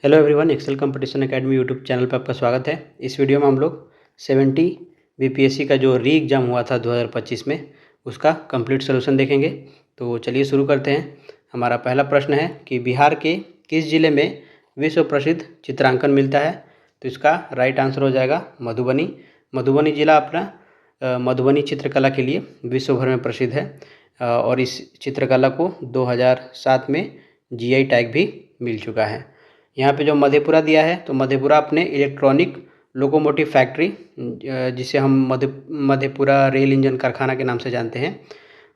Hello everyone, excel competition academy YouTube channel पर आपका स्वागत है। इस वीडियो में हम लोग 70 बीपीएससी का जो री एग्ज़ाम हुआ था 2025 में उसका कंप्लीट सलूशन देखेंगे। तो चलिए शुरू करते हैं। हमारा पहला प्रश्न है कि बिहार के किस जिले में विश्व प्रसिद्ध चित्रांकन मिलता है। तो इसका राइट आंसर हो जाएगा मधुबनी। मधुबनी जिला अपना मधुबनी चित्रकला के लिए विश्व भर में प्रसिद्ध है और इस चित्रकला को 2007 में जीआई टैग भी मिल चुका है। यहाँ पे जो मधेपुरा दिया है तो मधेपुरा अपने इलेक्ट्रॉनिक लोकोमोटिव फैक्ट्री जिसे हम मधेपुरा रेल इंजन कारखाना के नाम से जानते हैं,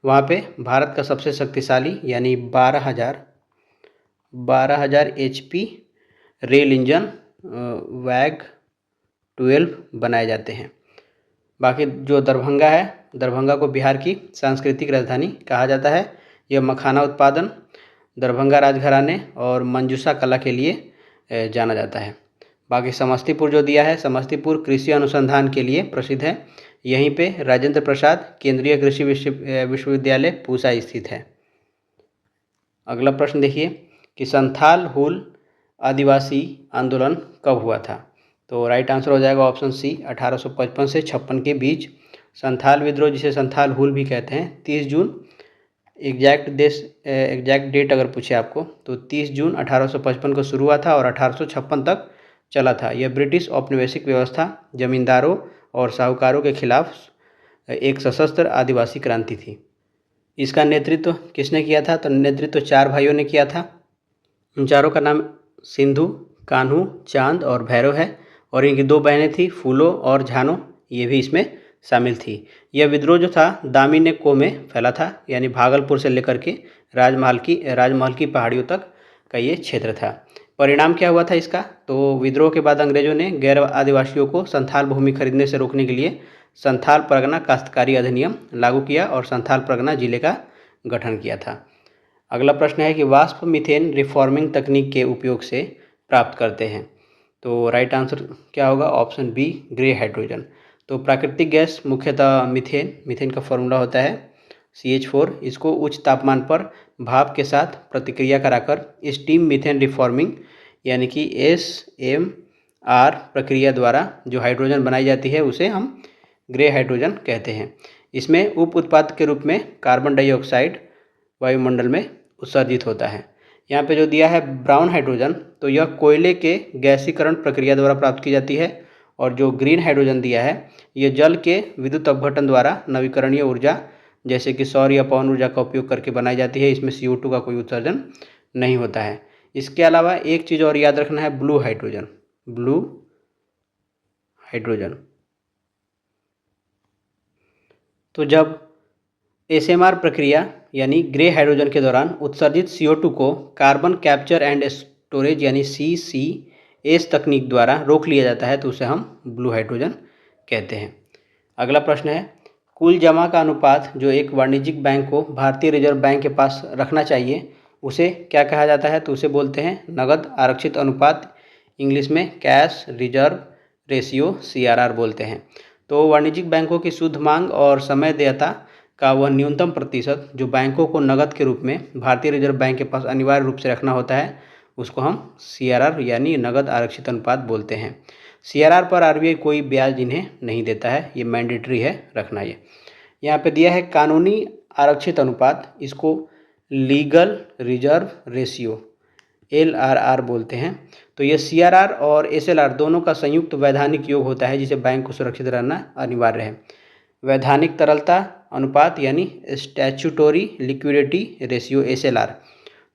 वहाँ पे भारत का सबसे शक्तिशाली यानी 12,000 HP रेल इंजन वैग 12 बनाए जाते हैं। बाकी जो दरभंगा है, दरभंगा को बिहार की सांस्कृतिक राजधानी कहा जाता है। यह मखाना उत्पादन, दरभंगा राजघराने और मंजूषा कला के लिए जाना जाता है। बाकी समस्तीपुर जो दिया है, समस्तीपुर कृषि अनुसंधान के लिए प्रसिद्ध है। यहीं पे राजेंद्र प्रसाद केंद्रीय कृषि विश्वविद्यालय पूसा स्थित है। अगला प्रश्न देखिए कि संथाल हुल आदिवासी आंदोलन कब हुआ था। तो राइट आंसर हो जाएगा ऑप्शन सी, 1855 से 56 के बीच। संथाल विद्रोह जिसे संथाल हुल भी कहते हैं 30 जून एग्जैक्ट डेट अगर पूछे आपको तो 30 जून 1855 को शुरू हुआ था और 1856 तक चला था। यह ब्रिटिश औपनिवेशिक व्यवस्था, जमींदारों और साहूकारों के खिलाफ एक सशस्त्र आदिवासी क्रांति थी। इसका नेतृत्व किसने किया था। तो नेतृत्व 4 भाइयों ने किया था। उन चारों का नाम सिंधु, कान्हू, चांद और भैरव है और इनकी 2 बहनें थी, फूलो और झानो, ये भी इसमें शामिल थी। यह विद्रोह जो था दामिनेको में फैला था, यानी भागलपुर से लेकर के राजमहल की पहाड़ियों तक का ये क्षेत्र था। परिणाम क्या हुआ था इसका। तो विद्रोह के बाद अंग्रेजों ने गैर आदिवासियों को संथाल भूमि खरीदने से रोकने के लिए संथाल परगना काश्तकारी अधिनियम लागू किया और संथाल परगना जिले का गठन किया था। अगला प्रश्न है कि वाष्प मीथेन रिफॉर्मिंग तकनीक के उपयोग से प्राप्त करते हैं। तो राइट आंसर क्या होगा, ऑप्शन बी, ग्रे हाइड्रोजन। तो प्राकृतिक गैस मुख्यतः मीथेन का फॉर्मूला होता है CH4। इसको उच्च तापमान पर भाप के साथ प्रतिक्रिया कराकर स्टीम मीथेन रिफॉर्मिंग यानी कि SMR प्रक्रिया द्वारा जो हाइड्रोजन बनाई जाती है उसे हम ग्रे हाइड्रोजन कहते हैं। इसमें उप उत्पाद के रूप में कार्बन डाइऑक्साइड वायुमंडल में उत्सर्जित होता है। यहाँ पे जो दिया है ब्राउन हाइड्रोजन, तो यह कोयले के गैसीकरण प्रक्रिया द्वारा प्राप्त की जाती है और जो ग्रीन हाइड्रोजन दिया है ये जल के विद्युत अपघटन द्वारा नवीकरणीय ऊर्जा जैसे कि सौर या पवन ऊर्जा का उपयोग करके बनाई जाती है। इसमें CO2 का कोई उत्सर्जन नहीं होता है। इसके अलावा एक चीज़ और याद रखना है, ब्लू हाइड्रोजन। तो जब SMR प्रक्रिया यानी ग्रे हाइड्रोजन के दौरान उत्सर्जित CO2 को कार्बन कैप्चर एंड स्टोरेज यानी CCS तकनीक द्वारा रोक लिया जाता है तो उसे हम ब्लू हाइड्रोजन कहते हैं। अगला प्रश्न है, कुल जमा का अनुपात जो एक वाणिज्यिक बैंक को भारतीय रिजर्व बैंक के पास रखना चाहिए उसे क्या कहा जाता है। तो उसे बोलते हैं नगद आरक्षित अनुपात, इंग्लिश में कैश रिजर्व रेशियो CRR बोलते हैं। तो वाणिज्यिक बैंकों की शुद्ध मांग और समय देयता का वह न्यूनतम प्रतिशत जो बैंकों को नगद के रूप में भारतीय रिजर्व बैंक के पास अनिवार्य रूप से रखना होता है उसको हम CRR यानी नगद आरक्षित अनुपात बोलते हैं। CRR पर RBI कोई ब्याज इन्हें नहीं देता है, ये मैंडेटरी है रखना। ये यहाँ पे दिया है कानूनी आरक्षित अनुपात, इसको लीगल रिजर्व रेशियो LRR बोलते हैं। तो ये CRR और SLR दोनों का संयुक्त वैधानिक योग होता है जिसे बैंक को सुरक्षित रहना अनिवार्य है। वैधानिक तरलता अनुपात यानी स्टैच्यूटोरी लिक्विडिटी रेशियो SLR,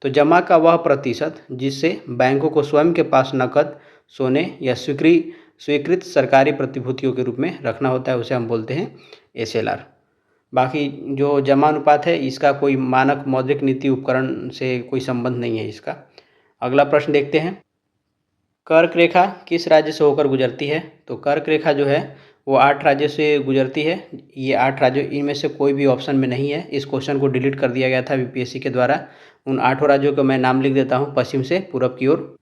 तो जमा का वह प्रतिशत जिससे बैंकों को स्वयं के पास नकद, सोने या स्वीकृत सरकारी प्रतिभूतियों के रूप में रखना होता है उसे हम बोलते हैं SLR। बाकी जो जमा अनुपात है इसका कोई मानक मौद्रिक नीति उपकरण से कोई संबंध नहीं है इसका। अगला प्रश्न देखते हैं, कर्क रेखा किस राज्य से होकर गुजरती है। तो कर्क रेखा जो है वो 8 राज्यों से गुजरती है। ये 8 राज्यों, इनमें से कोई भी ऑप्शन में नहीं है। इस क्वेश्चन को डिलीट कर दिया गया था बीपीएससी के द्वारा। उन 8 राज्यों को मैं नाम लिख देता हूँ पश्चिम से पूरब की ओर।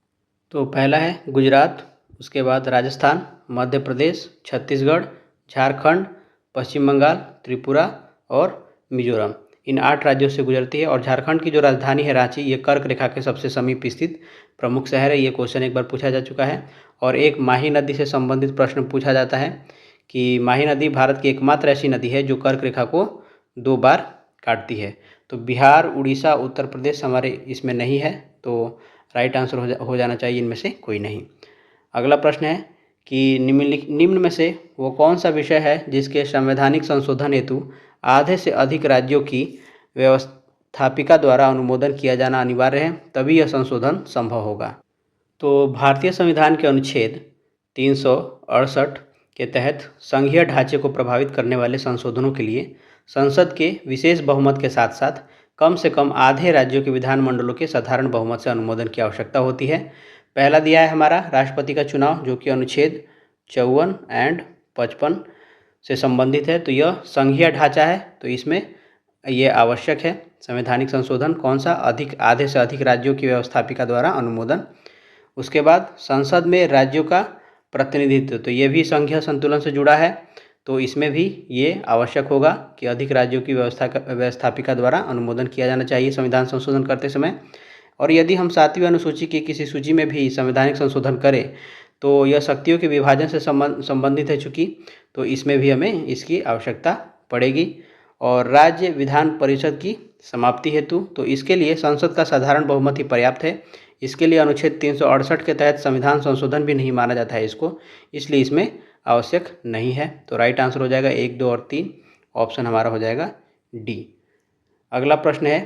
तो पहला है गुजरात, उसके बाद राजस्थान, मध्य प्रदेश, छत्तीसगढ़, झारखंड, पश्चिम बंगाल, त्रिपुरा और मिजोरम। इन 8 राज्यों से गुजरती है। और झारखंड की जो राजधानी है रांची, ये कर्क रेखा के सबसे समीप स्थित प्रमुख शहर है। ये क्वेश्चन एक बार पूछा जा चुका है। और एक माही नदी से संबंधित प्रश्न पूछा जाता है कि माही नदी भारत की एकमात्र ऐसी नदी है जो कर्क रेखा को 2 बार काटती है। तो बिहार, उड़ीसा, उत्तर प्रदेश हमारे इसमें नहीं है, तो राइट आंसर हो जाना चाहिए इनमें से कोई नहीं। अगला प्रश्न है कि निम्न में से वो कौन सा विषय है जिसके संवैधानिक संशोधन हेतु आधे से अधिक राज्यों की व्यवस्थापिका द्वारा अनुमोदन किया जाना अनिवार्य है, तभी यह संशोधन संभव होगा। तो भारतीय संविधान के अनुच्छेद 368 के तहत संघीय ढांचे को प्रभावित करने वाले संशोधनों के लिए संसद के विशेष बहुमत के साथ साथ कम से कम आधे राज्यों के विधानमंडलों के साधारण बहुमत से अनुमोदन की आवश्यकता होती है। पहला दिया है हमारा राष्ट्रपति का चुनाव, जो कि अनुच्छेद 54 एंड 55 से संबंधित है। तो यह संघीय ढांचा है, तो इसमें ये आवश्यक है। संवैधानिक संशोधन कौन सा? आधे से अधिक राज्यों की व्यवस्थापिका द्वारा अनुमोदन। उसके बाद संसद में राज्यों का प्रतिनिधित्व, तो ये भी संघीय संतुलन से जुड़ा है, तो इसमें भी ये आवश्यक होगा कि अधिक राज्यों की व्यवस्थापिका द्वारा अनुमोदन किया जाना चाहिए संविधान संशोधन करते समय। और यदि हम 7वीं अनुसूची की किसी सूची में भी संवैधानिक संशोधन करें तो यह शक्तियों के विभाजन से संबंधित है चूँकि, तो इसमें भी हमें इसकी आवश्यकता पड़ेगी। और राज्य विधान परिषद की समाप्ति हेतु, तो इसके लिए संसद का साधारण बहुमत ही पर्याप्त है। इसके लिए अनुच्छेद 368 के तहत संविधान संशोधन भी नहीं माना जाता है इसको, इसलिए इसमें आवश्यक नहीं है। तो राइट आंसर हो जाएगा 1, 2 और 3, ऑप्शन हमारा हो जाएगा डी। अगला प्रश्न है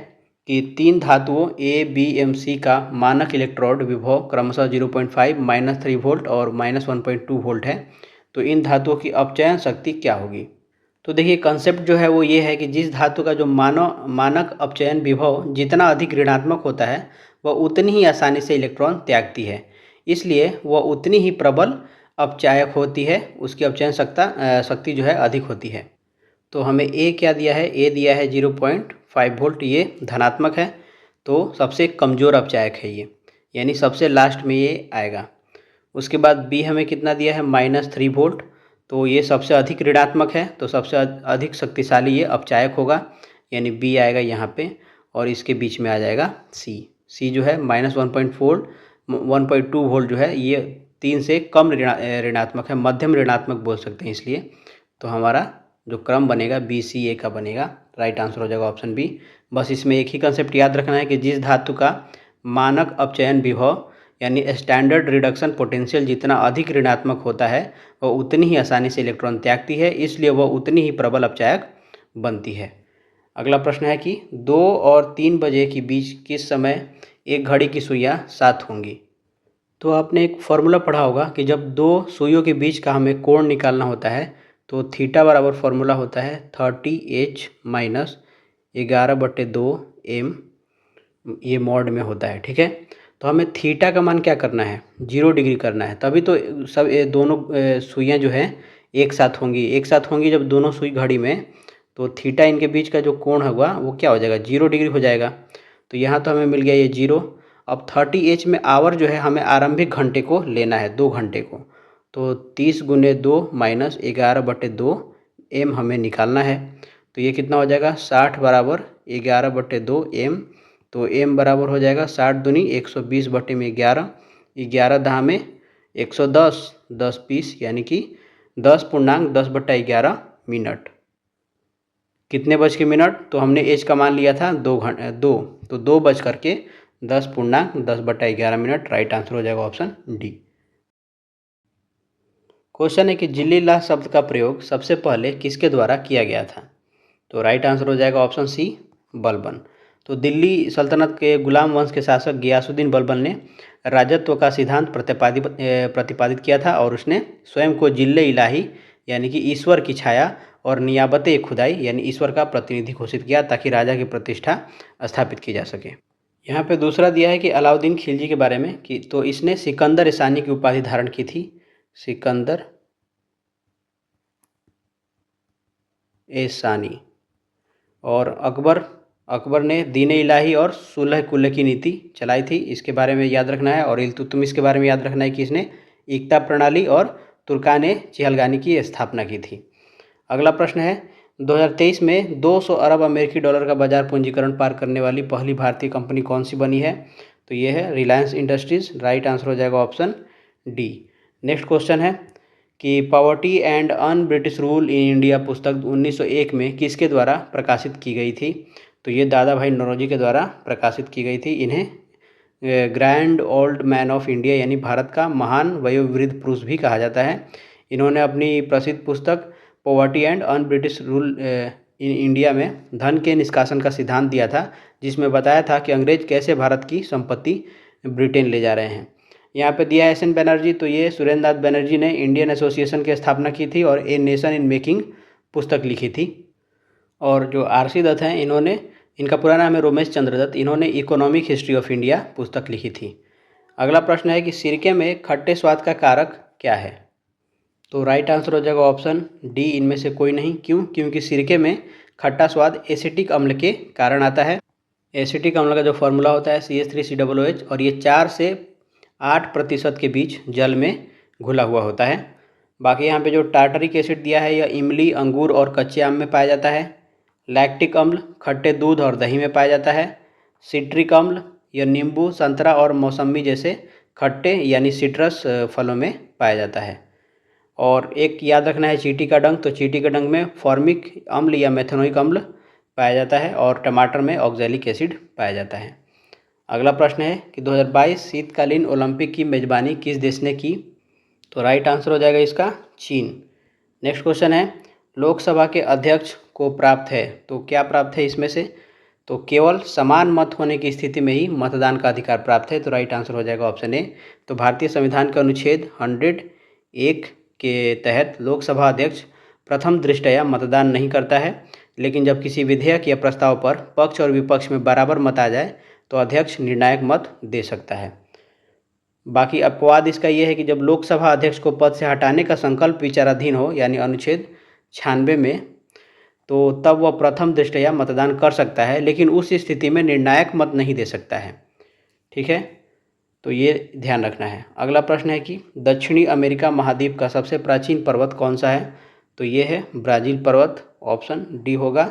कि 3 धातुओं ए, बी, एम, सी का मानक इलेक्ट्रोड विभव क्रमशः 0.5, -3 वोल्ट और -1.2 वोल्ट है। तो इन धातुओं की अपचयन शक्ति क्या होगी? तो देखिए कंसेप्ट जो है वो ये है कि जिस धातु का जो मानक अपचयन विभव जितना अधिक ऋणात्मक होता है वह उतनी ही आसानी से इलेक्ट्रॉन त्यागती है, इसलिए वह उतनी ही प्रबल अपचायक होती है, उसकी अपचयन शक्ति जो है अधिक होती है। तो हमें ए क्या दिया है? ए दिया है 0.5 वोल्ट, ये धनात्मक है, तो सबसे कमज़ोर अपचायक है ये, यानी सबसे लास्ट में ये आएगा। उसके बाद बी हमें कितना दिया है? -3 वोल्ट, तो ये सबसे अधिक ऋणात्मक है, तो सबसे अधिक शक्तिशाली ये अपचायक होगा, यानी बी आएगा यहाँ पे। और इसके बीच में आ जाएगा सी जो है -1.2 वोल्ट जो है ये 3 से कम ऋणात्मक है, मध्यम ऋणात्मक बोल सकते हैं इसलिए। तो हमारा जो क्रम बनेगा BCA का बनेगा, राइट आंसर हो जाएगा ऑप्शन बी। बस इसमें एक ही कंसेप्ट याद रखना है कि जिस धातु का मानक अपचयन विभव यानी स्टैंडर्ड रिडक्शन पोटेंशियल जितना अधिक ऋणात्मक होता है वह उतनी ही आसानी से इलेक्ट्रॉन त्यागती है, इसलिए वह उतनी ही प्रबल अपचायक बनती है। अगला प्रश्न है कि 2 और 3 बजे के बीच किस समय एक घड़ी की सुइयाँ साथ होंगी? तो आपने एक फॉर्मूला पढ़ा होगा कि जब 2 सुइयों के बीच का हमें कोण निकालना होता है तो थीटा बराबर फॉर्मूला होता है 30H - 11/2m, ये मॉड में होता है, ठीक है। तो हमें थीटा का मान क्या करना है? 0 डिग्री करना है, तभी तो सब दोनों सुइयाँ जो हैं एक साथ होंगी जब दोनों सुई घड़ी में, तो थीटा इनके बीच का जो कोण होगा वो क्या हो जाएगा? 0 डिग्री हो जाएगा। तो यहाँ तो हमें मिल गया ये 0। अब 30H में आवर जो है हमें आरंभिक घंटे को लेना है, 2 घंटे को, तो 30 × 2 - 11/2m हमें निकालना है। तो ये कितना हो जाएगा? 60 बराबर 11/2m, तो m बराबर हो जाएगा 60 दूनी 120/11, 11 दहा में 110, 10 20 यानी कि 10.10/11 मिनट। कितने बज के मिनट? तो हमने एच का मान लिया था 2, तो 2 बज करके 10.10/11 मिनट, राइट आंसर हो जाएगा ऑप्शन डी। क्वेश्चन है कि जिल्लीलाह शब्द का प्रयोग सबसे पहले किसके द्वारा किया गया था? तो राइट आंसर हो जाएगा ऑप्शन सी, बलबन। तो दिल्ली सल्तनत के गुलाम वंश के शासक गियासुद्दीन बलबन ने राजत्व का सिद्धांत प्रतिपादित किया था और उसने स्वयं को जिल्ले इलाही यानी कि ईश्वर की छाया और नियाबते खुदाई यानी ईश्वर का प्रतिनिधि घोषित किया ताकि राजा की प्रतिष्ठा स्थापित की जा सके। यहाँ पे दूसरा दिया है कि अलाउद्दीन खिलजी के बारे में कि तो इसने सिकंदर ईसानी की उपाधि धारण की थी, सिकंदर ईसानी। और अकबर ने दीन इलाही और सुलह कुल्ह की नीति चलाई थी, इसके बारे में याद रखना है। और इल्तुतमिश के बारे में याद रखना है कि इसने एकता प्रणाली और तुर्कान-ए-चिहलगानी की स्थापना की थी। अगला प्रश्न है 2023 में 200 अरब अमेरिकी डॉलर का बाजार पूंजीकरण पार करने वाली पहली भारतीय कंपनी कौन सी बनी है? तो ये है रिलायंस इंडस्ट्रीज। राइट आंसर हो जाएगा ऑप्शन डी। नेक्स्ट क्वेश्चन है कि poverty and un British rule in India पुस्तक 1901 में किसके द्वारा प्रकाशित की गई थी? तो ये दादा भाई नौरोजी के द्वारा प्रकाशित की गई थी। इन्हें grand old man of India यानी भारत का महान वयोवृद्ध पुरुष भी कहा जाता है। इन्होंने अपनी प्रसिद्ध पुस्तक poverty and un British rule in India में धन के निष्कासन का सिद्धांत दिया था, जिसमें बताया था कि अंग्रेज कैसे भारत की संपत्ति ब्रिटेन ले जा रहे हैं। यहाँ पे दिया है एस एन बनर्जी, तो ये सुरेंद्र नाथ बनर्जी ने इंडियन एसोसिएशन की स्थापना की थी और ए नेशन इन मेकिंग पुस्तक लिखी थी। और जो आर सी दत्त हैं, इनका पूरा नाम है रोमेश चंद्र दत्त, इन्होंने इकोनॉमिक हिस्ट्री ऑफ इंडिया पुस्तक लिखी थी। अगला प्रश्न है कि सिरके में खट्टे स्वाद का कारक क्या है? तो राइट आंसर हो जाएगा ऑप्शन डी, इनमें से कोई नहीं। क्यों? क्योंकि सिरके में खट्टा स्वाद एसिटिक अम्ल के कारण आता है। एसिटिक अम्ल का जो फॉर्मूला होता है CH3COOH और ये 4 से 8% के बीच जल में घुला हुआ होता है। बाकी यहाँ पे जो टार्टरिक एसिड दिया है यह इमली, अंगूर और कच्चे आम में पाया जाता है। लैक्टिक अम्ल खट्टे दूध और दही में पाया जाता है। सिट्रिक अम्ल यह नींबू, संतरा और मौसम्मी जैसे खट्टे यानी सिट्रस फलों में पाया जाता है। और एक याद रखना है चींटी का डंक, तो चींटी के डंक में फॉर्मिक अम्ल या मेथनोइक अम्ल पाया जाता है और टमाटर में ऑक्जेलिक एसिड पाया जाता है। अगला प्रश्न है कि 2022 शीतकालीन ओलंपिक की मेजबानी किस देश ने की? तो राइट आंसर हो जाएगा इसका चीन। नेक्स्ट क्वेश्चन है लोकसभा के अध्यक्ष को प्राप्त है, तो क्या प्राप्त है इसमें से? तो केवल समान मत होने की स्थिति में ही मतदान का अधिकार प्राप्त है, तो राइट आंसर हो जाएगा ऑप्शन ए। तो भारतीय संविधान के अनुच्छेद 101 के तहत लोकसभा अध्यक्ष प्रथम दृष्टया मतदान नहीं करता है, लेकिन जब किसी विधेयक या प्रस्ताव पर पक्ष और विपक्ष में बराबर मत आ जाए तो अध्यक्ष निर्णायक मत दे सकता है। बाकी अपवाद इसका यह है कि जब लोकसभा अध्यक्ष को पद से हटाने का संकल्प विचाराधीन हो, यानी अनुच्छेद 96 में, तो तब वह प्रथम दृष्टया मतदान कर सकता है, लेकिन उस स्थिति में निर्णायक मत नहीं दे सकता है। ठीक है, तो ये ध्यान रखना है। अगला प्रश्न है कि दक्षिणी अमेरिका महाद्वीप का सबसे प्राचीन पर्वत कौन सा है? तो ये है ब्राज़ील पर्वत, ऑप्शन डी होगा।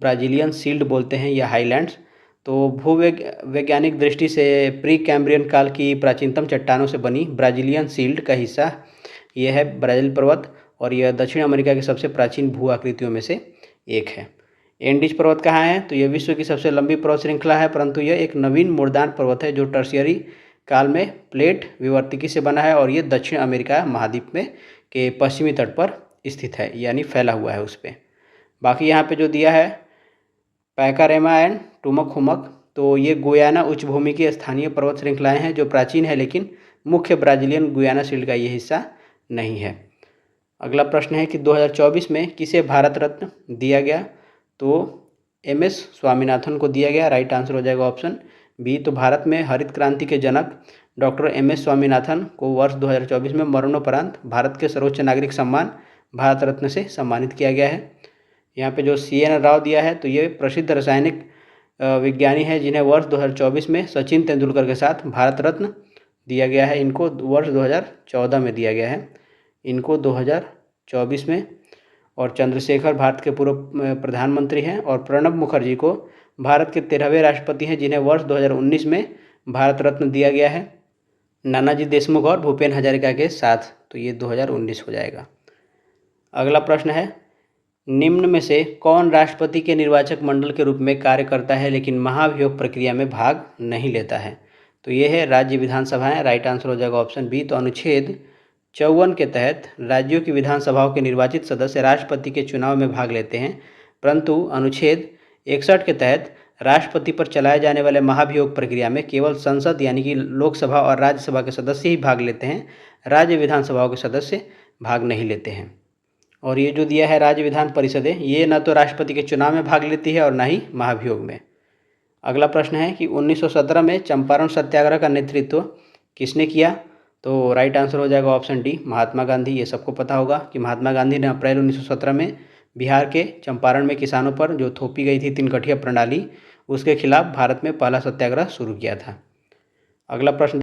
ब्राज़ीलियन शील्ड बोलते हैं या हाईलैंड्स। तो भूवैज्ञानिक दृष्टि से प्री कैम्ब्रियन काल की प्राचीनतम चट्टानों से बनी ब्राज़ीलियन शील्ड का हिस्सा ये है ब्राज़ील पर्वत, और यह दक्षिण अमेरिका की सबसे प्राचीन भू आकृतियों में से एक है। एंडीज पर्वत कहाँ है? तो यह विश्व की सबसे लंबी पर्वत श्रृंखला है, परंतु यह एक नवीन मुर्दान पर्वत है जो टर्शियरी काल में प्लेट विवर्तिकी से बना है और ये दक्षिण अमेरिका महाद्वीप में के पश्चिमी तट पर स्थित है, यानी फैला हुआ है उस पर। बाकी यहाँ पे जो दिया है पैकारेमा एंड टुमक-हुमक, तो ये गुयाना उच्चभूमि की स्थानीय पर्वत श्रृंखलाएं हैं जो प्राचीन है, लेकिन मुख्य ब्राज़ीलियन गुयाना शील्ड का ये हिस्सा नहीं है। अगला प्रश्न है कि 2024 में किसे भारत रत्न दिया गया? तो MS स्वामीनाथन को दिया गया। राइट आंसर हो जाएगा ऑप्शन बी। तो भारत में हरित क्रांति के जनक डॉक्टर MS स्वामीनाथन को वर्ष 2024 में मरणोपरांत भारत के सर्वोच्च नागरिक सम्मान भारत रत्न से सम्मानित किया गया है। यहाँ पे जो CN राव दिया है, तो ये प्रसिद्ध रासायनिक विज्ञानी है जिन्हें वर्ष 2024 में सचिन तेंदुलकर के साथ भारत रत्न दिया गया है। इनको वर्ष 2014 में दिया गया है, इनको 2024 में। और चंद्रशेखर भारत के पूर्व प्रधानमंत्री हैं, और प्रणब मुखर्जी को भारत के 13वें राष्ट्रपति हैं जिन्हें वर्ष 2019 में भारत रत्न दिया गया है, नानाजी देशमुख और भूपेन हजारिका के साथ, तो ये 2019 हो जाएगा। अगला प्रश्न है निम्न में से कौन राष्ट्रपति के निर्वाचक मंडल के रूप में कार्य करता है लेकिन महाभियोग प्रक्रिया में भाग नहीं लेता है? तो ये है राज्य विधानसभाएं। राइट आंसर हो जाएगा ऑप्शन बी। तो अनुच्छेद 54 के तहत राज्यों की विधानसभाओं के निर्वाचित सदस्य राष्ट्रपति के चुनाव में भाग लेते हैं, परंतु अनुच्छेद 61 के तहत राष्ट्रपति पर चलाए जाने वाले महाभियोग प्रक्रिया में केवल संसद यानी कि लोकसभा और राज्यसभा के सदस्य ही भाग लेते हैं, राज्य विधानसभाओं के सदस्य भाग नहीं लेते हैं। और ये जो दिया है राज्य विधान परिषदें, ये न तो राष्ट्रपति के चुनाव में भाग लेती है और ना ही महाभियोग में। अगला प्रश्न है कि 1917 में चंपारण सत्याग्रह का नेतृत्व किसने किया? तो राइट आंसर हो जाएगा ऑप्शन डी, महात्मा गांधी। ये सबको पता होगा कि महात्मा गांधी ने अप्रैल 1917 में बिहार के चंपारण में किसानों पर जो थोपी गई थी 3 कठिया प्रणाली, उसके खिलाफ भारत में पहला सत्याग्रह शुरू किया था। अगला प्रश्न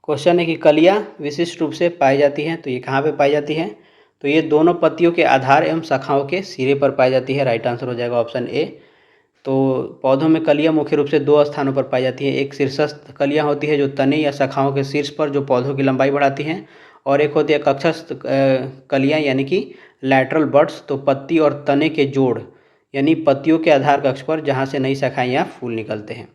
क्वेश्चन है कि कलियाँ विशिष्ट रूप से पाई जाती हैं, तो ये कहाँ पे पाई जाती हैं? तो ये दोनों पत्तियों के आधार एवं शाखाओं के सिरे पर पाई जाती है। राइट आंसर हो जाएगा ऑप्शन ए। तो पौधों में कलियां मुख्य रूप से दो स्थानों पर पाई जाती है। एक शीर्षस्थ कलियां होती है जो तने या शाखाओं के शीर्ष पर जो पौधों की लंबाई बढ़ाती हैं, और एक होती है कक्षस्थ कलियां यानी कि लैटरल बड्स, तो पत्ती और तने के जोड़ यानी पत्तियों के आधार कक्ष पर जहाँ से नई शाखाएं या फूल निकलते हैं।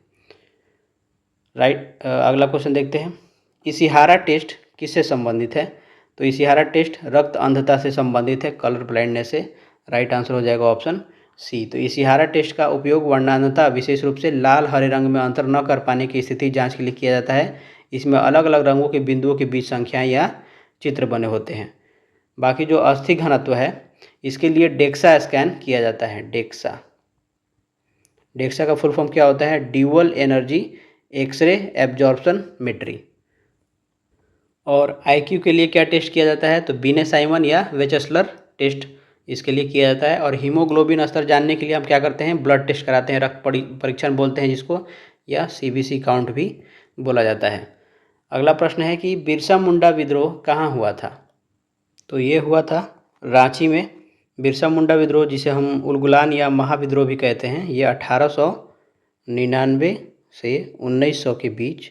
राइट, अगला क्वेश्चन देखते हैं। इशिहारा टेस्ट किससे संबंधित है? तो इशिहारा टेस्ट रक्त अंधता से संबंधित है, कलर ब्लाइंडनेस से। राइट आंसर हो जाएगा ऑप्शन सी। तो इशिहारा टेस्ट का उपयोग वर्णांधता, विशेष रूप से लाल हरे रंग में अंतर न कर पाने की स्थिति जांच के लिए किया जाता है। इसमें अलग अलग रंगों के बिंदुओं के बीच संख्याएं या चित्र बने होते हैं। बाकी जो अस्थि घनत्व है इसके लिए डेक्सा स्कैन किया जाता है। डेक्सा का फुल फॉर्म क्या होता है? Dual energy X ray absorptiometry. और आईक्यू के लिए क्या टेस्ट किया जाता है? तो बिने साइमन या वेचस्लर टेस्ट इसके लिए किया जाता है। और हीमोग्लोबिन स्तर जानने के लिए हम क्या करते हैं? ब्लड टेस्ट कराते हैं, रक्त परीक्षण बोलते हैं जिसको, या सीबीसी काउंट भी बोला जाता है। अगला प्रश्न है कि बिरसा मुंडा विद्रोह कहाँ हुआ था? तो ये हुआ था रांची में। बिरसा मुंडा विद्रोह, जिसे हम उलगुलान या महाविद्रोह भी कहते हैं, ये 1899 से 1900 के बीच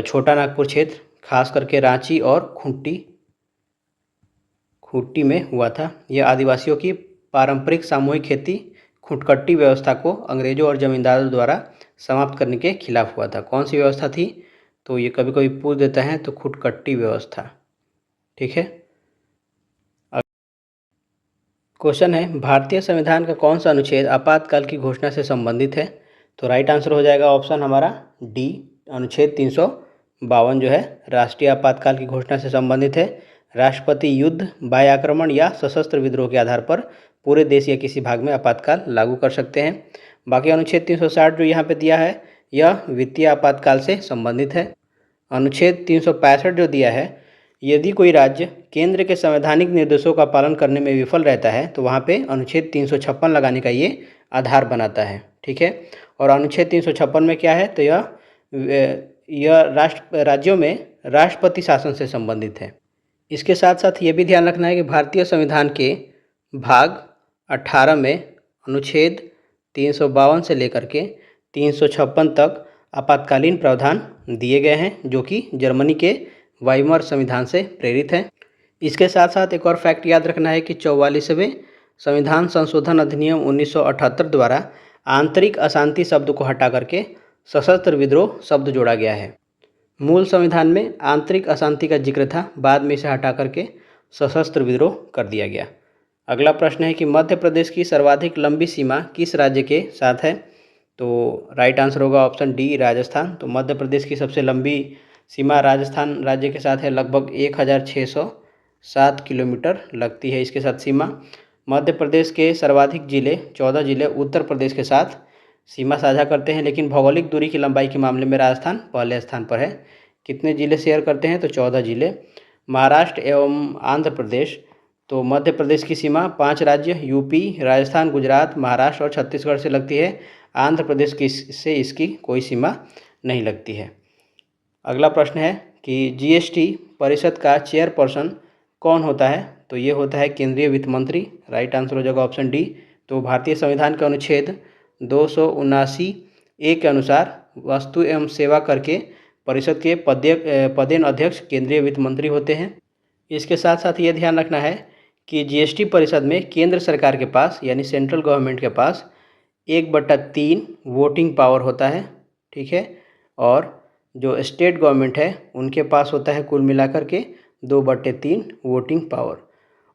छोटा नागपुर क्षेत्र, खास करके रांची और खूंटी में हुआ था। यह आदिवासियों की पारंपरिक सामूहिक खेती खुटकट्टी व्यवस्था को अंग्रेजों और जमींदारों द्वारा समाप्त करने के खिलाफ हुआ था। कौन सी व्यवस्था थी? तो ये कभी कभी पूछ देता है, तो खुटकट्टी व्यवस्था। ठीक है। क्वेश्चन है, भारतीय संविधान का कौन सा अनुच्छेद आपातकाल की घोषणा से संबंधित है? तो राइट आंसर हो जाएगा ऑप्शन हमारा डी, अनुच्छेद 352 जो है राष्ट्रीय आपातकाल की घोषणा से संबंधित है। राष्ट्रपति युद्ध, बाह्य आक्रमण या सशस्त्र विद्रोह के आधार पर पूरे देश या किसी भाग में आपातकाल लागू कर सकते हैं। बाकी अनुच्छेद 360 जो यहाँ पे दिया है यह वित्तीय आपातकाल से संबंधित है। अनुच्छेद 365 जो दिया है, यदि कोई राज्य केंद्र के संवैधानिक निर्देशों का पालन करने में विफल रहता है तो वहाँ पे अनुच्छेद 356 लगाने का ये आधार बनाता है। ठीक है। और अनुच्छेद 356 में क्या है? तो यह राज्यों में राष्ट्रपति शासन से संबंधित है। इसके साथ साथ ये भी ध्यान रखना है कि भारतीय संविधान के भाग 18 में अनुच्छेद 352 से लेकर के 356 तक आपातकालीन प्रावधान दिए गए हैं, जो कि जर्मनी के वाइमर संविधान से प्रेरित है। इसके साथ साथ एक और फैक्ट याद रखना है कि 44वें संविधान संशोधन अधिनियम 1978 द्वारा आंतरिक अशांति शब्द को हटा करके सशस्त्र विद्रोह शब्द जोड़ा गया है। मूल संविधान में आंतरिक अशांति का जिक्र था, बाद में इसे हटा करके सशस्त्र विद्रोह कर दिया गया। अगला प्रश्न है कि मध्य प्रदेश की सर्वाधिक लंबी सीमा किस राज्य के साथ है? तो राइट आंसर होगा ऑप्शन डी, राजस्थान। तो मध्य प्रदेश की सबसे लंबी सीमा राजस्थान राज्य के साथ है, लगभग 1607 किलोमीटर लगती है इसके साथ सीमा। मध्य प्रदेश के सर्वाधिक जिले 14 जिले उत्तर प्रदेश के साथ सीमा साझा करते हैं, लेकिन भौगोलिक दूरी की लंबाई के मामले में राजस्थान पहले स्थान पर है। कितने जिले शेयर करते हैं? तो 14 जिले। महाराष्ट्र एवं आंध्र प्रदेश, तो मध्य प्रदेश की सीमा 5 राज्य यूपी, राजस्थान, गुजरात, महाराष्ट्र और छत्तीसगढ़ से लगती है। आंध्र प्रदेश की से इसकी कोई सीमा नहीं लगती है। अगला प्रश्न है कि जीएसटी परिषद का चेयरपर्सन कौन होता है? तो ये होता है केंद्रीय वित्त मंत्री। राइट आंसर हो जाएगा ऑप्शन डी। तो भारतीय संविधान के अनुच्छेद 279A के अनुसार वस्तु एवं सेवा कर के परिषद के पदेन अध्यक्ष केंद्रीय वित्त मंत्री होते हैं। इसके साथ साथ ये ध्यान रखना है कि जीएसटी परिषद में केंद्र सरकार के पास यानी सेंट्रल गवर्नमेंट के पास 1/3 वोटिंग पावर होता है। ठीक है। और जो स्टेट गवर्नमेंट है उनके पास होता है कुल मिलाकर के 2/3 वोटिंग पावर।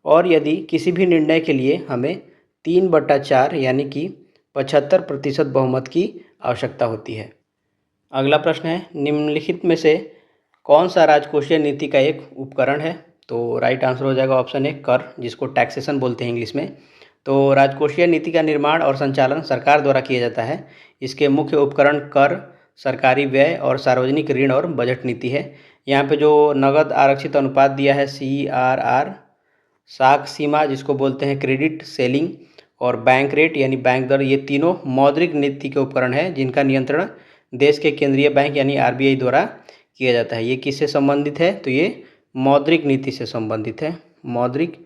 और यदि किसी भी निर्णय के लिए हमें 3/4 यानी कि 75% बहुमत की आवश्यकता होती है। अगला प्रश्न है, निम्नलिखित में से कौन सा राजकोषीय नीति का एक उपकरण है? तो राइट आंसर हो जाएगा ऑप्शन ए, कर, जिसको टैक्सेशन बोलते हैं इंग्लिश में। तो राजकोषीय नीति का निर्माण और संचालन सरकार द्वारा किया जाता है। इसके मुख्य उपकरण कर, सरकारी व्यय और सार्वजनिक ऋण और बजट नीति है। यहाँ पे जो नगद आरक्षित अनुपात दिया है CRR, साख सीमा जिसको बोलते हैं क्रेडिट सेलिंग, और बैंक रेट यानी बैंक दर, ये तीनों मौद्रिक नीति के उपकरण हैं जिनका नियंत्रण देश के केंद्रीय बैंक यानी RBI द्वारा किया जाता है। ये किससे संबंधित है? तो ये मौद्रिक नीति से संबंधित है। मौद्रिक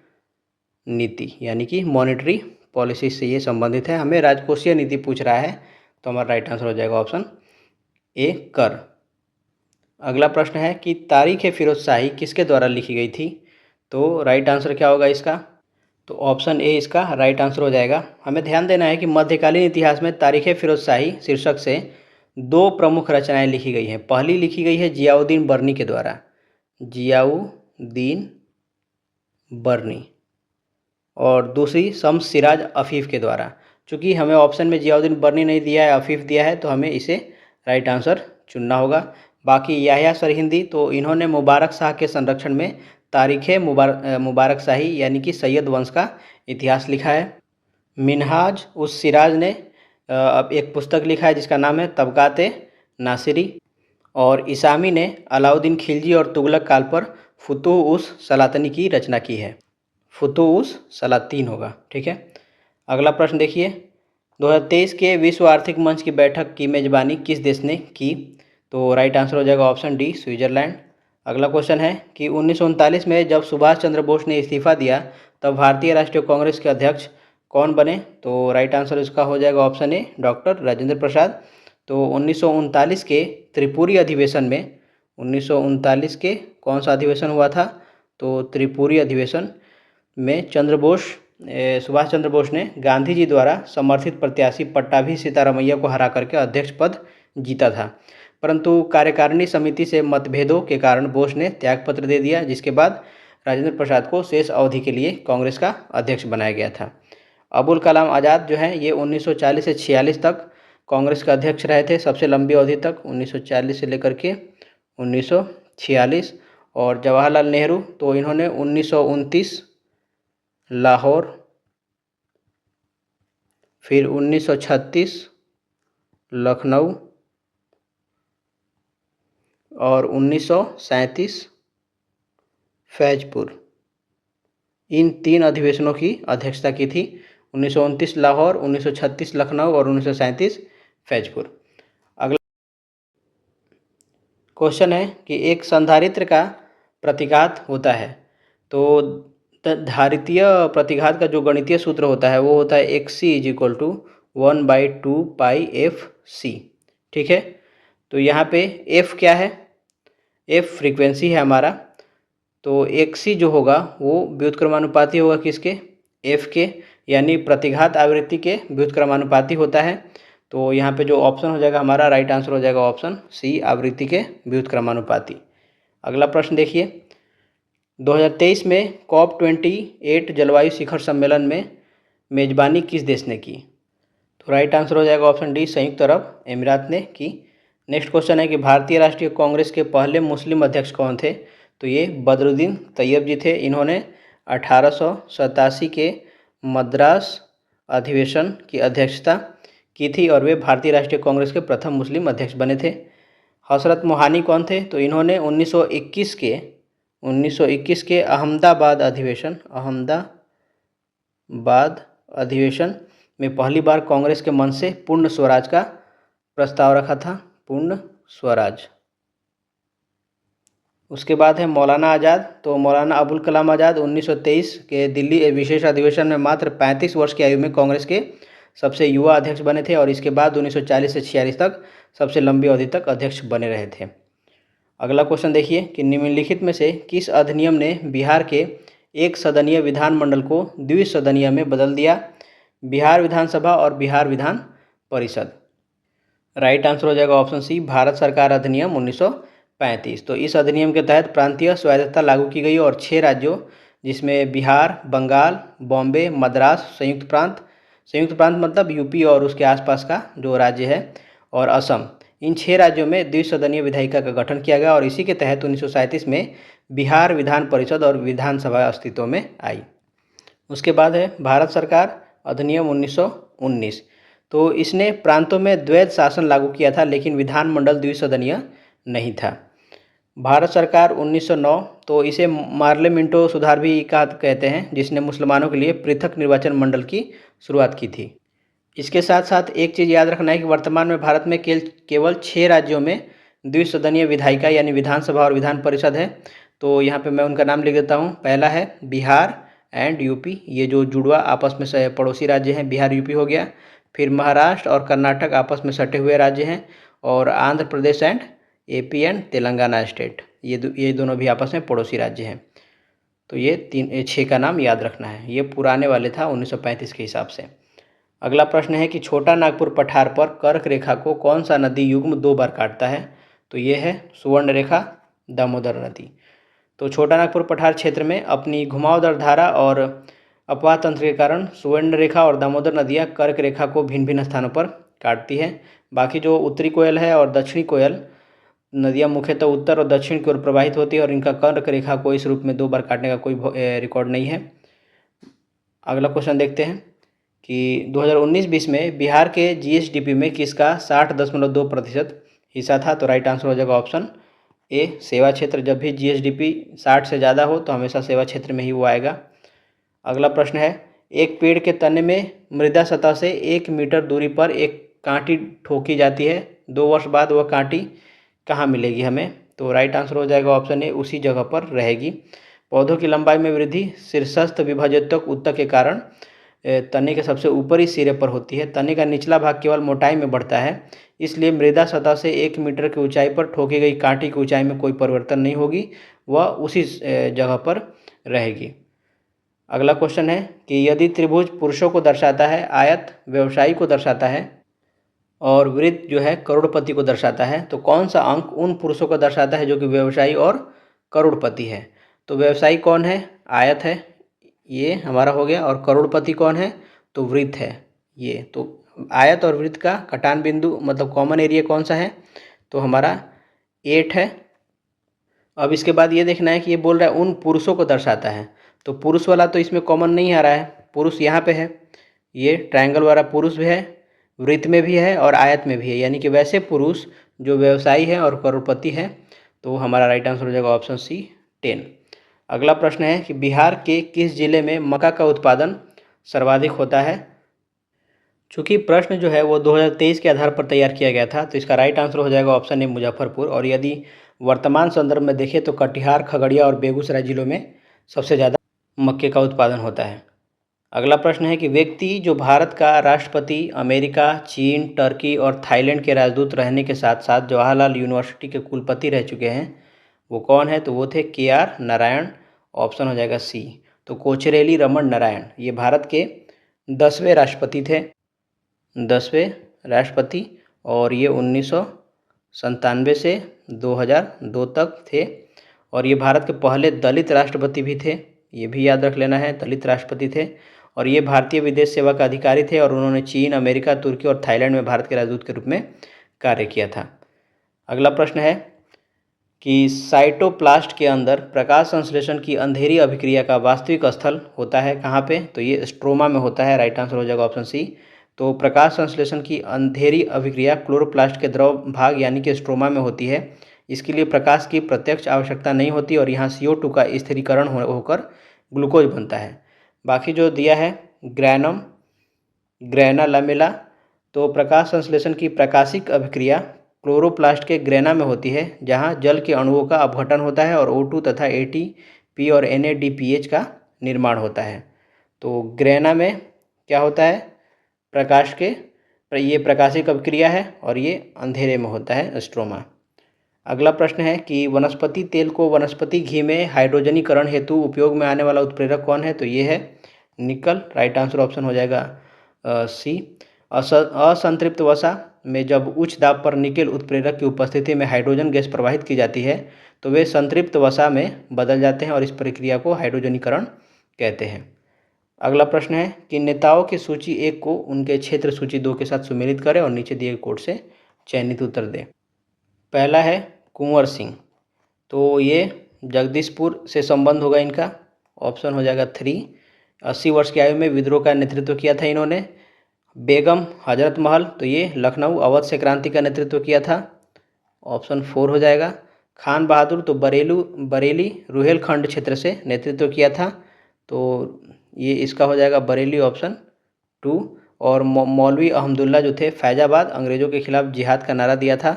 नीति यानी कि मॉनेटरी पॉलिसी से ये संबंधित है। हमें राजकोषीय नीति पूछ रहा है तो हमारा राइट आंसर हो जाएगा ऑप्शन ए कर। अगला प्रश्न है कि तारीख़ फिरोज शाही किसके द्वारा लिखी गई थी? तो राइट आंसर क्या होगा इसका? तो ऑप्शन ए इसका राइट आंसर हो जाएगा। हमें ध्यान देना है कि मध्यकालीन इतिहास में तारीख़ फिरोज शाही शीर्षक से दो प्रमुख रचनाएं लिखी गई हैं। पहली लिखी गई है जियाउद्दीन बर्नी के द्वारा, जियाउद्दीन बर्नी, और दूसरी शम्स सिराज अफीफ़ के द्वारा। चूँकि हमें ऑप्शन में जियाउद्दीन बर्नी नहीं दिया है, अफीफ़ दिया है, तो हमें इसे राइट आंसर चुनना होगा। बाकी याह्या सरहिंदी, तो इन्होंने मुबारक शाह के संरक्षण में तारीख़ मुबारक शाही यानी कि सैयद वंश का इतिहास लिखा है। मिनहाज उस सिराज ने अब एक पुस्तक लिखा है जिसका नाम है तबक़ात नासिरी, और इसामी ने अलाउद्दीन खिलजी और तुगलक काल पर फुतूह उस सलातनी की रचना की है। फुतूह उस सलातीन होगा, ठीक है। अगला प्रश्न देखिए, 2023 के विश्व आर्थिक मंच की बैठक की मेज़बानी किस देश ने की? तो राइट आंसर हो जाएगा ऑप्शन डी, स्विट्ज़रलैंड। अगला क्वेश्चन है कि 1939 में जब सुभाष चंद्र बोस ने इस्तीफा दिया तब भारतीय राष्ट्रीय कांग्रेस के अध्यक्ष कौन बने? तो राइट आंसर इसका हो जाएगा option A, doctor Rajendra Prasad. तो 1939 के त्रिपुरी अधिवेशन में, 1939 के कौन सा अधिवेशन हुआ था? तो त्रिपुरी अधिवेशन में सुभाष चंद्र बोस ने गांधी जी द्वारा समर्थित प्रत्याशी पट्टाभी सीतारमैया को हरा करके अध्यक्ष पद जीता था, परंतु कार्यकारिणी समिति से मतभेदों के कारण बोस ने त्यागपत्र दे दिया, जिसके बाद राजेंद्र प्रसाद को शेष अवधि के लिए कांग्रेस का अध्यक्ष बनाया गया था। अबुल कलाम आज़ाद जो है ये 1940 से 46 तक कांग्रेस के अध्यक्ष रहे थे, सबसे लंबी अवधि तक 1940 से लेकर के 1946। और जवाहरलाल नेहरू, तो इन्होंने 1929 लाहौर, फिर 1936 लखनऊ और 1937 फैजपुर, इन 3 अधिवेशनों की अध्यक्षता की थी। 1929 लाहौर, 1936 लखनऊ और 1937 फैजपुर। अगला क्वेश्चन है कि एक संधारित्र का प्रतिघात होता है, तो धारितीय प्रतिघात का जो गणितीय सूत्र होता है वो होता है XC = 1/2πfc, ठीक है। तो यहाँ पे F क्या है? F फ्रीक्वेंसी है हमारा, तो XC जो होगा वो व्युत्क्रमानुपाती होगा किसके? F के, यानी प्रतिघात आवृत्ति के व्युत्क्रमानुपाती होता है। तो यहाँ पे जो ऑप्शन हो जाएगा हमारा राइट आंसर हो जाएगा ऑप्शन सी, आवृत्ति के व्युत्क्रमानुपाती। अगला प्रश्न देखिए, 2023 में COP28 जलवायु शिखर सम्मेलन में मेज़बानी किस देश ने की? तो राइट आंसर हो जाएगा ऑप्शन डी, संयुक्त अरब अमीरात ने की। नेक्स्ट क्वेश्चन है कि भारतीय राष्ट्रीय कांग्रेस के पहले मुस्लिम अध्यक्ष कौन थे? तो ये बदरुद्दीन तैयब जी थे। इन्होंने 1887 के मद्रास अधिवेशन की अध्यक्षता की थी और वे भारतीय राष्ट्रीय कांग्रेस के प्रथम मुस्लिम अध्यक्ष बने थे। हसरत मोहानी कौन थे? तो इन्होंने 1921 के अहमदाबाद अधिवेशन में पहली बार कांग्रेस के मन से पूर्ण स्वराज का प्रस्ताव रखा था, पूर्ण स्वराज। उसके बाद है मौलाना आज़ाद, तो मौलाना अबुल कलाम आज़ाद 1923 के दिल्ली विशेष अधिवेशन में मात्र 35 वर्ष की आयु में कांग्रेस के सबसे युवा अध्यक्ष बने थे और इसके बाद 1940 से 46 तक सबसे लंबी अवधि तक अध्यक्ष बने रहे थे। अगला क्वेश्चन देखिए कि निम्नलिखित में से किस अधिनियम ने बिहार के एक सदनीय विधानमंडल को द्विसदनीय में बदल दिया? बिहार विधानसभा और बिहार विधान परिषद। राइट आंसर हो जाएगा ऑप्शन सी, भारत सरकार अधिनियम 1935। तो इस अधिनियम के तहत प्रांतीय स्वायत्तता लागू की गई और 6 राज्यों जिसमें बिहार, बंगाल, बॉम्बे, मद्रास, संयुक्त प्रांत मतलब यूपी और उसके आसपास का जो राज्य है, और असम, इन 6 राज्यों में द्विसदनीय विधायिका का गठन किया गया और इसी के तहत 1937 में बिहार विधान परिषद और विधानसभा अस्तित्व में आई। उसके बाद है भारत सरकार अधिनियम 1919। तो इसने प्रांतों में द्वैध शासन लागू किया था लेकिन विधानमंडल द्विसदनीय नहीं था। भारत सरकार 1909, तो इसे मार्लेमिंटो सुधार भी कहते हैं, जिसने मुसलमानों के लिए पृथक निर्वाचन मंडल की शुरुआत की थी। इसके साथ साथ एक चीज़ याद रखना है कि वर्तमान में भारत में केवल 6 राज्यों में द्विसदनीय विधायिका यानी विधानसभा और विधान परिषद है। तो यहाँ पे मैं उनका नाम लिख देता हूँ। पहला है बिहार, एंड यूपी, ये जो जुड़वा आपस में पड़ोसी राज्य हैं, बिहार यूपी हो गया। फिर महाराष्ट्र और कर्नाटक आपस में सटे हुए राज्य हैं, और Andhra Pradesh and AP and Telangana state, ये दोनों भी आपस में पड़ोसी राज्य हैं। तो ये 6 का नाम याद रखना है। ये पुराने वाले था 1935 के हिसाब से। अगला प्रश्न है कि छोटा नागपुर पठार पर कर्क रेखा को कौन सा नदी युग्म 2 बार काटता है? तो ये है सुवर्ण रेखा, दामोदर नदी। तो छोटा नागपुर पठार क्षेत्र में अपनी घुमावदार धारा और अपवाह तंत्र के कारण सुवर्ण रेखा और दामोदर नदियाँ कर्क रेखा को भिन्न भिन्न स्थानों पर काटती है। बाकी जो उत्तरी कोयल है और दक्षिणी कोयल नदियाँ मुख्यतः उत्तर और दक्षिण की ओर प्रवाहित होती है, और इनका कर्क रेखा को इस रूप में 2 बार काटने का कोई रिकॉर्ड नहीं है। अगला क्वेश्चन देखते हैं कि 2019-20 में बिहार के जीएसडीपी में किसका 60.2% हिस्सा था? तो राइट आंसर हो जाएगा ऑप्शन ए, सेवा क्षेत्र। जब भी जीएसडीपी 60 से ज़्यादा हो तो हमेशा सेवा क्षेत्र में ही वो आएगा। अगला प्रश्न है, एक पेड़ के तने में मृदा सतह से 1 मीटर दूरी पर एक कांटी ठोकी जाती है, 2 वर्ष बाद वह कांटी कहाँ मिलेगी हमें? तो राइट आंसर हो जाएगा ऑप्शन ए, उसी जगह पर रहेगी। पौधों की लंबाई में वृद्धि शीर्षस्थ विभाजोत्तक ऊतक के कारण तने के सबसे ऊपरी सिरे पर होती है। तने का निचला भाग केवल मोटाई में बढ़ता है, इसलिए मृदा सतह से 1 मीटर की ऊंचाई पर ठोकी गई कांटी की ऊंचाई में कोई परिवर्तन नहीं होगी, वह उसी जगह पर रहेगी। अगला क्वेश्चन है कि यदि त्रिभुज पुरुषों को दर्शाता है, आयत व्यवसायी को दर्शाता है और वृत्त जो है करोड़पति को दर्शाता है, तो कौन सा अंक उन पुरुषों को दर्शाता है जो कि व्यवसायी और करोड़पति है? तो व्यवसायी कौन है? आयत है, ये हमारा हो गया। और करोड़पति कौन है? तो वृत्त है ये। तो आयत और वृत्त का कटान बिंदु मतलब कॉमन एरिया कौन सा है? तो हमारा 8 है। अब इसके बाद ये देखना है कि ये बोल रहा है उन पुरुषों को दर्शाता है, तो पुरुष वाला तो इसमें कॉमन नहीं आ रहा है, पुरुष यहाँ पे है, ये ट्रायंगल वाला पुरुष भी है, वृत्त में भी है और आयत में भी है, यानी कि वैसे पुरुष जो व्यवसायी है और करोड़पति है। तो हमारा राइट आंसर हो जाएगा ऑप्शन सी 10। अगला प्रश्न है कि बिहार के किस जिले में मक्का का उत्पादन सर्वाधिक होता है? चूँकि प्रश्न जो है वो 2023 के आधार पर तैयार किया गया था, तो इसका राइट आंसर हो जाएगा ऑप्शन ए मुजफ्फरपुर। और यदि वर्तमान संदर्भ में देखें तो कटिहार, खगड़िया और बेगूसराय जिलों में सबसे ज़्यादा मक्के का उत्पादन होता है। अगला प्रश्न है कि व्यक्ति जो भारत का राष्ट्रपति, अमेरिका, चीन, टर्की और थाईलैंड के राजदूत रहने के साथ साथ जवाहरलाल यूनिवर्सिटी के कुलपति रह चुके हैं, वो कौन है? तो वो थे KR नारायण, ऑप्शन हो जाएगा सी। तो कोचरेली रमन नारायण ये भारत के 10वें राष्ट्रपति थे, 10वें राष्ट्रपति, और ये 1997 से 2002 तक थे। और ये भारत के पहले दलित राष्ट्रपति भी थे, ये भी याद रख लेना है, दलित राष्ट्रपति थे। और ये भारतीय विदेश सेवा के अधिकारी थे और उन्होंने चीन, अमेरिका, तुर्की और थाईलैंड में भारत के राजदूत के रूप में कार्य किया था। अगला प्रश्न है कि साइटोप्लास्ट के अंदर प्रकाश संश्लेषण की अंधेरी अभिक्रिया का वास्तविक स्थल होता है कहाँ पे? तो ये स्ट्रोमा में होता है, राइट आंसर हो जाएगा ऑप्शन सी। तो प्रकाश संश्लेषण की अंधेरी अभिक्रिया क्लोरोप्लास्ट के द्रव भाग यानी कि स्ट्रोमा में होती है। इसके लिए प्रकाश की प्रत्यक्ष आवश्यकता नहीं होती और यहाँ CO2 का स्थिरीकरण होकर ग्लूकोज बनता है। बाकी जो दिया है ग्रैनम, ग्रैना लैमेला, तो प्रकाश संश्लेषण की प्रकाशिक अभिक्रिया क्लोरोप्लास्ट के ग्रेना में होती है, जहाँ जल के अणुओं का अपघटन होता है और O2 तथा ATP और NADPH का निर्माण होता है। तो ग्रेना में क्या होता है? प्रकाश के ये प्रकाशिक अभिक्रिया है और ये अंधेरे में होता है, स्ट्रोमा। अगला प्रश्न है कि वनस्पति तेल को वनस्पति घी में हाइड्रोजनीकरण हेतु उपयोग में आने वाला उत्प्रेरक कौन है? तो ये है निकल, राइट आंसर ऑप्शन हो जाएगा सी। असंतृप्त वसा में जब उच्च दाब पर निकेल उत्प्रेरक की उपस्थिति में हाइड्रोजन गैस प्रवाहित की जाती है तो वे संतृप्त वसा में बदल जाते हैं और इस प्रक्रिया को हाइड्रोजनीकरण कहते हैं। अगला प्रश्न है कि नेताओं की सूची 1 को उनके क्षेत्र सूची 2 के साथ सुमेलित करें और नीचे दिए कोड से चयनित उत्तर दें। पहला है कुंवर सिंह, तो ये जगदीशपुर से संबंध होगा इनका, ऑप्शन हो जाएगा 3। 80 वर्ष की आयु में विद्रोह का नेतृत्व किया था इन्होंने। बेगम हजरत महल, तो ये लखनऊ अवध से क्रांति का नेतृत्व किया था, ऑप्शन 4 हो जाएगा। खान बहादुर, तो बरेली रुहेलखंड क्षेत्र से नेतृत्व किया था, तो ये इसका हो जाएगा बरेली, ऑप्शन 2। और मौलवी अहमदुल्ला जो थे फैजाबाद, अंग्रेज़ों के खिलाफ जिहाद का नारा दिया था,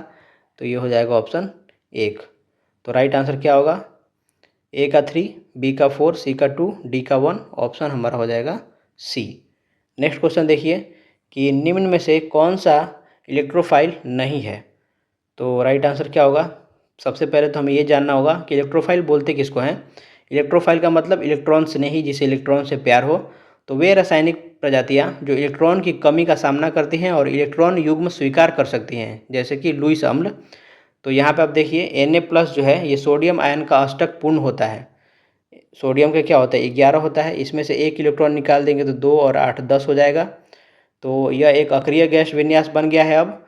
तो ये हो जाएगा ऑप्शन 1। तो राइट आंसर क्या होगा? ए का 3, बी का 4, सी का 2, डी का 1, ऑप्शन हमारा हो जाएगा सी। नेक्स्ट क्वेश्चन देखिए कि निम्न में से कौन सा इलेक्ट्रोफाइल नहीं है। तो राइट आंसर क्या होगा। सबसे पहले तो हमें ये जानना होगा कि इलेक्ट्रोफाइल बोलते किसको हैं। इलेक्ट्रोफाइल का मतलब इलेक्ट्रॉन से नहीं, जिसे इलेक्ट्रॉन से प्यार हो। तो वे रासायनिक प्रजातियां जो इलेक्ट्रॉन की कमी का सामना करती हैं और इलेक्ट्रॉन युग्म स्वीकार कर सकती हैं, जैसे कि लुईस अम्ल। तो यहाँ पे आप देखिए Na+ जो है ये सोडियम आयन का अष्टक पूर्ण होता है। सोडियम का क्या होता है 11 होता है, इसमें से एक इलेक्ट्रॉन निकाल देंगे तो 2 और 8 10 हो जाएगा। तो यह एक अक्रिय गैस विन्यास बन गया है अब,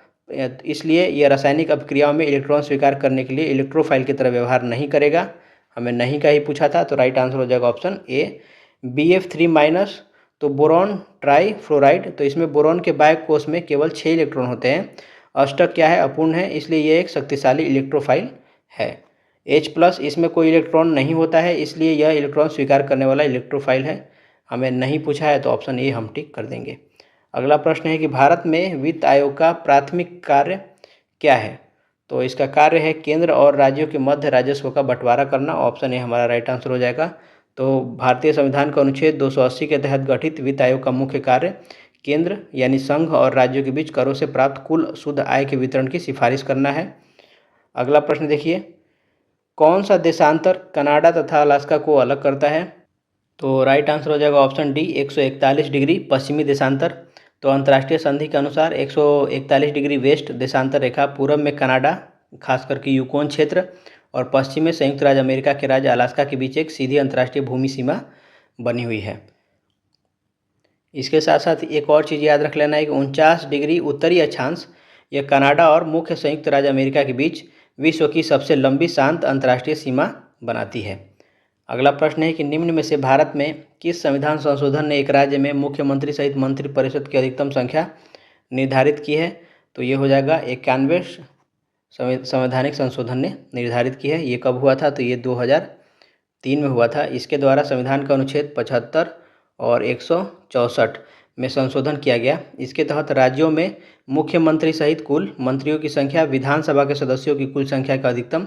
इसलिए यह रासायनिक अभिक्रियाओं में इलेक्ट्रॉन स्वीकार करने के लिए इलेक्ट्रोफाइल की तरह व्यवहार नहीं करेगा। हमें नहीं का ही पूछा था, तो राइट आंसर हो जाएगा ऑप्शन ए। Bf3-, तो बोरॉन ट्राईफ्लोराइड, तो इसमें बोरॉन के बाह्य कोश में केवल 6 इलेक्ट्रॉन होते हैं। अष्टक क्या है अपूर्ण है, इसलिए यह एक शक्तिशाली इलेक्ट्रोफाइल है। H+, इसमें कोई इलेक्ट्रॉन नहीं होता है, इसलिए यह इलेक्ट्रॉन स्वीकार करने वाला इलेक्ट्रोफाइल है। हमें नहीं पूछा है, तो ऑप्शन ए हम टिक कर देंगे। अगला प्रश्न है कि भारत में वित्त आयोग का प्राथमिक कार्य क्या है। तो इसका कार्य है केंद्र और राज्यों के मध्य राजस्व का बंटवारा करना, ऑप्शन ए हमारा राइट आंसर हो जाएगा। तो भारतीय संविधान के अनुच्छेद 280 के तहत गठित वित्त आयोग का मुख्य कार्य केंद्र यानी संघ और राज्यों के बीच करों से प्राप्त कुल शुद्ध आय के वितरण की सिफारिश करना है। अगला प्रश्न देखिए, कौन सा देशांतर कनाडा तथा अलास्का को अलग करता है। तो राइट आंसर हो जाएगा ऑप्शन डी 141 डिग्री पश्चिमी देशांतर। तो अंतर्राष्ट्रीय संधि के अनुसार 141 डिग्री वेस्ट देशांतर रेखा पूर्व में कनाडा खास करके यूकोन क्षेत्र और पश्चिम में संयुक्त राज्य अमेरिका के राज्य अलास्का के बीच एक सीधी अंतर्राष्ट्रीय भूमि सीमा बनी हुई है। इसके साथ साथ एक और चीज़ याद रख लेना है कि 49 डिग्री उत्तरी अक्षांश यह कनाडा और मुख्य संयुक्त राज्य अमेरिका के बीच विश्व की सबसे लंबी शांत अंतर्राष्ट्रीय सीमा बनाती है। अगला प्रश्न है कि निम्न में से भारत में किस संविधान संशोधन ने एक राज्य में मुख्यमंत्री सहित मंत्रिपरिषद की अधिकतम संख्या निर्धारित की है। तो ये हो जाएगा 91 संवैधानिक संशोधन ने निर्धारित की है। ये कब हुआ था, तो ये 2003 में हुआ था। इसके द्वारा संविधान का अनुच्छेद 75 और 164 में संशोधन किया गया। इसके तहत राज्यों में मुख्यमंत्री सहित कुल मंत्रियों की संख्या विधानसभा के सदस्यों की कुल संख्या का अधिकतम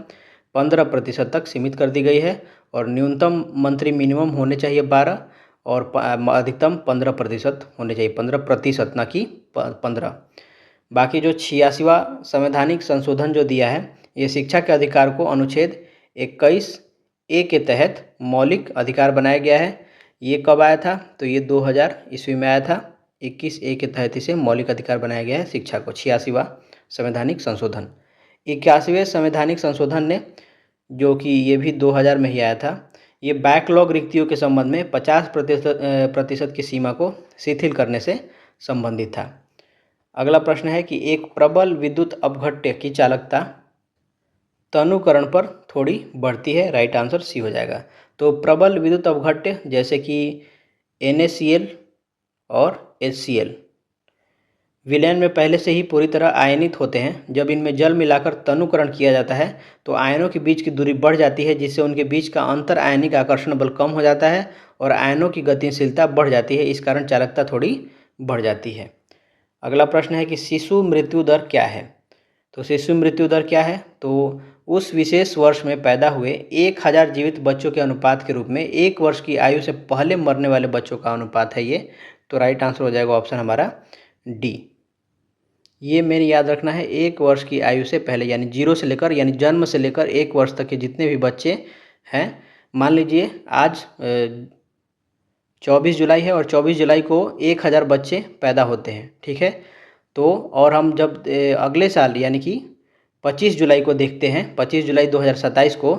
15% तक सीमित कर दी गई है और न्यूनतम मंत्री मिनिमम होने चाहिए 12 और अधिकतम 15% होने चाहिए, 15% ना कि 15। बाकी जो 86वां संवैधानिक संशोधन जो दिया है ये शिक्षा के अधिकार को अनुच्छेद 21A के तहत मौलिक अधिकार बनाया गया है। ये कब आया था, तो ये 2000 ईस्वी में आया था। 21A के तहत इसे मौलिक अधिकार बनाया गया है शिक्षा को। 86वां संवैधानिक संशोधन। 81वें संवैधानिक संशोधन ने, जो कि ये भी 2000 में ही आया था, ये बैकलॉग रिक्तियों के संबंध में 50% की सीमा को शिथिल करने से संबंधित था। अगला प्रश्न है कि एक प्रबल विद्युत अपघट्य की चालकता तनुकरण पर थोड़ी बढ़ती है, राइट आंसर सी हो जाएगा। तो प्रबल विद्युत अपघट्य जैसे कि NaCl और HCl विलयन में पहले से ही पूरी तरह आयनित होते हैं। जब इनमें जल मिलाकर तनुकरण किया जाता है तो आयनों के बीच की दूरी बढ़ जाती है, जिससे उनके बीच का अंतर आयनिक आकर्षण बल कम हो जाता है और आयनों की गतिशीलता बढ़ जाती है। इस कारण चालकता थोड़ी बढ़ जाती है। अगला प्रश्न है कि शिशु मृत्यु दर क्या है। तो शिशु मृत्यु दर क्या है, तो उस विशेष वर्ष में पैदा हुए 1000 जीवित बच्चों के अनुपात के रूप में 1 वर्ष की आयु से पहले मरने वाले बच्चों का अनुपात है ये। तो राइट आंसर हो जाएगा ऑप्शन हमारा डी। ये मेरे याद रखना है, 1 वर्ष की आयु से पहले यानी 0 से लेकर यानी जन्म से लेकर 1 वर्ष तक के जितने भी बच्चे हैं। मान लीजिए आज 24 जुलाई है और 24 जुलाई को 1000 बच्चे पैदा होते हैं, ठीक है। तो और हम जब अगले साल यानी कि 25 जुलाई को देखते हैं, 25 जुलाई 2027 को,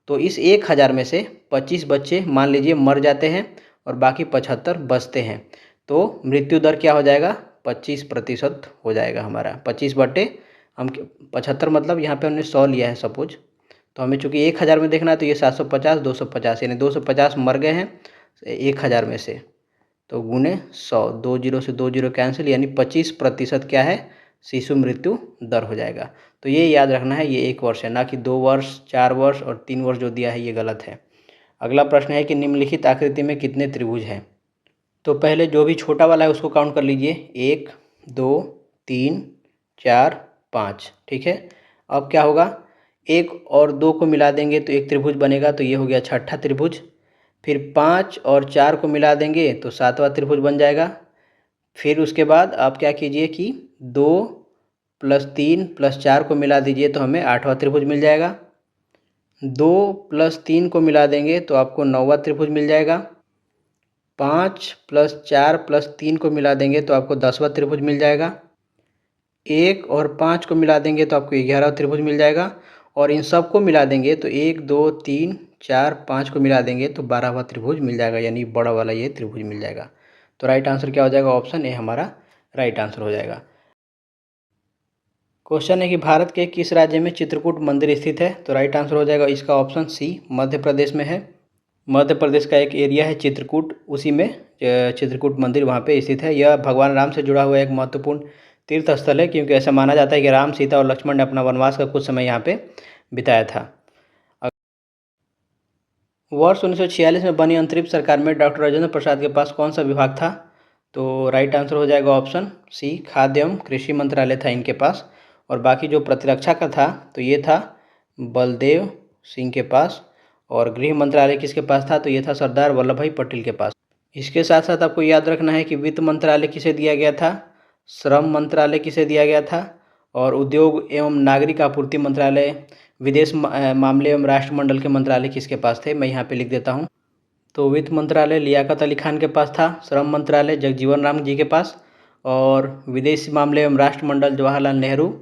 तो इस 1000 में से 25 बच्चे मान लीजिए मर जाते हैं और बाकी 75 बचते हैं। तो मृत्यु दर क्या हो जाएगा, 25% हो जाएगा हमारा। 25 बटे हम 75 मतलब यहाँ पे हमने 100 लिया है सपोज, तो हमें चूँकि 1000 में देखना है तो ये 750 250 यानी 250 मर गए हैं 1000 में से, तो गुने 100, 2 जीरो से 2 जीरो कैंसिल, यानी 25% क्या है शिशु मृत्यु दर हो जाएगा। तो ये याद रखना है, ये 1 वर्ष है, ना कि 2 वर्ष 4 वर्ष और 3 वर्ष जो दिया है ये गलत है। अगला प्रश्न है कि निम्नलिखित आकृति में कितने त्रिभुज हैं। तो पहले जो भी छोटा वाला है उसको काउंट कर लीजिए, 1 2 3 4 5, ठीक है। अब क्या होगा, 1 और 2 को मिला देंगे तो एक त्रिभुज बनेगा, तो ये हो गया छठा त्रिभुज। फिर 5 और 4 को मिला देंगे तो 7वां त्रिभुज बन जाएगा। फिर उसके बाद आप क्या कीजिए कि 2 + 3 + 4 को मिला दीजिए तो हमें 8वां त्रिभुज मिल जाएगा। 2 + 3 को मिला देंगे तो आपको 9वां त्रिभुज मिल जाएगा। 5 + 4 + 3 को मिला देंगे तो आपको 10वां त्रिभुज मिल जाएगा। 1 और 5 को मिला देंगे तो आपको 11वां त्रिभुज मिल जाएगा। और इन सब को मिला देंगे तो 1 2 3 4 5 को मिला देंगे तो 12वां त्रिभुज मिल जाएगा, यानी बड़ा वाला ये त्रिभुज मिल जाएगा। तो राइट आंसर क्या हो जाएगा? ऑप्शन ए हमारा राइट आंसर हो जाएगा। क्वेश्चन है कि भारत के किस राज्य में चित्रकूट मंदिर स्थित है? तो राइट आंसर हो जाएगा इसका ऑप्शन सी, मध्य प्रदेश में है। मध्य प्रदेश का एक एरिया है चित्रकूट, उसी में चित्रकूट मंदिर वहाँ पे स्थित है। यह भगवान राम से जुड़ा हुआ एक महत्वपूर्ण तीर्थ स्थल है, क्योंकि ऐसा माना जाता है कि राम, सीता और लक्ष्मण ने अपना वनवास का कुछ समय यहाँ पे बिताया था। वर्ष 1946 में बनी अंतरिम सरकार में डॉक्टर राजेंद्र प्रसाद के पास कौन सा विभाग था? तो राइट आंसर हो जाएगा ऑप्शन सी, खाद्य एवं कृषि मंत्रालय था इनके पास। और बाकी जो प्रतिरक्षा का था तो ये था बलदेव सिंह के पास। और गृह मंत्रालय किसके पास था? तो ये था सरदार वल्लभ भाई पटेल के पास। इसके साथ साथ आपको याद रखना है कि वित्त मंत्रालय किसे दिया गया था, श्रम मंत्रालय किसे दिया गया था, और उद्योग एवं नागरिक आपूर्ति मंत्रालय, विदेश मामले एवं राष्ट्रमंडल के मंत्रालय किसके पास थे? मैं यहाँ पे लिख देता हूँ। तो वित्त मंत्रालय लियाकत अली खान के पास था, श्रम मंत्रालय जगजीवन राम जी के पास, और विदेशी मामले एवं राष्ट्रमंडल जवाहरलाल नेहरू,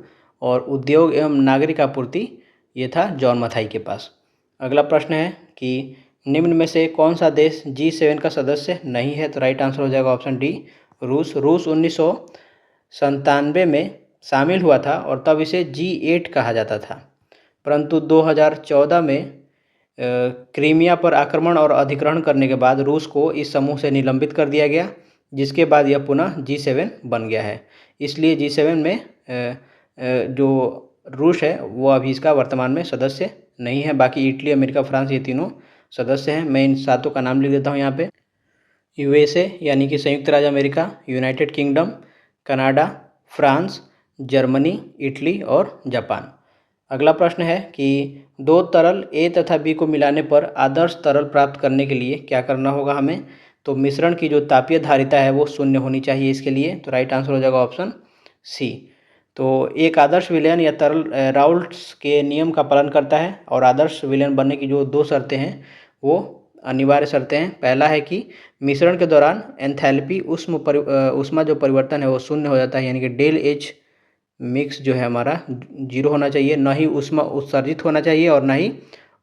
और उद्योग एवं नागरिक आपूर्ति ये था जॉन मथाई के पास। अगला प्रश्न है कि निम्न में से कौन सा देश G7 का सदस्य नहीं है? तो राइट आंसर हो जाएगा ऑप्शन डी, रूस। रूस 1997 में शामिल हुआ था और तब इसे G8 कहा जाता था, परंतु 2014 में क्रीमिया पर आक्रमण और अधिग्रहण करने के बाद रूस को इस समूह से निलंबित कर दिया गया, जिसके बाद यह पुनः G7 बन गया है। इसलिए G7 में जो रूस है वो अभी इसका वर्तमान में सदस्य नहीं है। बाकी इटली, अमेरिका, फ्रांस ये तीनों सदस्य हैं। मैं इन सातों का नाम लिख देता हूँ यहाँ पे। USA यानी कि संयुक्त राज्य America, United kingdom, Canada, France, Germany, Italy और जापान। अगला प्रश्न है कि दो तरल A तथा B को मिलाने पर आदर्श तरल प्राप्त करने के लिए क्या करना होगा हमें? तो मिश्रण की जो तापीय धारिता है वो 0 होनी चाहिए इसके लिए। तो राइट आंसर हो जाएगा ऑप्शन सी। तो एक आदर्श विलयन या तरल राउल्ट्स के नियम का पालन करता है, और आदर्श विलयन बनने की जो 2 शर्तें हैं वो अनिवार्य शर्तें हैं। पहला है कि मिश्रण के दौरान एंथैल्पी ऊष्मा जो परिवर्तन है वो 0 हो जाता है, यानी कि डेल एच मिक्स जो है हमारा 0 होना चाहिए, ना ही ऊष्मा उत्सर्जित होना चाहिए और ना ही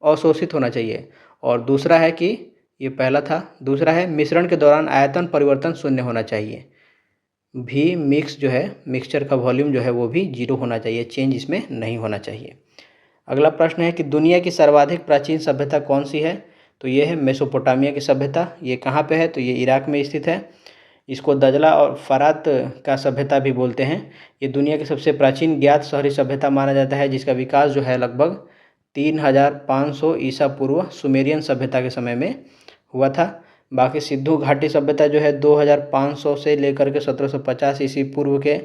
अवशोषित होना चाहिए। और दूसरा है कि ये पहला था, दूसरा है मिश्रण के दौरान आयतन परिवर्तन 0 होना चाहिए। भी मिक्स जो है, मिक्सचर का वॉल्यूम जो है वो भी 0 होना चाहिए, चेंज इसमें नहीं होना चाहिए। अगला प्रश्न है कि दुनिया की सर्वाधिक प्राचीन सभ्यता कौन सी है? तो ये है मेसोपोटामिया की सभ्यता। ये कहाँ पे है? तो ये इराक में स्थित है। इसको दजला और फरात का सभ्यता भी बोलते हैं। ये दुनिया की सबसे प्राचीन ज्ञात शहरी सभ्यता माना जाता है, जिसका विकास जो है लगभग 3500 ईसा पूर्व सुमेरियन सभ्यता के समय में हुआ था। बाकी सिंधु घाटी सभ्यता जो है 2500 से लेकर के 1750 ईस्वी पूर्व के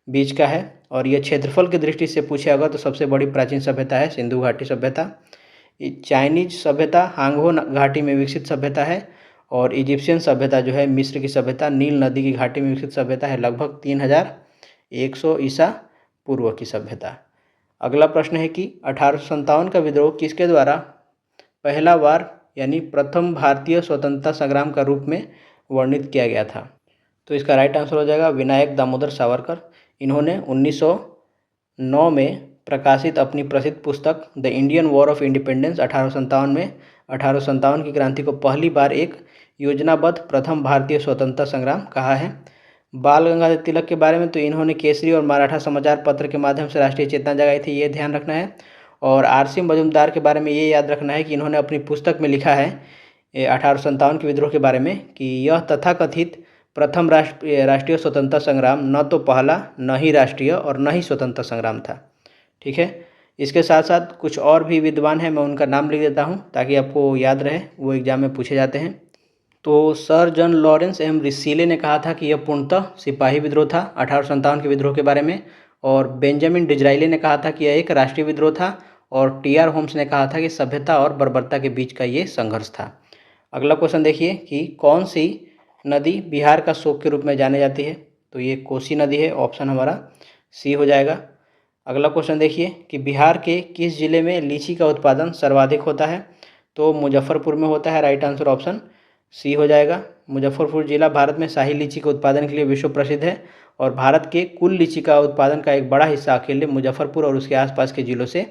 बीच का है। और ये क्षेत्रफल की दृष्टि से पूछा अगर तो सबसे बड़ी प्राचीन सभ्यता है सिंधु घाटी सभ्यता। चाइनीज सभ्यता हांगहो घाटी में विकसित सभ्यता है। और इजिप्शियन सभ्यता जो है मिस्र की सभ्यता नील नदी की घाटी में विकसित सभ्यता है, लगभग 3100 ईसा पूर्व की सभ्यता। अगला प्रश्न है कि 1857 का विद्रोह किसके द्वारा पहला बार यानी प्रथम भारतीय स्वतंत्रता संग्राम का रूप में वर्णित किया गया था? तो इसका राइट आंसर हो जाएगा विनायक दामोदर सावरकर। इन्होंने 1909 में प्रकाशित अपनी प्रसिद्ध पुस्तक the Indian war of independence 1857 में 1857 की क्रांति को पहली बार एक योजनाबद्ध प्रथम भारतीय स्वतंत्रता संग्राम कहा है। बाल गंगाधर तिलक के बारे में तो इन्होंने केसरी और मराठा समाचार पत्र के माध्यम से राष्ट्रीय चेतना जगाई थी, ये ध्यान रखना है। और आरसी मजूमदार के बारे में ये याद रखना है कि इन्होंने अपनी पुस्तक में लिखा है 1857 के विद्रोह के बारे में कि यह तथाकथित प्रथम राष्ट्रीय स्वतंत्रता संग्राम न तो पहला, न ही राष्ट्रीय और न ही स्वतंत्रता संग्राम था। ठीक है, इसके साथ साथ कुछ और भी विद्वान हैं, मैं उनका नाम लिख देता हूँ ताकि आपको याद रहे, वो एग्जाम में पूछे जाते हैं। तो सर जॉन लॉरेंस एम रिसीले ने कहा था कि यह पूर्णतः सिपाही विद्रोह था 1857 के विद्रोह के बारे में। और बेंजामिन डिजराइले ने कहा था कि यह एक राष्ट्रीय विद्रोह था। और टी.आर. होम्स ने कहा था कि सभ्यता और बर्बरता के बीच का ये संघर्ष था। अगला क्वेश्चन देखिए कि कौन सी नदी बिहार का शोक के रूप में जानी जाती है, तो ये कोसी नदी है, ऑप्शन हमारा सी हो जाएगा। अगला क्वेश्चन देखिए कि बिहार के किस जिले में लीची का उत्पादन सर्वाधिक होता है, तो मुजफ्फरपुर में होता है, राइट आंसर ऑप्शन सी हो जाएगा। मुजफ्फरपुर जिला भारत में शाही लीची के उत्पादन के लिए विश्व प्रसिद्ध है और भारत के कुल लीची का उत्पादन का एक बड़ा हिस्सा अकेले मुजफ्फरपुर और उसके आसपास के जिलों से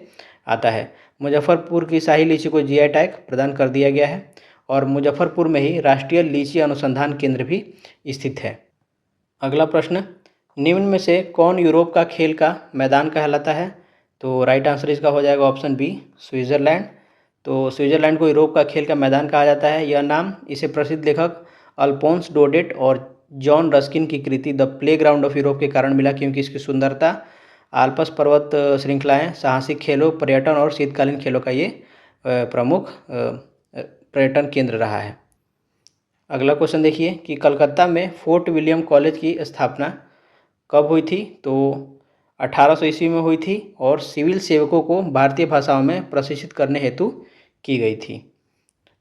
आता है। मुजफ्फरपुर की शाही लीची को जीआई टैग प्रदान कर दिया गया है और मुजफ्फरपुर में ही राष्ट्रीय लीची अनुसंधान केंद्र भी स्थित है। अगला प्रश्न, निम्न में से कौन यूरोप का खेल का मैदान कहलाता है, तो राइट आंसर इसका हो जाएगा ऑप्शन बी, स्विट्ज़रलैंड। तो स्विट्ज़रलैंड को यूरोप का खेल का मैदान कहा जाता है। यह नाम इसे प्रसिद्ध लेखक अल्फोंस डोडेट और जॉन रस्किन की कृति द प्लेग्राउंड ऑफ यूरोप के कारण मिला, क्योंकि इसकी सुंदरता, आल्प्स पर्वत श्रृंखलाएं, साहसिक खेलों, पर्यटन और शीतकालीन खेलों का ये प्रमुख पर्यटन केंद्र रहा है। अगला क्वेश्चन देखिए कि कलकत्ता में फोर्ट विलियम कॉलेज की स्थापना कब हुई थी, तो 1800 ईस्वी में हुई थी और सिविल सेवकों को भारतीय भाषाओं में प्रशिक्षित करने हेतु की गई थी।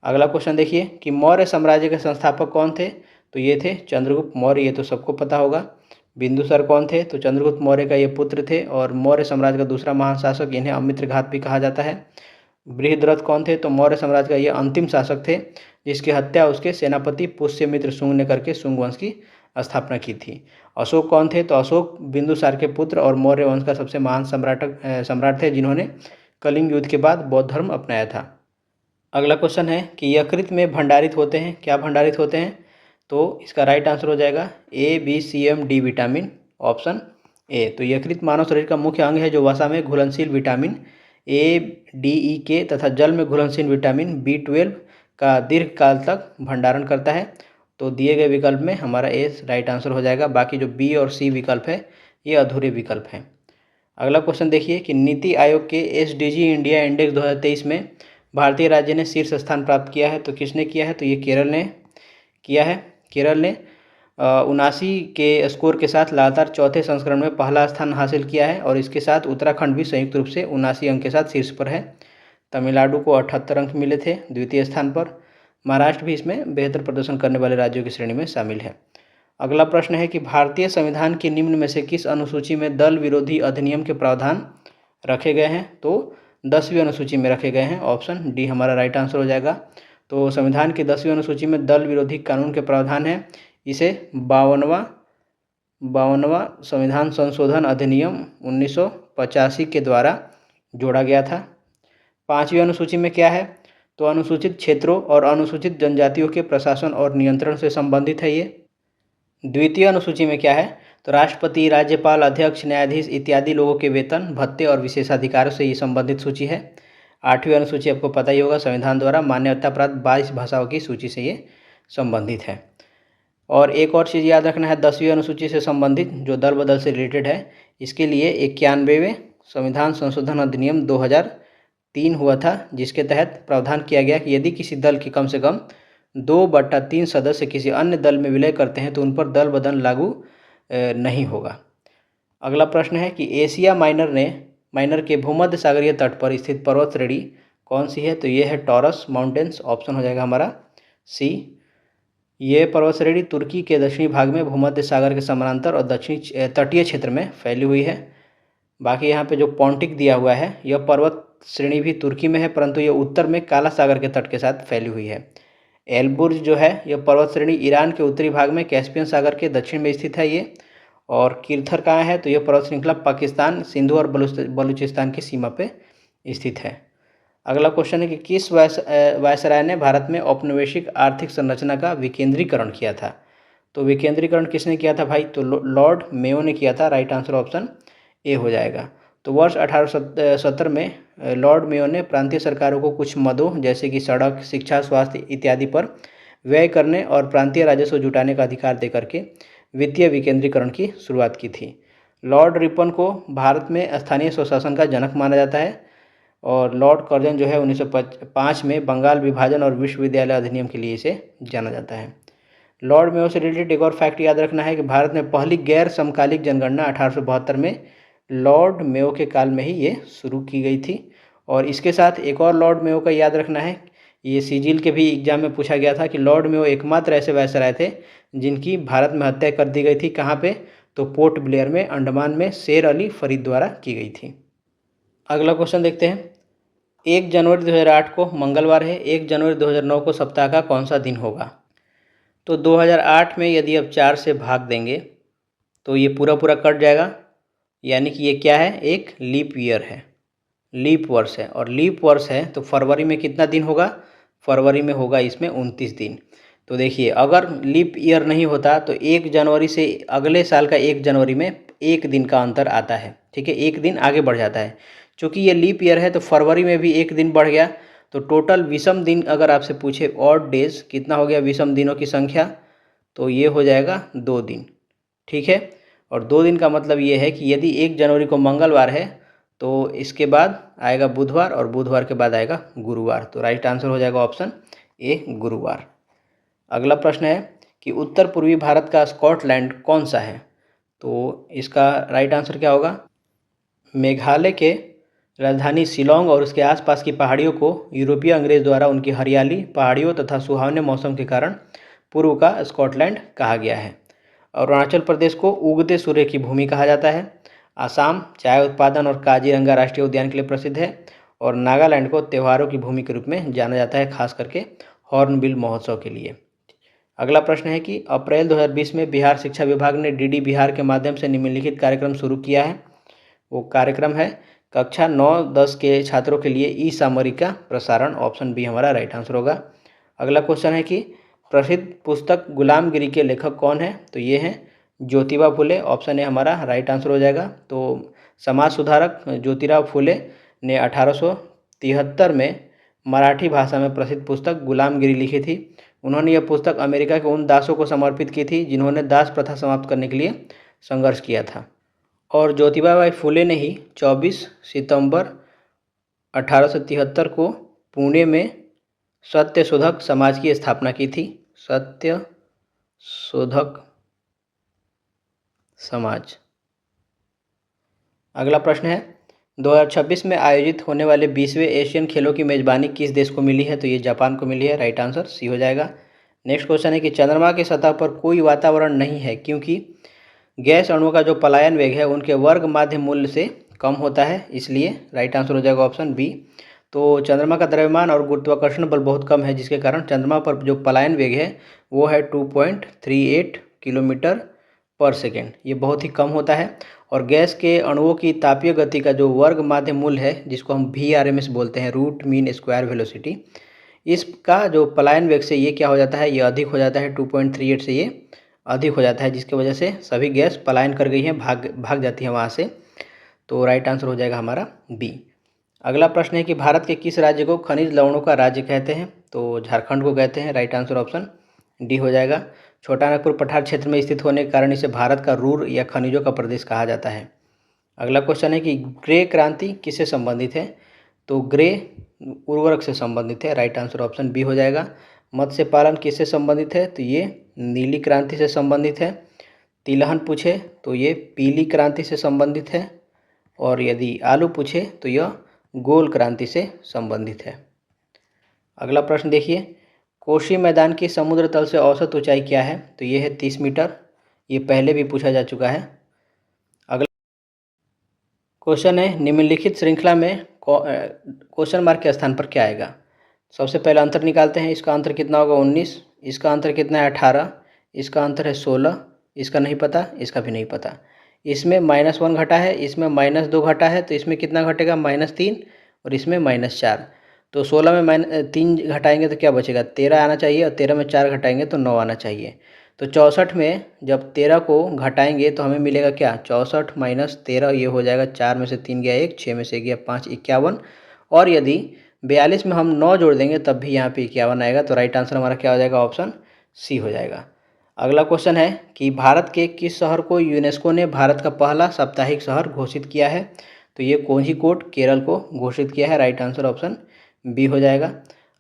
अगला क्वेश्चन देखिए कि मौर्य साम्राज्य के संस्थापक कौन थे, तो ये थे चंद्रगुप्त मौर्य, ये तो सबको पता होगा। बिंदुसार कौन थे, तो चंद्रगुप्त मौर्य का ये पुत्र थे और मौर्य साम्राज्य का दूसरा महान शासक, इन्हें अमित्रघात भी कहा जाता है। बृहद्रथ कौन थे, तो मौर्य साम्राज्य का ये अंतिम शासक थे जिसकी हत्या उसके सेनापति पुष्यमित्र शुंग ने करके शुंग वंश की स्थापना की थी। अशोक कौन थे, तो अशोक बिंदुसार के पुत्र और मौर्य वंश का सबसे महान सम्राट थे जिन्होंने कलिंग युद्ध के बाद बौद्ध धर्म अपनाया था। अगला क्वेश्चन है कि यकृत में भंडारित होते हैं, क्या भंडारित होते हैं, तो इसका राइट आंसर हो जाएगा A, B, C, M, D vitamin, option A. तो यकृत मानव शरीर का मुख्य अंग है जो वसा में घुलनशील विटामिन ए, डी, ई, के तथा जल में घुलनशील विटामिन B12 का दीर्घकाल तक भंडारण करता है। तो दिए गए विकल्प में हमारा ए राइट आंसर हो जाएगा, बाकी जो बी और सी विकल्प है ये अधूरे विकल्प हैं। अगला क्वेश्चन देखिए कि नीति आयोग के SDG इंडिया इंडेक्स 2023 में भारतीय राज्य ने शीर्ष स्थान प्राप्त किया है, तो किसने किया है, तो ये केरल ने किया है। केरल ने 79 के स्कोर के साथ लगातार चौथे संस्करण में पहला स्थान हासिल किया है और इसके साथ उत्तराखंड भी संयुक्त रूप से 79 अंक के साथ शीर्ष पर है। तमिलनाडु को 78 अंक मिले थे द्वितीय स्थान पर। महाराष्ट्र भी इसमें बेहतर प्रदर्शन करने वाले राज्यों की श्रेणी में शामिल है। अगला प्रश्न है कि भारतीय संविधान की निम्न में से किस अनुसूची में दल विरोधी अधिनियम के प्रावधान रखे गए हैं, तो 10वीं अनुसूची में रखे गए हैं, ऑप्शन डी हमारा राइट आंसर हो जाएगा। तो संविधान की 10वीं अनुसूची में दल विरोधी कानून के प्रावधान है, इसे 52वां संविधान संशोधन अधिनियम 1985 के द्वारा जोड़ा गया था। 5वीं अनुसूची में क्या है, तो अनुसूचित क्षेत्रों और अनुसूचित जनजातियों के प्रशासन और नियंत्रण से संबंधित है ये। द्वितीय अनुसूची में क्या है, तो राष्ट्रपति, राज्यपाल, अध्यक्ष, न्यायाधीश इत्यादि लोगों के वेतन, भत्ते और विशेषाधिकारों से ये संबंधित सूची है। 8वीं अनुसूची आपको पता ही होगा, संविधान द्वारा मान्यता प्राप्त 22 भाषाओं की सूची से ये संबंधित है। और एक और चीज़ याद रखना है 10वीं अनुसूची से संबंधित जो दल बदल से रिलेटेड है, इसके लिए 91वें संविधान संशोधन अधिनियम 2003 हुआ था, जिसके तहत प्रावधान किया गया कि यदि किसी दल के कम से कम 2/3 सदस्य किसी अन्य दल में विलय करते हैं तो उन पर दल बदल लागू नहीं होगा। अगला प्रश्न है कि एशिया माइनर के भूमध्य सागरीय तट पर स्थित पर्वत श्रेणी कौन सी है, तो ये है टॉरस माउंटेन्स, ऑप्शन हो जाएगा हमारा सी। ये पर्वत श्रेणी तुर्की के दक्षिणी भाग में भूमध्य सागर के समानांतर और दक्षिणी तटीय क्षेत्र में फैली हुई है। बाकी यहाँ पे जो पॉन्टिक दिया हुआ है, यह पर्वत श्रेणी भी तुर्की में है, परंतु यह उत्तर में काला सागर के तट के साथ फैली हुई है। एलबुर्ज जो है यह पर्वत श्रेणी ईरान के उत्तरी भाग में कैस्पियन सागर के दक्षिण में स्थित है ये। और किरथर कहाँ है, तो यह पर्वत श्रृंखला पाकिस्तान, सिंधु और बलूचिस्तान की सीमा पे स्थित है। अगला क्वेश्चन है कि किस वायसराय ने भारत में औपनिवेशिक आर्थिक संरचना का विकेंद्रीकरण किया था, तो विकेंद्रीकरण किसने किया था भाई, तो लॉर्ड मेयो ने किया था, राइट आंसर ऑप्शन ए हो जाएगा। तो वर्ष 1870 में लॉर्ड मेयो ने प्रांतीय सरकारों को कुछ मदों जैसे कि सड़क, शिक्षा, स्वास्थ्य इत्यादि पर व्यय करने और प्रांतीय राजस्व जुटाने का अधिकार देकर के वित्तीय विकेंद्रीकरण की शुरुआत की थी। लॉर्ड रिपन को भारत में स्थानीय स्वशासन का जनक माना जाता है और लॉर्ड कर्जन जो है 1905 में बंगाल विभाजन और विश्वविद्यालय अधिनियम के लिए इसे जाना जाता है। लॉर्ड मेयो से रिलेटेड एक और फैक्ट याद रखना है कि भारत में पहली गैर समकालिक जनगणना 1872 में लॉर्ड मेयो के काल में ही ये शुरू की गई थी और इसके साथ एक और लॉर्ड मेयो का याद रखना है, ये सिजिल के भी एग्जाम में पूछा गया था कि लॉर्ड मेयो एकमात्र ऐसे वायसराय थे जिनकी भारत में हत्या कर दी गई थी। कहाँ पे? तो पोर्ट ब्लेयर में, अंडमान में शेर अली फरीद द्वारा की गई थी। अगला क्वेश्चन देखते हैं। 1 जनवरी 2008 को मंगलवार है, 1 जनवरी 2009 को सप्ताह का कौन सा दिन होगा? तो 2008 में यदि आप 4 से भाग देंगे तो ये पूरा पूरा कट जाएगा, यानी कि ये क्या है? एक लीप ईयर है, लीप वर्ष है। और लीप वर्ष है तो फरवरी में कितना दिन होगा? फरवरी में होगा इसमें 29 दिन। तो देखिए, अगर लीप ईयर नहीं होता तो 1 जनवरी से अगले साल का 1 जनवरी में 1 दिन का अंतर आता है, ठीक है, 1 दिन आगे बढ़ जाता है। चूँकि ये लीप ईयर है तो फरवरी में भी 1 दिन बढ़ गया, तो टोटल विषम दिन अगर आपसे पूछे ऑड डेज कितना हो गया विषम दिनों की संख्या, तो ये हो जाएगा 2 दिन, ठीक है। और 2 दिन का मतलब ये है कि यदि 1 जनवरी को मंगलवार है तो इसके बाद आएगा बुधवार और बुधवार के बाद आएगा गुरुवार। तो राइट आंसर हो जाएगा ऑप्शन ए, गुरुवार। अगला प्रश्न है कि उत्तर पूर्वी भारत का स्कॉटलैंड कौन सा है? तो इसका राइट आंसर क्या होगा? मेघालय के राजधानी शिलोंग और उसके आसपास की पहाड़ियों को यूरोपीय अंग्रेज द्वारा उनकी हरियाली, पहाड़ियों तथा सुहावने मौसम के कारण पूर्व का स्कॉटलैंड कहा गया है। अरुणाचल प्रदेश को उगते सूर्य की भूमि कहा जाता है। आसाम चाय उत्पादन और काजीरंगा राष्ट्रीय उद्यान के लिए प्रसिद्ध है। और नागालैंड को त्योहारों की भूमि के रूप में जाना जाता है, खास करके हॉर्नबिल महोत्सव के लिए। अगला प्रश्न है कि अप्रैल 2020 में बिहार शिक्षा विभाग ने डीडी बिहार के माध्यम से निम्नलिखित कार्यक्रम शुरू किया है। वो कार्यक्रम है कक्षा 9-10 के छात्रों के लिए ई सामरिक का प्रसारण। ऑप्शन बी हमारा राइट आंसर होगा। अगला क्वेश्चन है कि प्रसिद्ध पुस्तक गुलामगिरी के लेखक कौन है? तो ये हैं ज्योतिबा फुले। ऑप्शन ए हमारा राइट आंसर हो जाएगा। तो समाज सुधारक ज्योतिराव फुले ने 1873 में मराठी भाषा में प्रसिद्ध पुस्तक गुलामगिरी लिखी थी। उन्होंने यह पुस्तक अमेरिका के उन दासों को समर्पित की थी जिन्होंने दास प्रथा समाप्त करने के लिए संघर्ष किया था। और ज्योतिबा फुले ने ही 24 सितंबर 1873 को पुणे में सत्य शोधक समाज की स्थापना की थी। सत्य शोधक समाज। अगला प्रश्न है 2026 में आयोजित होने वाले 20वें एशियन खेलों की मेजबानी किस देश को मिली है? तो ये जापान को मिली है। राइट आंसर सी हो जाएगा। नेक्स्ट क्वेश्चन है कि चंद्रमा की सतह पर कोई वातावरण नहीं है क्योंकि गैस अणुओं का जो पलायन वेग है उनके वर्ग माध्य मूल्य से कम होता है, इसलिए राइट आंसर हो जाएगा ऑप्शन बी। तो चंद्रमा का द्रव्यमान और गुरुत्वाकर्षण बल बहुत कम है, जिसके कारण चंद्रमा पर जो पलायन वेग है वो है 2.38 किलोमीटर पर सेकेंड। ये बहुत ही कम होता है। और गैस के अणुओं की तापीय गति का जो वर्ग माध्य मूल्य है, जिसको हम VRMS बोलते हैं, रूट मीन स्क्वायर वेलोसिटी, इसका जो पलायन वेग से ये क्या हो जाता है, ये अधिक हो जाता है। 2.38 से ये अधिक हो जाता है, जिसकी वजह से सभी गैस पलायन कर गई हैं, भाग जाती हैं वहाँ से। तो राइट आंसर हो जाएगा हमारा बी। अगला प्रश्न है कि भारत के किस राज्य को खनिज लवणों का राज्य कहते हैं? तो झारखंड को कहते हैं। राइट आंसर ऑप्शन डी हो जाएगा। छोटा नागपुर पठार क्षेत्र में स्थित होने के कारण इसे भारत का रूर या खनिजों का प्रदेश कहा जाता है। अगला क्वेश्चन है कि ग्रे क्रांति किससे संबंधित है? तो ग्रे उर्वरक से संबंधित है। राइट आंसर ऑप्शन बी हो जाएगा। मत्स्य पालन किससे संबंधित है? तो ये नीली क्रांति से संबंधित है। तिलहन पूछे तो ये पीली क्रांति से संबंधित है। और यदि आलू पूछे तो यह गोल क्रांति से संबंधित है। अगला प्रश्न देखिए, कोशी मैदान की समुद्र तल से औसत ऊंचाई क्या है? तो ये है 30 मीटर। ये पहले भी पूछा जा चुका है। अगला क्वेश्चन है निम्नलिखित श्रृंखला में क्वेश्चन मार्क के स्थान पर क्या आएगा? सबसे पहले अंतर निकालते हैं। इसका अंतर कितना होगा? 19। इसका अंतर कितना है? 18। इसका अंतर है 16। इसका नहीं पता, इसका भी नहीं पता। इसमें -1 घटा है, इसमें -2 घटा है, तो इसमें कितना घटेगा? -3। और इसमें -4। तो 16 में -3 घटाएंगे तो क्या बचेगा? 13 आना चाहिए। और 13 में 4 घटाएंगे तो 9 आना चाहिए। तो 64 में जब 13 को घटाएंगे तो हमें मिलेगा क्या? 64 - 13, ये हो जाएगा 4 में से 3 गया 1, 6 में से गया 5, 51। और यदि 42 में हम 9 जोड़ देंगे तब भी यहाँ पे 51 आएगा। तो राइट आंसर हमारा क्या हो जाएगा? ऑप्शन सी हो जाएगा। अगला क्वेश्चन है कि भारत के किस शहर को यूनेस्को ने भारत का पहला साप्ताहिक शहर घोषित किया है? तो ये कोझिकोड केरल को घोषित किया है। राइट आंसर ऑप्शन बी हो जाएगा।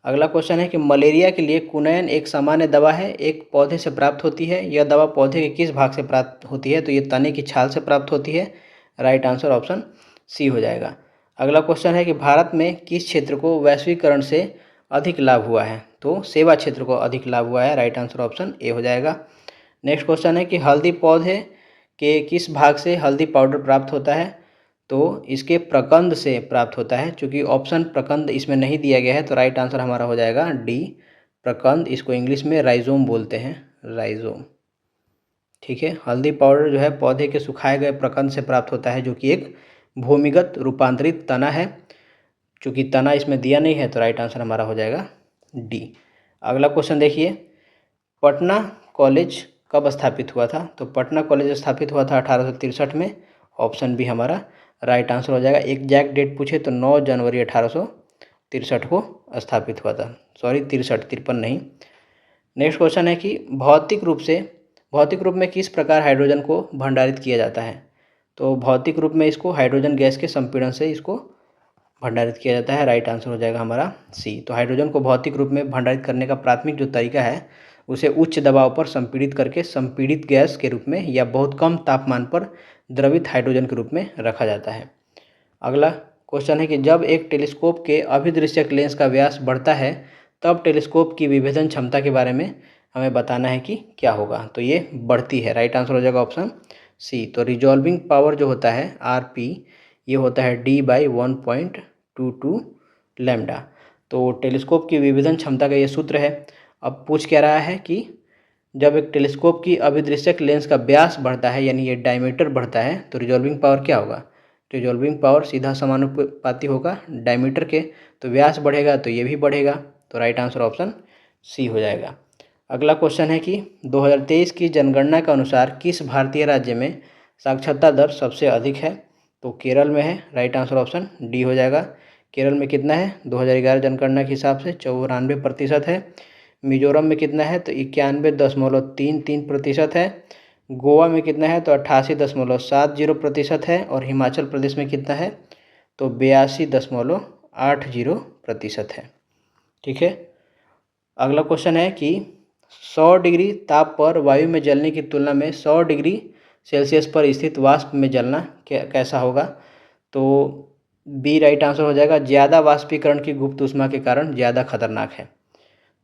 अगला क्वेश्चन है कि मलेरिया के लिए कुनैन एक सामान्य दवा है, एक पौधे से प्राप्त होती है। यह दवा पौधे के किस भाग से प्राप्त होती है? तो ये तने की छाल से प्राप्त होती है। राइट आंसर ऑप्शन सी हो जाएगा। अगला क्वेश्चन है कि भारत में किस क्षेत्र को वैश्वीकरण से अधिक लाभ हुआ है? तो सेवा क्षेत्र को अधिक लाभ हुआ है। राइट आंसर ऑप्शन ए हो जाएगा। नेक्स्ट क्वेश्चन है कि हल्दी पौधे के किस भाग से हल्दी पाउडर प्राप्त होता है? तो इसके प्रकंद से प्राप्त होता है। चूँकि ऑप्शन प्रकंद इसमें नहीं दिया गया है तो राइट आंसर हमारा हो जाएगा डी प्रकंद। इसको इंग्लिश में राइजोम बोलते हैं, राइजोम। ठीक है, हल्दी पाउडर जो है पौधे के सुखाए गए प्रकंद से प्राप्त होता है, जो कि एक भूमिगत रूपांतरित तना है। चूँकि तना इसमें दिया नहीं है तो राइट आंसर हमारा हो जाएगा डी। अगला क्वेश्चन देखिए, पटना कॉलेज कब स्थापित हुआ था? तो पटना कॉलेज स्थापित हुआ था 1863 में। ऑप्शन बी हमारा राइट आंसर हो जाएगा। एग्जैक्ट डेट पूछे तो 9 जनवरी 1863 को स्थापित हुआ था। सॉरी 53 नहीं। नेक्स्ट क्वेश्चन है कि भौतिक रूप में किस प्रकार हाइड्रोजन को भंडारित किया जाता है? तो भौतिक रूप में इसको हाइड्रोजन गैस के संपीड़न से इसको भंडारित किया जाता है। राइट आंसर हो जाएगा हमारा सी। तो हाइड्रोजन को भौतिक रूप में भंडारित करने का प्राथमिक जो तरीका है उसे उच्च दबाव पर संपीड़ित करके संपीड़ित गैस के रूप में या बहुत कम तापमान पर द्रवित हाइड्रोजन के रूप में रखा जाता है। अगला क्वेश्चन है कि जब एक टेलीस्कोप के अभिदृश्यक लेंस का व्यास बढ़ता है तब टेलीस्कोप की विभेदन क्षमता के बारे में हमें बताना है कि क्या होगा? तो ये बढ़ती है। राइट आंसर हो जाएगा ऑप्शन सी। तो रिजॉल्विंग पावर जो होता है आरपी, ये होता है D/1.22 लैम्डा। तो टेलीस्कोप की विभेदन क्षमता का ये सूत्र है। अब पूछ क्या रहा है कि जब एक टेलीस्कोप की अभिदृश्यक लेंस का व्यास बढ़ता है यानी ये डायमीटर बढ़ता है तो रिजॉल्विंग पावर क्या होगा? रिजॉल्विंग पावर सीधा समानुपाती होगा डायमीटर के। तो व्यास बढ़ेगा तो ये भी बढ़ेगा। तो राइट आंसर ऑप्शन सी हो जाएगा। अगला क्वेश्चन है कि 2023 की जनगणना के अनुसार किस भारतीय राज्य में साक्षरता दर सबसे अधिक है? तो केरल में है। राइट आंसर ऑप्शन डी हो जाएगा। केरल में कितना है? 2011 जनगणना के हिसाब से 94% है। मिजोरम में कितना है? तो 91.33% है। गोवा में कितना है? तो 88.70% है। और हिमाचल प्रदेश में कितना है? तो 82.80% है। ठीक है, अगला क्वेश्चन है कि 100 डिग्री ताप पर वायु में जलने की तुलना में 100 डिग्री सेल्सियस पर स्थित वाष्प में जलना कैसा होगा? तो बी राइट आंसर हो जाएगा। ज़्यादा वाष्पीकरण की गुप्त ऊष्मा के कारण ज़्यादा खतरनाक है।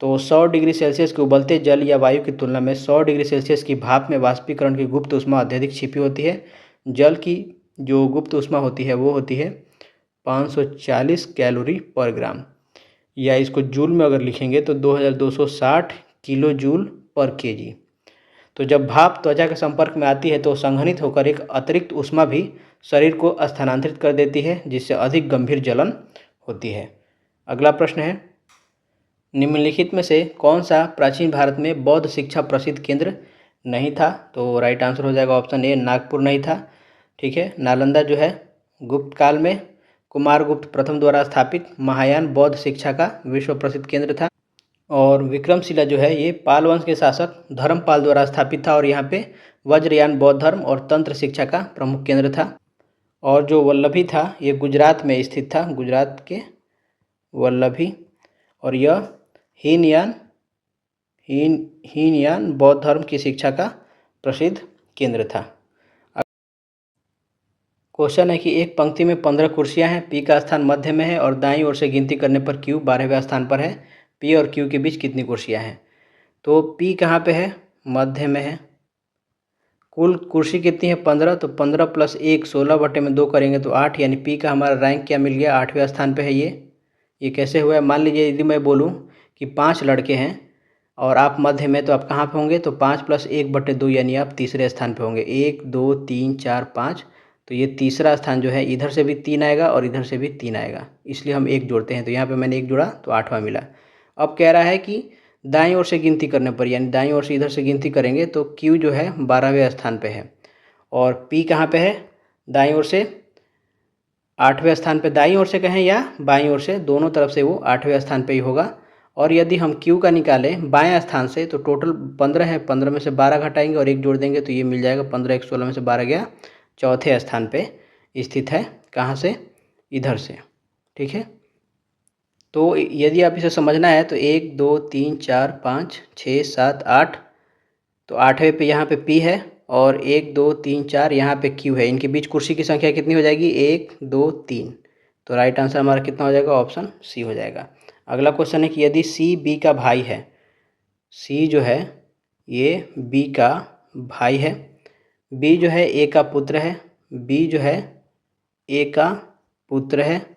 तो 100 डिग्री सेल्सियस के उबलते जल या वायु की तुलना में 100 डिग्री सेल्सियस की भाप में वाष्पीकरण की गुप्त ऊष्मा अत्यधिक छिपी होती है। जल की जो गुप्त ऊष्मा होती है वो होती है 540 कैलोरी पर ग्राम, या इसको जूल में अगर लिखेंगे तो 2260 किलो जूल पर केजी। तो जब भाप त्वचा के संपर्क में आती है तो संघनित होकर एक अतिरिक्त ऊष्मा भी शरीर को स्थानांतरित कर देती है, जिससे अधिक गंभीर जलन होती है। अगला प्रश्न है, निम्नलिखित में से कौन सा प्राचीन भारत में बौद्ध शिक्षा प्रसिद्ध केंद्र नहीं था? तो राइट आंसर हो जाएगा ऑप्शन ए, नागपुर नहीं था। ठीक है, नालंदा जो है गुप्त काल में कुमारगुप्त प्रथम द्वारा स्थापित महायान बौद्ध शिक्षा का विश्व प्रसिद्ध केंद्र था। और विक्रमशिला जो है ये पाल वंश के शासक धर्मपाल द्वारा स्थापित था और यहाँ पे वज्रयान बौद्ध धर्म और तंत्र शिक्षा का प्रमुख केंद्र था। और जो वल्लभी था ये गुजरात में स्थित था, गुजरात के वल्लभी। और यह हीनयान बौद्ध धर्म की शिक्षा का प्रसिद्ध केंद्र था। क्वेश्चन है कि एक पंक्ति में 15 कुर्सियां हैं, पी का स्थान मध्य में है और दाईं ओर से गिनती करने पर क्यू 12वें स्थान पर है। पी और क्यू के बीच कितनी कुर्सियां हैं? तो पी कहाँ पे है? मध्य में है। कुल कुर्सी कितनी है? 15। तो 15 + 1 16/2 करेंगे तो 8, यानी पी का हमारा रैंक क्या मिल गया? 8वें स्थान पे है। ये कैसे हुआ है? मान लीजिए यदि मैं बोलूँ कि 5 लड़के हैं और आप मध्य में, तो आप कहाँ पे होंगे? तो 5 + 1/2 यानी आप तीसरे स्थान पे होंगे। 1 2 3 4 5, तो ये तीसरा स्थान जो है इधर से भी 3 आएगा और इधर से भी 3 आएगा, इसलिए हम 1 जोड़ते हैं। तो यहाँ पे मैंने 1 जोड़ा तो 8वां मिला। अब कह रहा है कि दाईं ओर से गिनती करने पर, यानी दाईं ओर से इधर से गिनती करेंगे तो क्यू जो है 12वें स्थान पे है और पी कहाँ पे है? दाईं ओर से 8वें स्थान पे। दाईं ओर से कहें या बाईं ओर से, दोनों तरफ से वो 8वें स्थान पे ही होगा। और यदि हम क्यू का निकालें बाएं स्थान से तो टोटल 15 है, 15 में से 12 घटाएंगे और 1 जोड़ देंगे तो ये मिल जाएगा 15 1 16 में से 12 गया, चौथे स्थान पे स्थित है। कहाँ से? इधर से। ठीक है, तो यदि आप इसे समझना है तो 1 2 3 4 5 6 7 8, तो 8वें पे यहाँ पे पी है और 1 2 3 4 यहाँ पे क्यू है। इनके बीच कुर्सी की संख्या कितनी हो जाएगी? 1 2 3, तो राइट आंसर हमारा कितना हो जाएगा, ऑप्शन सी हो जाएगा। अगला क्वेश्चन है कि यदि सी बी का भाई है, सी जो है ये बी का भाई है, बी जो है ए का पुत्र है, बी जो है ए का पुत्र है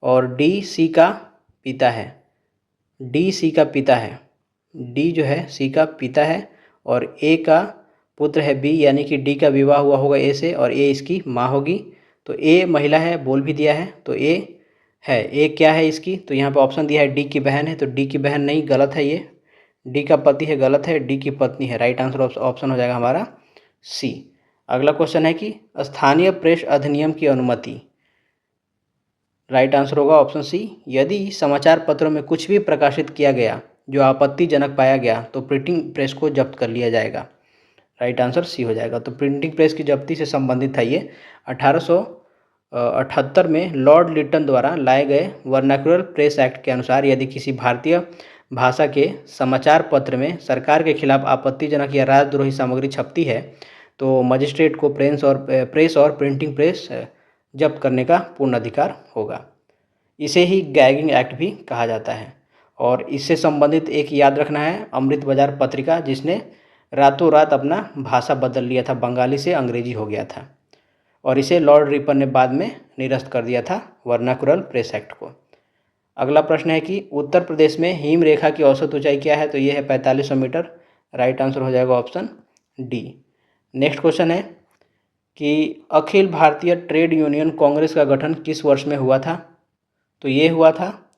और डी सी का पिता है, डी सी का पिता है, डी जो है सी का पिता है और ए का पुत्र है बी, यानी कि डी का विवाह हुआ होगा ए से और ए इसकी माँ होगी। तो ए महिला है, बोल भी दिया है, तो ए है, ए क्या है इसकी, तो यहाँ पे ऑप्शन दिया है डी की बहन है, तो डी की बहन नहीं, गलत है, ये डी का पति है, गलत है, डी की पत्नी है। राइट आंसर ऑप्शन हो जाएगा हमारा सी। अगला क्वेश्चन है कि स्थानीय प्रेस अधिनियम की अनुमति, राइट आंसर होगा ऑप्शन सी। यदि समाचार पत्रों में कुछ भी प्रकाशित किया गया जो आपत्तिजनक पाया गया तो प्रिंटिंग प्रेस को जब्त कर लिया जाएगा। राइट आंसर सी हो जाएगा। तो प्रिंटिंग प्रेस की जब्ती से संबंधित था ये। 1878 में लॉर्ड लिटन द्वारा लाए गए वर्नाक्युलर प्रेस एक्ट के अनुसार यदि किसी भारतीय भाषा के समाचार पत्र में सरकार के खिलाफ आपत्तिजनक या राजद्रोही सामग्री छपती है तो मजिस्ट्रेट को प्रेस और प्रिंटिंग प्रेस जब्त करने का पूर्ण अधिकार होगा। इसे ही गैगिंग एक्ट भी कहा जाता है। और इससे संबंधित एक याद रखना है, अमृत बाजार पत्रिका, जिसने रातों रात अपना भाषा बदल लिया था, बंगाली से अंग्रेजी हो गया था और इसे लॉर्ड रिपन ने बाद में निरस्त कर दिया था वर्नाक्युलर प्रेस एक्ट को। अगला प्रश्न है कि उत्तर प्रदेश में हिम रेखा की औसत ऊंचाई क्या है, तो ये है 4500 मीटर। राइट आंसर हो जाएगा ऑप्शन डी। नेक्स्ट क्वेश्चन है कि अखिल भारतीय ट्रेड यूनियन कांग्रेस का गठन किस वर्ष में हुआ था, तो ये हुआ था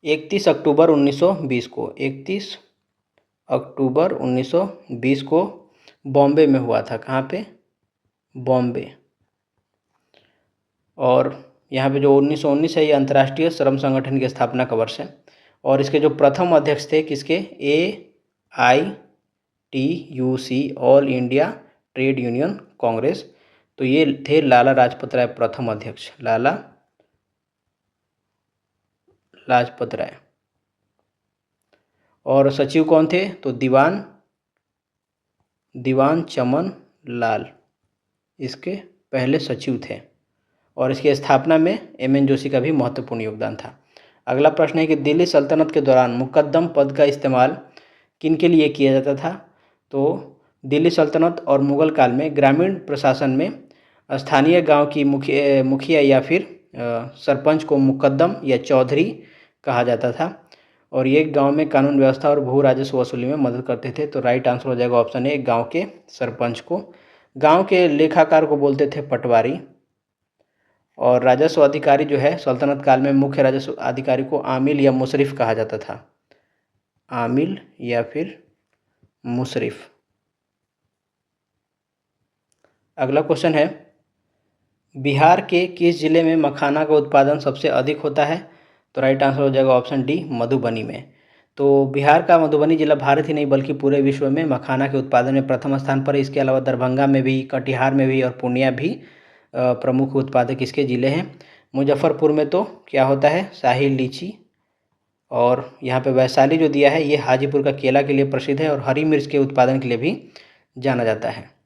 31 अक्टूबर 1920 को। 31 अक्टूबर 1920 को बॉम्बे में हुआ था। कहाँ पे, बॉम्बे। और यहाँ पे जो 1919 है ये अंतर्राष्ट्रीय श्रम संगठन की स्थापना का वर्ष है। और इसके जो प्रथम अध्यक्ष थे किसके, AITUC all India trade union Congress, तो ये थे लाला लाजपत राय प्रथम अध्यक्ष, लाला लाजपत राय। और सचिव कौन थे, तो दीवान चमन लाल इसके पहले सचिव थे। और इसकी स्थापना में MN जोशी का भी महत्वपूर्ण योगदान था। अगला प्रश्न है कि दिल्ली सल्तनत के दौरान मुकद्दम पद का इस्तेमाल किन के लिए किया जाता था, तो दिल्ली सल्तनत और मुगल काल में ग्रामीण प्रशासन में स्थानीय गांव की मुखिया या फिर सरपंच को मुकद्दम या चौधरी कहा जाता था और ये गांव में कानून व्यवस्था और भू राजस्व वसूली में मदद करते थे। तो राइट आंसर हो जाएगा ऑप्शन ए, गांव के सरपंच को। गांव के लेखाकार को बोलते थे पटवारी। और राजस्व अधिकारी जो है सल्तनत काल में मुख्य राजस्व अधिकारी को आमिल या मुशरिफ कहा जाता था, आमिल या फिर मुशरिफ। अगला क्वेश्चन है बिहार के किस जिले में मखाना का उत्पादन सबसे अधिक होता है, तो राइट आंसर हो जाएगा ऑप्शन डी, मधुबनी में। तो बिहार का मधुबनी जिला भारत ही नहीं बल्कि पूरे विश्व में मखाना के उत्पादन में प्रथम स्थान पर है। इसके अलावा दरभंगा में भी, कटिहार में भी और पूर्णिया भी प्रमुख उत्पादक इसके ज़िले हैं। मुजफ्फरपुर में तो क्या होता है, शाही लीची। और यहाँ पे वैशाली जो दिया है ये हाजीपुर का केला के लिए प्रसिद्ध है और हरी मिर्च के उत्पादन के लिए भी जाना जाता है।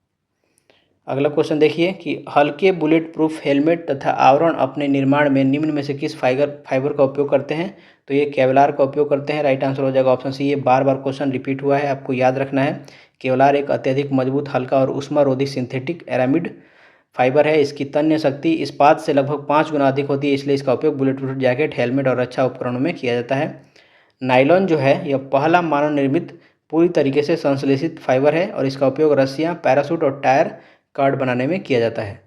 अगला क्वेश्चन देखिए कि हल्के बुलेट प्रूफ हेलमेट तथा आवरण अपने निर्माण में निम्न में से किस फाइबर का उपयोग करते हैं, तो ये केवलार का उपयोग करते हैं। राइट आंसर हो जाएगा ऑप्शन सी। ये बार बार क्वेश्चन रिपीट हुआ है, आपको याद रखना है। केवलार एक अत्यधिक मजबूत, हल्का और उष्मारोधी सिंथेटिक एरामिड फाइबर है। इसकी तन्य शक्ति इस्पात से लगभग 5 गुना अधिक होती है, इसलिए इसका उपयोग बुलेट प्रूफ जैकेट, हेलमेट और रक्षा उपकरणों में किया जाता है। नायलॉन जो है यह पहला मानव निर्मित पूरी तरीके से संश्लेषित फाइबर है और इसका उपयोग रस्सियाँ, पैराशूट और टायर कार्ड बनाने में किया जाता है।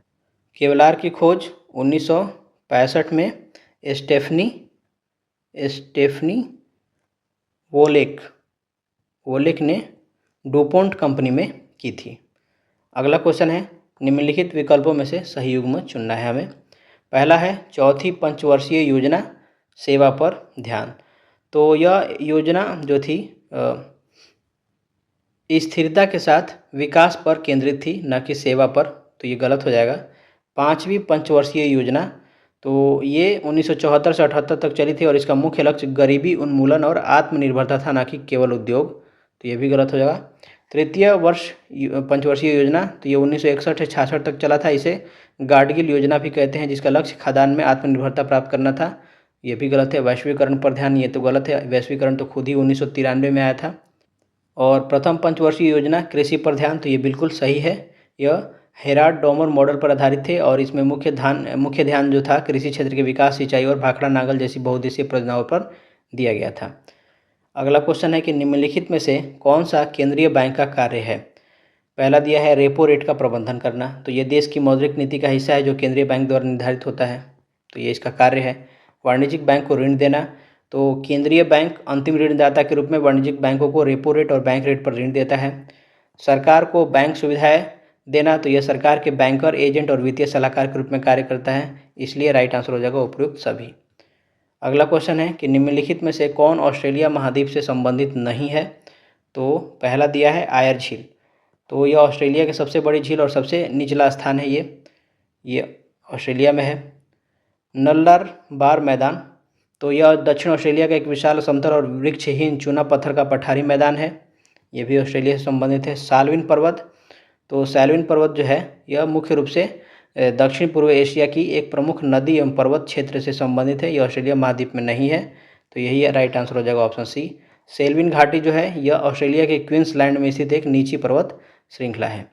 केवलार की खोज 1965 में स्टेफनी वोलेक ने डुपोंट कंपनी में की थी। अगला क्वेश्चन है निम्नलिखित विकल्पों में से सही युग्म चुनना है हमें। पहला है चौथी पंचवर्षीय योजना सेवा पर ध्यान। तो यह योजना जो थी स्थिरता के साथ विकास पर केंद्रित थी, न कि सेवा पर, तो ये गलत हो जाएगा। पांचवी पंचवर्षीय योजना तो ये 1974 से 78 तक चली थी और इसका मुख्य लक्ष्य गरीबी उन्मूलन और आत्मनिर्भरता था, न कि केवल उद्योग, तो ये भी गलत हो जाएगा। तृतीय वर्ष पंचवर्षीय योजना, तो ये 1961 से 66 तक चला था। इसे गाडगिल योजना भी कहते हैं, जिसका लक्ष्य खाद्यान्न में आत्मनिर्भरता प्राप्त करना था। ये भी गलत है। वैश्वीकरण पर ध्यान, ये तो गलत है। वैश्वीकरण तो खुद ही 1993 में आया था। और प्रथम पंचवर्षीय योजना कृषि पर ध्यान, तो ये बिल्कुल सही है। यह हेराल्ड डोमर मॉडल पर आधारित थे और इसमें मुख्य ध्यान जो था कृषि क्षेत्र के विकास, सिंचाई और भाखड़ा नांगल जैसी बहुउद्देशीय परियोजनाओं पर दिया गया था। अगला क्वेश्चन है कि निम्नलिखित में से कौन सा केंद्रीय बैंक का कार्य है। पहला दिया है रेपो रेट का प्रबंधन करना, तो ये देश की मौद्रिक नीति का हिस्सा है जो केंद्रीय बैंक द्वारा निर्धारित होता है, तो ये इसका कार्य है। वाणिज्यिक बैंक को ऋण देना, तो केंद्रीय बैंक अंतिम ऋणदाता के रूप में वाणिज्यिक बैंकों को रेपो रेट और बैंक रेट पर ऋण देता है। सरकार को बैंक सुविधाएं देना, तो यह सरकार के बैंकर, एजेंट और वित्तीय सलाहकार के रूप में कार्य करता है, इसलिए राइट आंसर हो जाएगा उपयुक्त सभी। अगला क्वेश्चन है कि निम्नलिखित में से कौन ऑस्ट्रेलिया महाद्वीप से संबंधित नहीं है। तो पहला दिया है आयर झील, तो यह ऑस्ट्रेलिया की सबसे बड़ी झील और सबसे निचला स्थान है। ये ऑस्ट्रेलिया में है। नल्लर बार मैदान, तो यह दक्षिण ऑस्ट्रेलिया का एक विशाल समतल और वृक्षहीन चूना पत्थर का पठारी मैदान है, ये भी ऑस्ट्रेलिया से संबंधित है। साल्विन पर्वत, तो साल्विन पर्वत जो है यह मुख्य रूप से दक्षिण पूर्व एशिया की एक प्रमुख नदी एवं पर्वत क्षेत्र से संबंधित है, यह ऑस्ट्रेलिया महाद्वीप में नहीं है, तो यही राइट आंसर हो जाएगा ऑप्शन सी। सेल्विन घाटी जो है यह ऑस्ट्रेलिया के क्वींसलैंड में स्थित एक नीची पर्वत श्रृंखला है।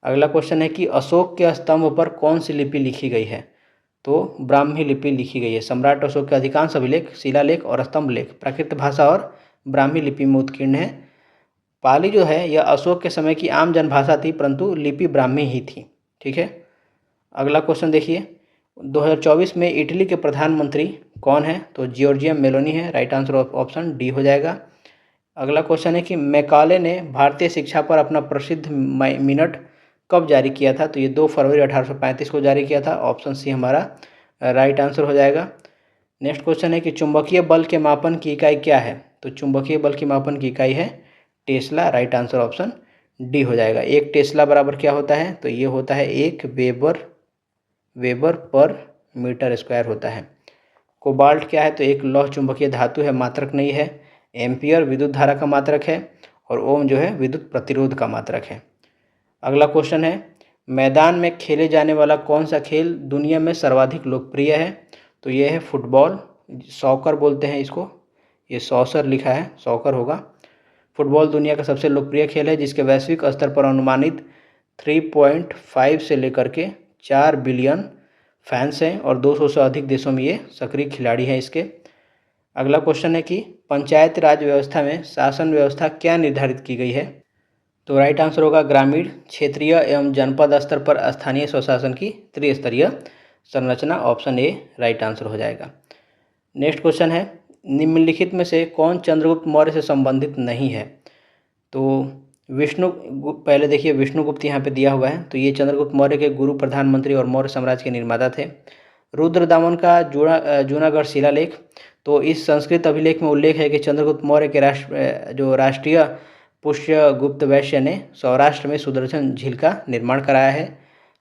अगला क्वेश्चन है कि अशोक के स्तंभ पर कौन सी लिपि लिखी गई है। तो ब्राह्मी लिपि लिखी गई है। सम्राट अशोक के अधिकांश अभिलेख, शिलालेख और स्तंभ लेख प्राकृत भाषा और ब्राह्मी लिपि में उत्कीर्ण है। पाली जो है यह अशोक के समय की आम जनभाषा थी, परंतु लिपि ब्राह्मी ही थी। ठीक है। अगला क्वेश्चन देखिए, 2024 में इटली के प्रधानमंत्री कौन है। तो जॉर्जिया मेलोनी है, राइट आंसर ऑप्शन डी हो जाएगा। अगला क्वेश्चन है कि मैकाले ने भारतीय शिक्षा पर अपना प्रसिद्ध मिनट कब जारी किया था। तो ये 2 फरवरी 1835 को जारी किया था, ऑप्शन सी हमारा राइट आंसर हो जाएगा। नेक्स्ट क्वेश्चन है कि चुंबकीय बल के मापन की इकाई क्या है। तो चुंबकीय बल की मापन की इकाई है Tesla, right answer option D हो जाएगा। एक टेस्ला बराबर क्या होता है। तो ये होता है 1 वेबर पर मीटर स्क्वायर होता है। कोबाल्ट क्या है। तो एक लौह चुंबकीय धातु है, मात्रक नहीं है। एम्पियर विद्युत धारा का मात्रक है और ओम जो है विद्युत प्रतिरोध का मात्रक है। अगला क्वेश्चन है, मैदान में खेले जाने वाला कौन सा खेल दुनिया में सर्वाधिक लोकप्रिय है। तो ये है फुटबॉल, सॉकर बोलते हैं इसको, ये सॉसर लिखा है, सॉकर होगा। फुटबॉल दुनिया का सबसे लोकप्रिय खेल है, जिसके वैश्विक स्तर पर अनुमानित 3.5 से लेकर के 4 बिलियन फैंस हैं और 200 से अधिक देशों में ये सक्रिय खिलाड़ी हैं इसके। अगला क्वेश्चन है कि पंचायत राज व्यवस्था में शासन व्यवस्था क्या निर्धारित की गई है। तो राइट आंसर होगा ग्रामीण, क्षेत्रीय एवं जनपद स्तर पर स्थानीय स्वशासन की त्रिस्तरीय संरचना, ऑप्शन ए राइट आंसर हो जाएगा। नेक्स्ट क्वेश्चन है, निम्नलिखित में से कौन चंद्रगुप्त मौर्य से संबंधित नहीं है। तो पहले देखिए विष्णुगुप्त यहाँ पे दिया हुआ है, तो ये चंद्रगुप्त मौर्य के गुरु, प्रधानमंत्री और मौर्य साम्राज्य के निर्माता थे। रुद्रदामन का जूनागढ़ शिलालेख, तो इस संस्कृत अभिलेख में उल्लेख है कि चंद्रगुप्त मौर्य के राष्ट्रीय पुष्यगुप्त वैश्य ने सौराष्ट्र में सुदर्शन झील का निर्माण कराया है।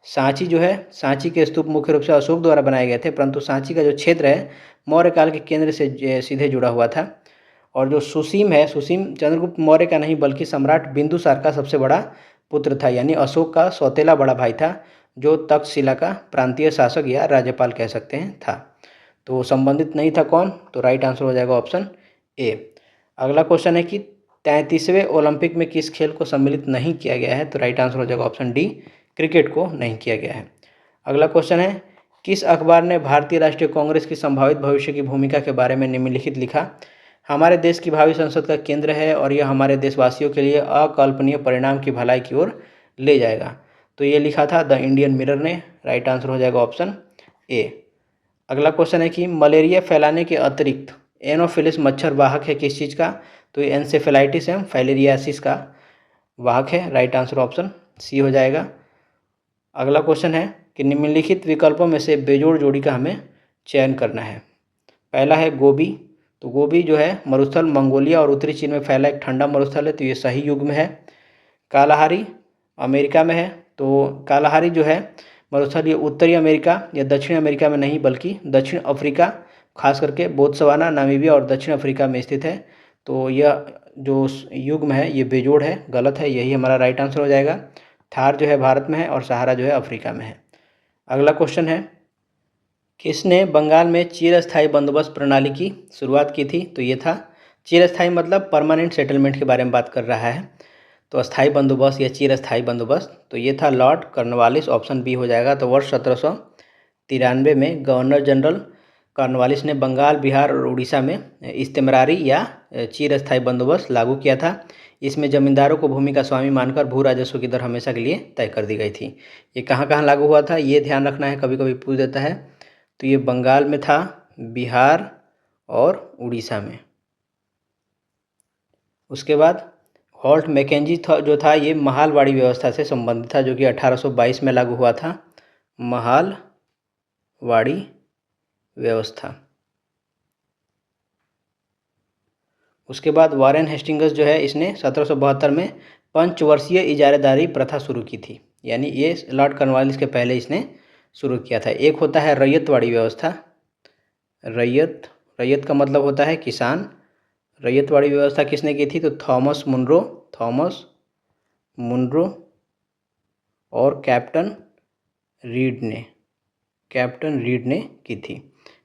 सांची जो है, सांची के स्तूप मुख्य रूप से अशोक द्वारा बनाए गए थे, परंतु सांची का जो क्षेत्र है मौर्य काल के केंद्र से सीधे जुड़ा हुआ था। और जो सुसीम है, सुसीम चंद्रगुप्त मौर्य का नहीं बल्कि सम्राट बिंदुसार का सबसे बड़ा पुत्र था, यानी अशोक का सौतेला बड़ा भाई था, जो तक्षशिला का प्रांतीय शासक या राज्यपाल कह सकते हैं था। तो संबंधित नहीं था कौन। तो राइट आंसर हो जाएगा ऑप्शन ए। अगला क्वेश्चन है कि 33वें ओलंपिक में किस खेल को सम्मिलित नहीं किया गया है। तो राइट आंसर हो जाएगा ऑप्शन डी, क्रिकेट को नहीं किया गया है। अगला क्वेश्चन है, किस अखबार ने भारतीय राष्ट्रीय कांग्रेस की संभावित भविष्य की भूमिका के बारे में निम्नलिखित लिखा। हमारे देश की भावी संसद का केंद्र है और यह हमारे देशवासियों के लिए अकल्पनीय परिणाम की भलाई की ओर ले जाएगा। तो ये लिखा था द इंडियन मिरर ने, राइट आंसर हो जाएगा ऑप्शन ए। अगला क्वेश्चन है कि मलेरिया फैलाने के अतिरिक्त एनोफिलिस मच्छर वाहक है किस चीज़ का। तो ये एंसेफेलाइटिस एवं फाइलेरियासिस का वाहक है, राइट आंसर ऑप्शन सी हो जाएगा। अगला क्वेश्चन है कि निम्नलिखित विकल्पों में से बेजोड़ जोड़ी का हमें चयन करना है। पहला है गोबी, तो गोबी जो है मरुस्थल मंगोलिया और उत्तरी चीन में फैला एक ठंडा मरुस्थल है, तो ये सही युग में है। कालाहारी अमेरिका में है, तो कालाहारी जो है मरुस्थल ये उत्तरी अमेरिका या दक्षिण अमेरिका में नहीं बल्कि दक्षिण अफ्रीका, खास करके बोत्सवाना, नामीबिया और दक्षिण अफ्रीका में स्थित है। तो यह जो युग्म है ये बेजोड़ है, गलत है, यही हमारा राइट आंसर हो जाएगा। थार जो है भारत में है और सहारा जो है अफ्रीका में है। अगला क्वेश्चन है, किसने बंगाल में चिरस्थायी बंदोबस्त प्रणाली की शुरुआत की थी? तो ये था, चिरस्थायी मतलब परमानेंट सेटलमेंट के बारे में बात कर रहा है, तो स्थायी बंदोबस्त या चिरस्थायी बंदोबस्त, तो ये था लॉर्ड कॉर्नवालिस, ऑप्शन बी हो जाएगा। तो वर्ष 1793 में गवर्नर जनरल कॉर्नवालिस ने बंगाल, बिहार और उड़ीसा में इस्तेमरारी या चिरस्थायी बंदोबस्त लागू किया था। इसमें जमींदारों को भूमि का स्वामी मानकर भू राजस्व की दर हमेशा के लिए तय कर दी गई थी। ये कहाँ कहाँ लागू हुआ था ये ध्यान रखना है, कभी कभी पूछ देता है। तो ये बंगाल में था, बिहार और उड़ीसा में। उसके बाद हॉल्ट मैकेंजी जो था ये महालवाड़ी व्यवस्था से संबंधित था, जो कि 1822 में लागू हुआ था, महालवाड़ी व्यवस्था। उसके बाद वारेन हेस्टिंग्स जो है इसने 1772 में पंचवर्षीय इजारेदारी प्रथा शुरू की थी, यानी ये लॉर्ड कॉर्नवालिस के पहले इसने शुरू किया था। एक होता है रैयतवाड़ी व्यवस्था, रैयत का मतलब होता है किसान। रैयतवाड़ी व्यवस्था किसने की थी? तो थॉमस मुनरो और कैप्टन रीड ने की थी।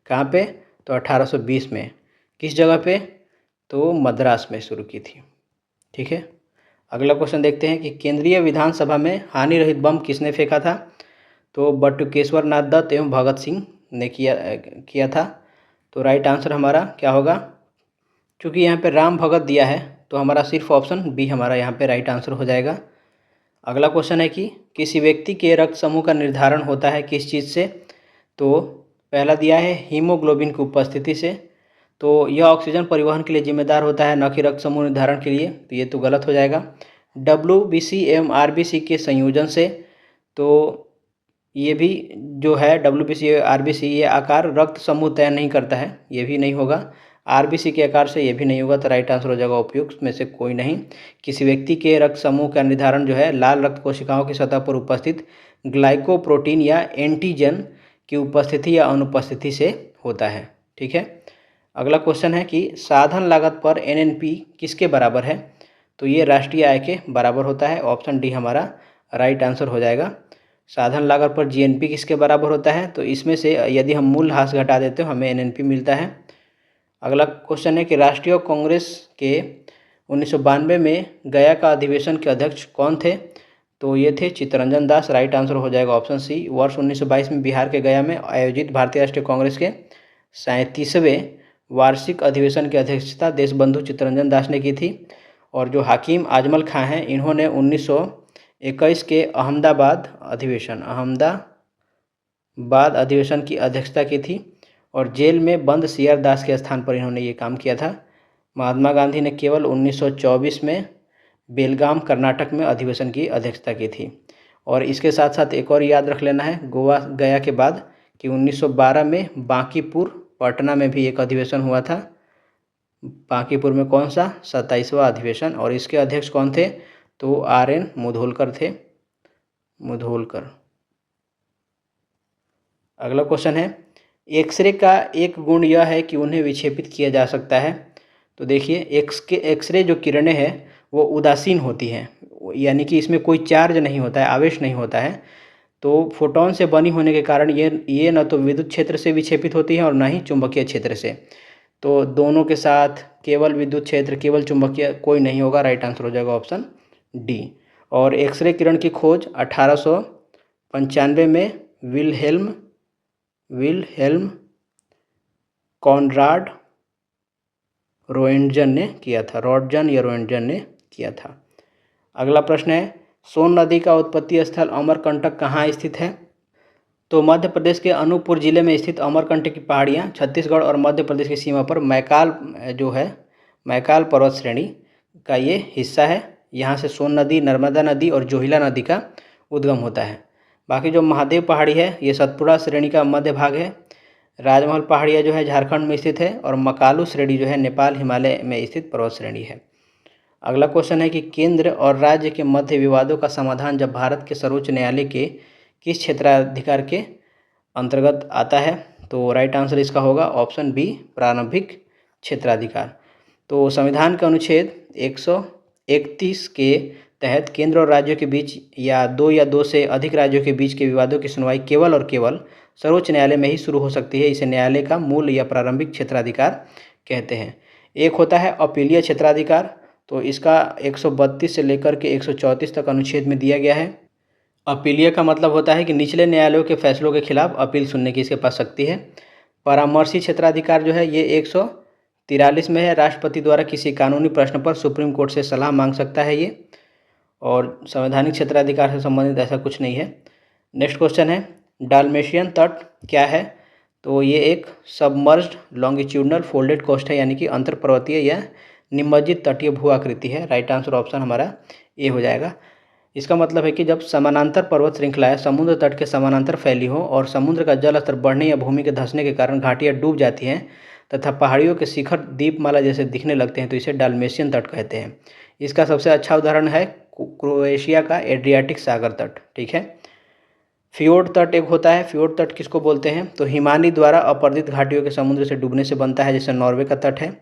कहाँ पे? तो 1820 में। किस जगह पे? तो मद्रास में शुरू की थी। ठीक है, अगला क्वेश्चन देखते हैं कि केंद्रीय विधानसभा में हानि रहित बम किसने फेंका था? तो बटुकेश्वर नाथ दत्त एवं भगत सिंह ने किया था। तो राइट आंसर हमारा क्या होगा? क्योंकि यहाँ पे राम भगत दिया है तो हमारा सिर्फ ऑप्शन बी हमारा यहाँ पे राइट आंसर हो जाएगा। अगला क्वेश्चन है कि किसी व्यक्ति के रक्त समूह का निर्धारण होता है किस चीज़ से? तो पहला दिया है हीमोग्लोबिन की उपस्थिति से, तो यह ऑक्सीजन परिवहन के लिए जिम्मेदार होता है, न कि रक्त समूह निर्धारण के लिए, तो ये तो गलत हो जाएगा। WBC एवं RBC के संयोजन से, तो ये भी जो है WBC RBC ये आकार रक्त समूह तय नहीं करता है, ये भी नहीं होगा। RBC के आकार से ये भी नहीं होगा, तो राइट आंसर हो जाएगा उपयुक्त में से कोई नहीं। किसी व्यक्ति के रक्त समूह का निर्धारण जो है लाल रक्त कोशिकाओं की सतह पर उपस्थित ग्लाइकोप्रोटीन या एंटीजन की उपस्थिति या अनुपस्थिति से होता है। ठीक है, अगला क्वेश्चन है कि साधन लागत पर NNP किसके बराबर है? तो ये राष्ट्रीय आय के बराबर होता है, ऑप्शन डी हमारा राइट आंसर हो जाएगा। साधन लागत पर GNP किसके बराबर होता है? तो इसमें से यदि हम मूल ह्रास घटा देते हो हमें NNP मिलता है। अगला क्वेश्चन है कि राष्ट्रीय कांग्रेस के 1992 में गया का अधिवेशन के अध्यक्ष कौन थे? तो ये थे चित्तरंजन दास, राइट आंसर हो जाएगा ऑप्शन सी। वर्ष 1922 में बिहार के गया में आयोजित भारतीय राष्ट्रीय कांग्रेस के 37वें वार्षिक अधिवेशन की अध्यक्षता देशबंधु चित्तरंजन दास ने की थी। और जो हाकिम आजमल खां हैं इन्होंने 1921 के अहमदाबाद अधिवेशन की अध्यक्षता की थी और जेल में बंद सीआर दास के स्थान पर इन्होंने ये काम किया था। महात्मा गांधी ने केवल 1924 में बेलगाम कर्नाटक में अधिवेशन की अध्यक्षता की थी। और इसके साथ साथ एक और याद रख लेना है गोवा गया के बाद कि 1912 में बांकीपुर पटना में भी एक अधिवेशन हुआ था। बांकीपुर में कौन सा? 27वां अधिवेशन, और इसके अध्यक्ष कौन थे? तो RN मुधोलकर थे, अगला क्वेश्चन है एक्सरे का एक गुण यह है कि उन्हें विक्षेपित किया जा सकता है। तो देखिए एक्सरे जो किरणें हैं वो उदासीन होती हैं, यानी कि इसमें कोई चार्ज नहीं होता है, आवेश नहीं होता है। तो फोटोन से बनी होने के कारण ये न तो विद्युत क्षेत्र से विक्षेपित होती है और ना ही चुंबकीय क्षेत्र से। तो दोनों के साथ केवल विद्युत क्षेत्र, केवल चुंबकीय कोई नहीं होगा, राइट आंसर हो जाएगा ऑप्शन डी। और एक्सरे किरण की खोज 1895 में विलहेल्म कॉनराड रोएंटजन ने किया था, रोएंटजन ने किया था। अगला प्रश्न है सोन नदी का उत्पत्ति स्थल अमरकंटक कहाँ स्थित है? तो मध्य प्रदेश के अनूपपुर जिले में स्थित अमरकंटक की पहाड़ियाँ छत्तीसगढ़ और मध्य प्रदेश की सीमा पर मैकाल पर्वत श्रेणी का ये हिस्सा है। यहाँ से सोन नदी, नर्मदा नदी और जोहिला नदी का उद्गम होता है। बाकी जो महादेव पहाड़ी है ये सतपुड़ा श्रेणी का मध्य भाग है। राजमहल पहाड़ियाँ जो है झारखंड में स्थित है और मकालू श्रेणी जो है नेपाल हिमालय में स्थित पर्वत श्रेणी है। अगला क्वेश्चन है कि केंद्र और राज्य के मध्य विवादों का समाधान जब भारत के सर्वोच्च न्यायालय के किस क्षेत्राधिकार के अंतर्गत आता है? तो राइट आंसर इसका होगा ऑप्शन बी प्रारंभिक क्षेत्राधिकार। तो संविधान के अनुच्छेद 131 के तहत केंद्र और राज्यों के बीच या दो से अधिक राज्यों के बीच के विवादों की सुनवाई केवल और केवल सर्वोच्च न्यायालय में ही शुरू हो सकती है। इसे न्यायालय का मूल या प्रारंभिक क्षेत्राधिकार कहते हैं। एक होता है अपीलीय क्षेत्राधिकार, तो इसका 132 से लेकर के 134 तक अनुच्छेद में दिया गया है। अपीलीय का मतलब होता है कि निचले न्यायालयों के फैसलों के खिलाफ अपील सुनने की इसके पास शक्ति है। परामर्शी क्षेत्राधिकार जो है ये 143 में है। राष्ट्रपति द्वारा किसी कानूनी प्रश्न पर सुप्रीम कोर्ट से सलाह मांग सकता है ये, और संवैधानिक क्षेत्राधिकार से संबंधित ऐसा कुछ नहीं है। नेक्स्ट क्वेश्चन है डाल्मेशियन तट क्या है? तो ये एक सबमर्ज्ड लॉन्गिट्यूडनल फोल्डेड कोस्ट है, यानी कि अंतर पर्वतीय या निमज्जित तटीय भू आकृति है। राइट आंसर ऑप्शन हमारा ए हो जाएगा। इसका मतलब है कि जब समानांतर पर्वत श्रृंखलाएं समुद्र तट के समानांतर फैली हो और समुद्र का जल स्तर बढ़ने या भूमि के धंसने के कारण घाटियां डूब जाती हैं तथा पहाड़ियों के शिखर दीपमाला जैसे दिखने लगते हैं, तो इसे डाल्मेशियन तट कहते हैं। इसका सबसे अच्छा उदाहरण है क्रोएशिया का एड्रियाटिक सागर तट। ठीक है। फ्योर्ड तट एक होता है। फ्योर्ड तट किसको बोलते हैं? तो हिमानी द्वारा अपर्दित घाटियों के समुद्र से डूबने से बनता है, जैसे नॉर्वे का तट है।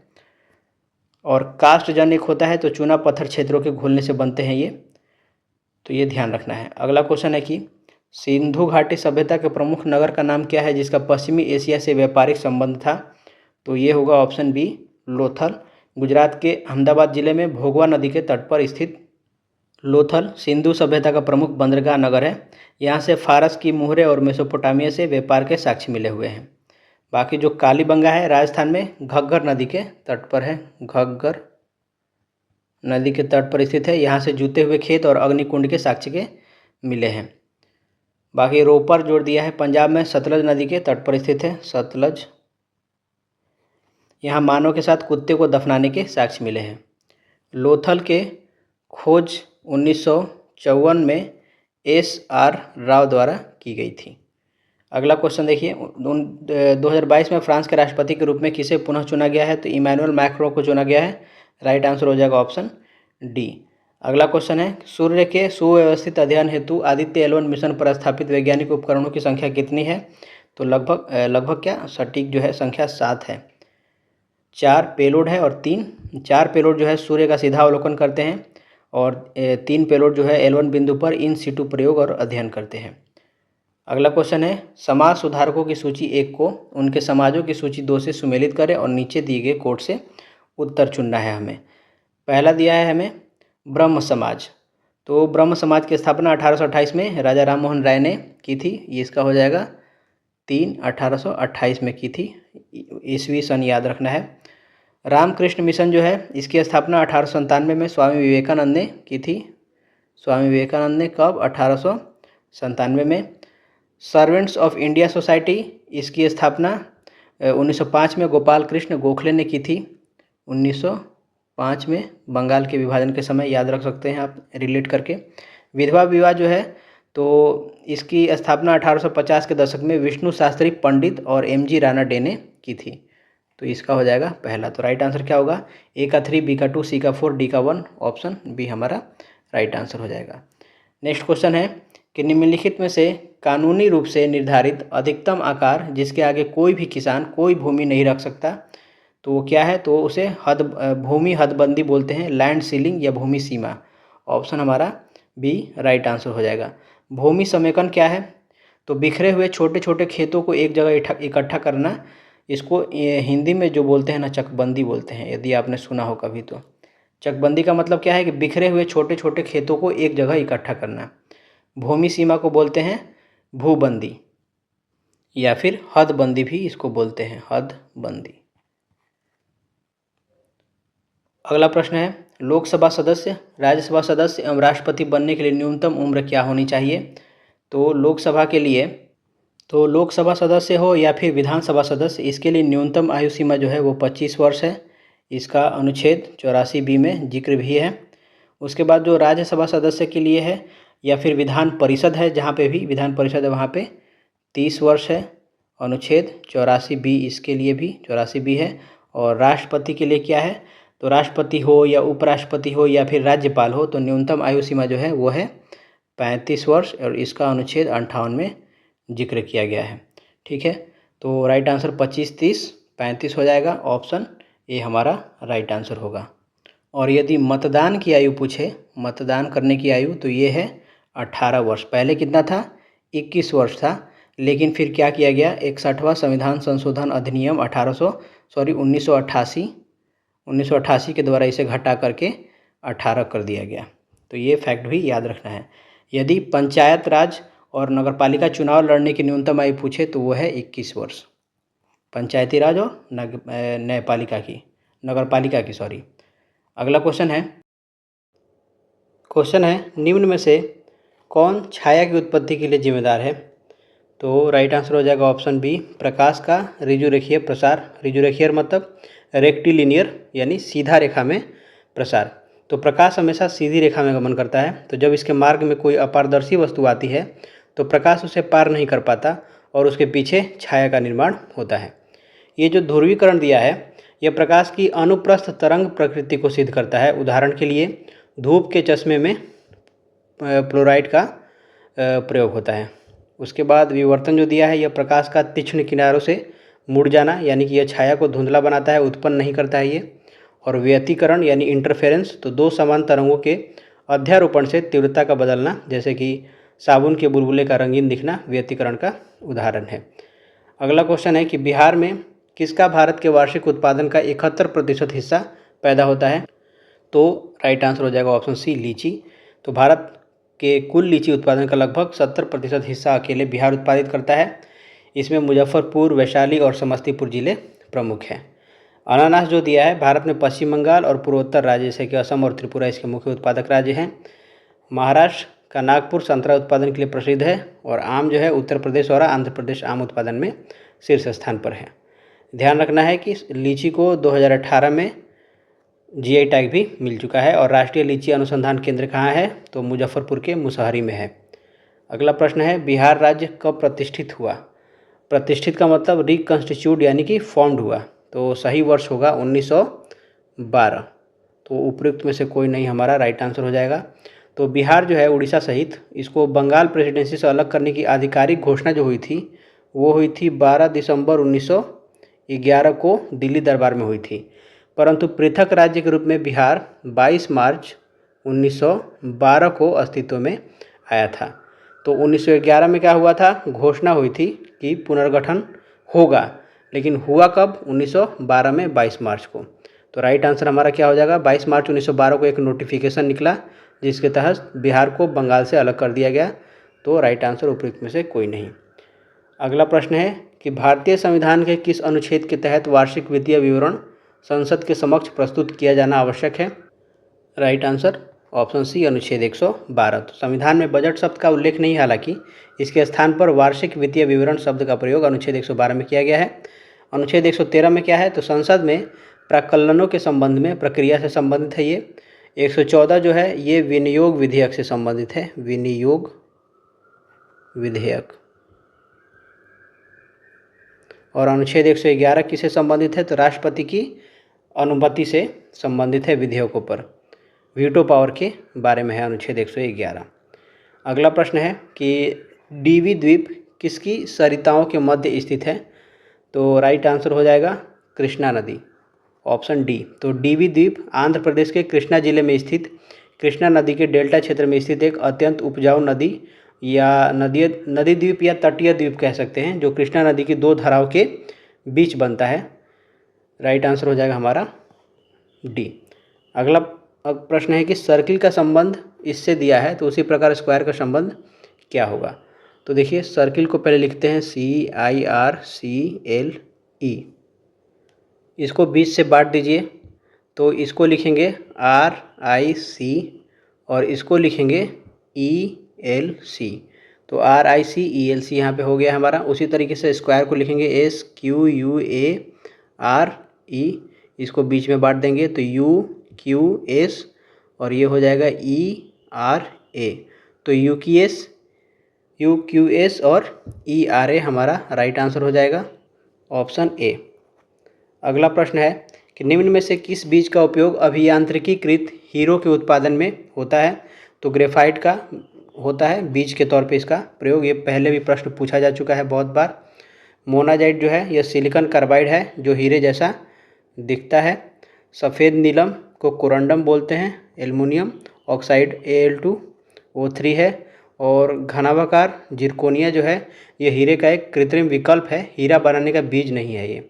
और कास्ट जन एक होता है, तो चूना पत्थर क्षेत्रों के घुलने से बनते हैं ये, तो ये ध्यान रखना है। अगला क्वेश्चन है कि सिंधु घाटी सभ्यता के प्रमुख नगर का नाम क्या है जिसका पश्चिमी एशिया से व्यापारिक संबंध था? तो ये होगा ऑप्शन बी लोथल। गुजरात के अहमदाबाद जिले में भोगवा नदी के तट पर स्थित लोथल सिंधु सभ्यता का प्रमुख बंदरगाह नगर है। यहाँ से फारस की मुहरें और मेसोपोटामिया से व्यापार के साक्ष्य मिले हुए हैं। बाकी जो कालीबंगा है राजस्थान में घग्गर नदी के तट पर है, घग्गर नदी के तट पर स्थित है। यहाँ से जूते हुए खेत और अग्निकुंड के साक्ष्य के मिले हैं। बाकी रोपर जोड़ दिया है, पंजाब में सतलज नदी के तट पर स्थित है, सतलज। यहाँ मानव के साथ कुत्ते को दफनाने के साक्ष्य मिले हैं। लोथल के खोज 1954 में S.R. राव द्वारा की गई थी। अगला क्वेश्चन देखिए 2022 में फ्रांस के राष्ट्रपति के रूप में किसे पुनः चुना गया है? तो इमैनुअल मैक्रों को चुना गया है। राइट आंसर हो जाएगा ऑप्शन डी। अगला क्वेश्चन है सूर्य के सुव्यवस्थित अध्ययन हेतु आदित्य L1 मिशन पर स्थापित वैज्ञानिक उपकरणों की संख्या कितनी है? तो लगभग क्या सटीक जो है संख्या 7 है। 4 पेलोड है और 4 पेलोड जो है सूर्य का सीधा अवलोकन करते हैं और 3 पेलोड जो है L1 बिंदु पर इन सिटू प्रयोग और अध्ययन करते हैं। अगला क्वेश्चन है समाज सुधारकों की सूची 1 को उनके समाजों की सूची 2 से सुमेलित करें और नीचे दिए गए कोड से उत्तर चुनना है हमें। पहला दिया है हमें ब्रह्म समाज। तो ब्रह्म समाज की स्थापना 1828 में राजा राम मोहन राय ने की थी। ये इसका हो जाएगा 3/1828 में की थी, ईस्वी सन याद रखना है। रामकृष्ण मिशन जो है इसकी स्थापना 1897 में स्वामी विवेकानंद ने की थी। स्वामी विवेकानंद ने कब? 1897 में। सर्वेंट्स ऑफ इंडिया सोसाइटी इसकी स्थापना 1905 में गोपाल कृष्ण गोखले ने की थी। 1905 में बंगाल के विभाजन के समय, याद रख सकते हैं आप रिलेट करके। विधवा विवाह जो है तो इसकी स्थापना 1850 के दशक में विष्णु शास्त्री पंडित और M.G. राणा डे ने की थी। तो इसका हो जाएगा पहला। तो राइट आंसर क्या होगा? A का 3, B का 2, C का 4, D का 1, ऑप्शन बी हमारा राइट आंसर हो जाएगा। नेक्स्ट क्वेश्चन है कि निम्नलिखित में से कानूनी रूप से निर्धारित अधिकतम आकार जिसके आगे कोई भी किसान कोई भूमि नहीं रख सकता, तो वो क्या है? तो उसे भूमि हदबंदी बोलते हैं, लैंड सीलिंग या भूमि सीमा। ऑप्शन हमारा बी राइट आंसर हो जाएगा। भूमि समेकन क्या है? तो बिखरे हुए छोटे छोटे खेतों को एक जगह इकट्ठा करना, इसको हिंदी में जो बोलते हैं ना चकबंदी बोलते हैं, यदि आपने सुना हो कभी तो। चकबंदी का मतलब क्या है? कि बिखरे हुए छोटे छोटे खेतों को एक जगह इकट्ठा करना। भूमि सीमा को बोलते हैं भूबंदी या फिर हदबंदी भी इसको बोलते हैं, हदबंदी। अगला प्रश्न है लोकसभा सदस्य, राज्यसभा सदस्य एवं राष्ट्रपति बनने के लिए न्यूनतम उम्र क्या होनी चाहिए? तो लोकसभा के लिए, तो लोकसभा सदस्य हो या फिर विधानसभा सदस्य, इसके लिए न्यूनतम आयु सीमा जो है वो 25 वर्ष है। इसका अनुच्छेद 84B में जिक्र भी है। उसके बाद जो राज्यसभा सदस्य के लिए है या फिर विधान परिषद है, जहाँ पे भी विधान परिषद है वहाँ पे 30 वर्ष है, अनुच्छेद 84B इसके लिए भी 84B है। और राष्ट्रपति के लिए क्या है? तो राष्ट्रपति हो या उपराष्ट्रपति हो या फिर राज्यपाल हो, तो न्यूनतम आयु सीमा जो है वो है 35 वर्ष और इसका अनुच्छेद 58 में जिक्र किया गया है। ठीक है, तो राइट आंसर 25, 30, 35 हो जाएगा, ऑप्शन ये हमारा राइट आंसर होगा। और यदि मतदान की आयु पूछे, मतदान करने की आयु, तो ये है 18 वर्ष। पहले कितना था? 21 वर्ष था, लेकिन फिर क्या किया गया? 61वां संविधान संशोधन अधिनियम 1988 के द्वारा इसे घटा करके 18 कर दिया गया। तो ये फैक्ट भी याद रखना है। यदि पंचायत राज और नगरपालिका चुनाव लड़ने की न्यूनतम आयु पूछे तो वो है 21 वर्ष, पंचायती राज और नगरपालिका की सॉरी। अगला क्वेश्चन है निम्न में से कौन छाया की उत्पत्ति के लिए जिम्मेदार है? तो राइट आंसर हो जाएगा ऑप्शन बी, प्रकाश का ऋजुरेखीय प्रसार। ऋजुरेखीय मतलब रेक्टिलिनियर यानी सीधा रेखा में प्रसार। तो प्रकाश हमेशा सीधी रेखा में गमन करता है, तो जब इसके मार्ग में कोई अपारदर्शी वस्तु आती है तो प्रकाश उसे पार नहीं कर पाता और उसके पीछे छाया का निर्माण होता है। ये जो ध्रुवीकरण दिया है यह प्रकाश की अनुप्रस्थ तरंग प्रकृति को सिद्ध करता है। उदाहरण के लिए धूप के चश्मे में फ्लोराइड का प्रयोग होता है। उसके बाद विवर्तन जो दिया है यह प्रकाश का तीक्ष्ण किनारों से मुड़ जाना, यानी कि यह छाया को धुंधला बनाता है, उत्पन्न नहीं करता है ये। और व्यतिकरण यानी इंटरफेरेंस, तो दो समान तरंगों के अध्यारोपण से तीव्रता का बदलना, जैसे कि साबुन के बुलबुले का रंगीन दिखना व्यतिकरण का उदाहरण है। अगला क्वेश्चन है कि बिहार में किसका भारत के वार्षिक उत्पादन का 71% हिस्सा पैदा होता है? तो राइट आंसर हो जाएगा ऑप्शन सी, लीची। तो भारत के कुल लीची उत्पादन का लगभग 70% हिस्सा अकेले बिहार उत्पादित करता है। इसमें मुजफ्फरपुर, वैशाली और समस्तीपुर जिले प्रमुख हैं। अनानास जो दिया है, भारत में पश्चिम बंगाल और पूर्वोत्तर राज्य जैसे कि असम और त्रिपुरा इसके मुख्य उत्पादक राज्य हैं। महाराष्ट्र का नागपुर संतरा उत्पादन के लिए प्रसिद्ध है। और आम जो है उत्तर प्रदेश और आंध्र प्रदेश आम उत्पादन में शीर्ष स्थान पर है। ध्यान रखना है कि लीची को 2018 में जीआई टैग भी मिल चुका है। और राष्ट्रीय लीची अनुसंधान केंद्र कहाँ है? तो मुजफ्फरपुर के मुसहरी में है। अगला प्रश्न है बिहार राज्य कब प्रतिष्ठित हुआ? प्रतिष्ठित का मतलब रिकंस्टिट्यूट यानी कि फॉर्म्ड हुआ। तो सही वर्ष होगा 1912। तो उपयुक्त में से कोई नहीं हमारा राइट आंसर हो जाएगा। तो बिहार जो है उड़ीसा सहित इसको बंगाल प्रेसिडेंसी से अलग करने की आधिकारिक घोषणा जो हुई थी वो हुई थी 12 दिसंबर 1911 को दिल्ली दरबार में हुई थी। परंतु पृथक राज्य के रूप में बिहार 22 मार्च 1912 को अस्तित्व में आया था। तो 1911 में क्या हुआ था? घोषणा हुई थी कि पुनर्गठन होगा, लेकिन हुआ कब? 1912 में 22 मार्च को। तो राइट आंसर हमारा क्या हो जाएगा? 22 मार्च 1912 को एक नोटिफिकेशन निकला जिसके तहत बिहार को बंगाल से अलग कर दिया गया। तो राइट आंसर उपयुक्त में से कोई नहीं। अगला प्रश्न है कि भारतीय संविधान के किस अनुच्छेद के तहत वार्षिक वित्तीय विवरण संसद के समक्ष प्रस्तुत किया जाना आवश्यक है? राइट आंसर ऑप्शन सी, अनुच्छेद 112। तो संविधान में बजट शब्द का उल्लेख नहीं, हालांकि इसके स्थान पर वार्षिक वित्तीय विवरण शब्द का प्रयोग अनुच्छेद 112 में किया गया है। अनुच्छेद 113 में क्या है? तो संसद में प्राक्कलनों के संबंध में प्रक्रिया से संबंधित है ये। 114 जो है ये विनियोग विधेयक से संबंधित है, विनियोग विधेयक। और अनुच्छेद 111 किससे संबंधित है? तो राष्ट्रपति की अनुमति से संबंधित है विधेयकों पर, वीटो पावर के बारे में है अनुच्छेद 111। अगला प्रश्न है कि डीवी द्वीप किसकी सरिताओं के मध्य स्थित है? तो राइट आंसर हो जाएगा कृष्णा नदी, ऑप्शन डी। तो डीवी द्वीप आंध्र प्रदेश के कृष्णा जिले में स्थित कृष्णा नदी के डेल्टा क्षेत्र में स्थित एक अत्यंत उपजाऊ नदी या नदी द्वीप या तटीय द्वीप कह सकते हैं, जो कृष्णा नदी की दो धाराओं के बीच बनता है। राइट आंसर हो जाएगा हमारा डी। अगला प्रश्न है कि सर्किल का संबंध इससे दिया है, तो उसी प्रकार स्क्वायर का संबंध क्या होगा? तो देखिए सर्किल को पहले लिखते हैं CIRCLE, इसको 20 से बांट दीजिए, तो इसको लिखेंगे RIC और इसको लिखेंगे ELC। तो RICELC यहाँ पे हो गया हमारा। उसी तरीके से स्क्वायर को लिखेंगे SQUARE, इसको बीच में बांट देंगे तो UQS और ये हो जाएगा ERA। तो UQS और ERA हमारा राइट आंसर हो जाएगा ऑप्शन ए। अगला प्रश्न है कि निम्न में से किस बीज का उपयोग अभियांत्रिकीकृत हीरो के उत्पादन में होता है? तो ग्रेफाइट का होता है बीज के तौर पे इसका प्रयोग, ये पहले भी प्रश्न पूछा जा चुका है बहुत बार। मोनाजाइट जो है यह सिलिकॉन कार्बाइड है जो हीरे जैसा दिखता है। सफ़ेद नीलम को कोरंडम बोलते हैं। एल्युमिनियम ऑक्साइड Al2O3 है। और घनाभाकार जिरकोनिया जो है ये हीरे का एक कृत्रिम विकल्प है, हीरा बनाने का बीज नहीं है ये।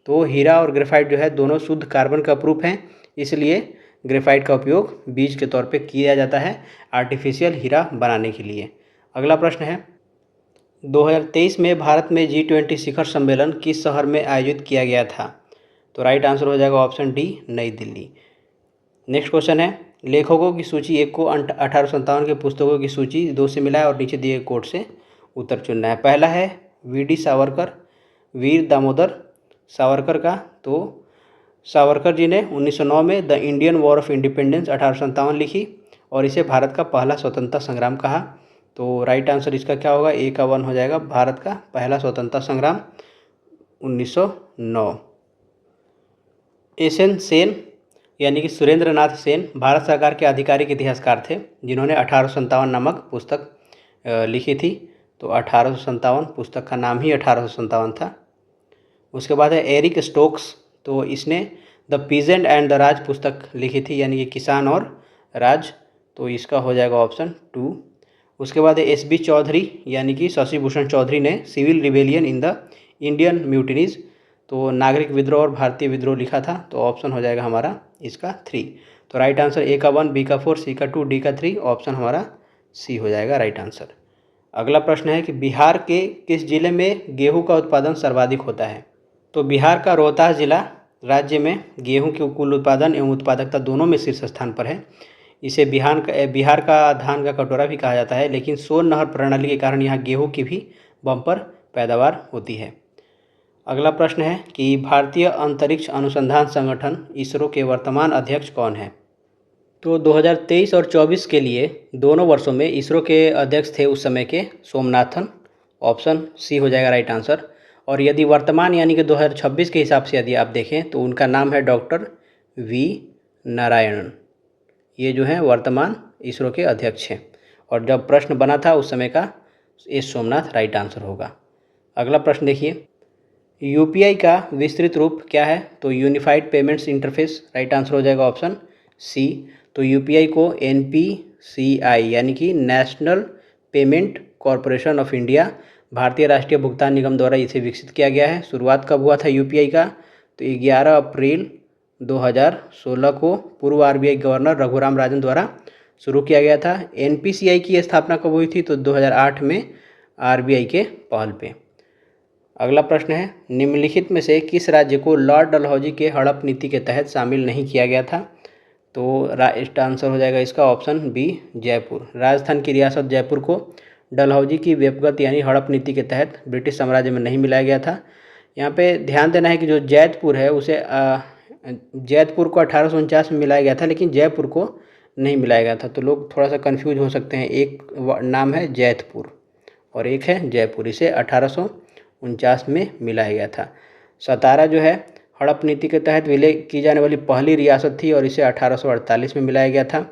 तो हीरा और ग्रेफाइट जो है दोनों शुद्ध कार्बन का प्रूफ हैं, इसलिए ग्रेफाइट का उपयोग बीज के तौर पे किया जाता है आर्टिफिशियल हीरा बनाने के लिए। अगला प्रश्न है, 2023 में भारत में G20 शिखर सम्मेलन किस शहर में आयोजित किया गया था? तो राइट आंसर हो जाएगा ऑप्शन डी, नई दिल्ली। नेक्स्ट क्वेश्चन है, लेखकों की सूची 1 को 1857 के पुस्तकों की सूची 2 से मिला है और नीचे दिए कोड से उत्तर चुनना है। पहला है वी.डी. सावरकर, वीर दामोदर सावरकर का। तो सावरकर जी ने 1909 में the Indian war of independence 1857 लिखी और इसे भारत का पहला स्वतंत्रता संग्राम कहा। तो राइट आंसर इसका क्या होगा, ए का 1 हो जाएगा, भारत का पहला स्वतंत्रता संग्राम 1909। एस.एन. सेन यानी कि सुरेंद्र नाथ सेन भारत सरकार के आधिकारिक इतिहासकार थे जिन्होंने 1857 नामक पुस्तक लिखी थी। तो 1857 पुस्तक का नाम ही 1857 था। उसके बाद है एरिक स्टोक्स, तो इसने द पीजेंट एंड द राज पुस्तक लिखी थी, यानी कि किसान और राज। तो इसका हो जाएगा ऑप्शन 2। उसके बाद है एस.बी. चौधरी यानी कि शशि भूषण चौधरी ने civil rebellion in the Indian mutinies, तो नागरिक विद्रोह और भारतीय विद्रोह लिखा था। तो ऑप्शन हो जाएगा हमारा इसका 3। तो राइट आंसर ए का 1, बी का 4, सी का 2, डी का 3, ऑप्शन हमारा सी हो जाएगा राइट आंसर। अगला प्रश्न है कि बिहार के किस जिले में गेहूं का उत्पादन सर्वाधिक होता है? तो बिहार का रोहतास जिला राज्य में गेहूं के कुल उत्पादन एवं उत्पादकता दोनों में शीर्ष स्थान पर है। इसे बिहार का धान का कटोरा भी कहा जाता है, लेकिन सोन नहर प्रणाली के कारण यहाँ गेहूं की भी बम्पर पैदावार होती है। अगला प्रश्न है कि भारतीय अंतरिक्ष अनुसंधान संगठन इसरो के वर्तमान अध्यक्ष कौन है? तो 2023 और 24 के लिए दोनों वर्षों में इसरो के अध्यक्ष थे उस समय के सोमनाथन, ऑप्शन सी हो जाएगा राइट आंसर। और यदि वर्तमान यानी कि 2026 के हिसाब से यदि आप देखें तो उनका नाम है डॉक्टर वी नारायणन। ये जो है वर्तमान इसरो के अध्यक्ष हैं और जब प्रश्न बना था उस समय का एस सोमनाथ राइट आंसर होगा। अगला प्रश्न देखिए, यूपीआई का विस्तृत रूप क्या है? तो unified payments interface right answer हो जाएगा ऑप्शन सी। तो यूपीआई को एनपीसीआई यानी कि national payment corporation of India, भारतीय राष्ट्रीय भुगतान निगम द्वारा इसे विकसित किया गया है। शुरुआत कब हुआ था यूपीआई का? तो 11 अप्रैल 2016 को पूर्व आरबीआई गवर्नर रघुराम राजन द्वारा शुरू किया गया था। एनपीसीआई की स्थापना कब हुई थी? तो 2008 में आरबीआई के पहल पे। अगला प्रश्न है, निम्नलिखित में से किस राज्य को लॉर्ड डलहौजी के हड़प नीति के तहत शामिल नहीं किया गया था? तो राइट आंसर हो जाएगा इसका ऑप्शन बी, जयपुर। राजस्थान की रियासत जयपुर को डलहौजी की व्यपगत यानी हड़प नीति के तहत ब्रिटिश साम्राज्य में नहीं मिलाया गया था। यहाँ पे ध्यान देना है कि जो जैतपुर है उसे जैतपुर को 1849 में मिलाया गया था, लेकिन जयपुर को नहीं मिलाया गया था। तो लोग थोड़ा सा कंफ्यूज हो सकते हैं, एक नाम है जैतपुर और एक है जयपुर, इसे 1849 में मिलाया गया था। सतारा जो है हड़प नीति के तहत विलय की जाने वाली पहली रियासत थी और इसे 1848 में मिलाया गया था।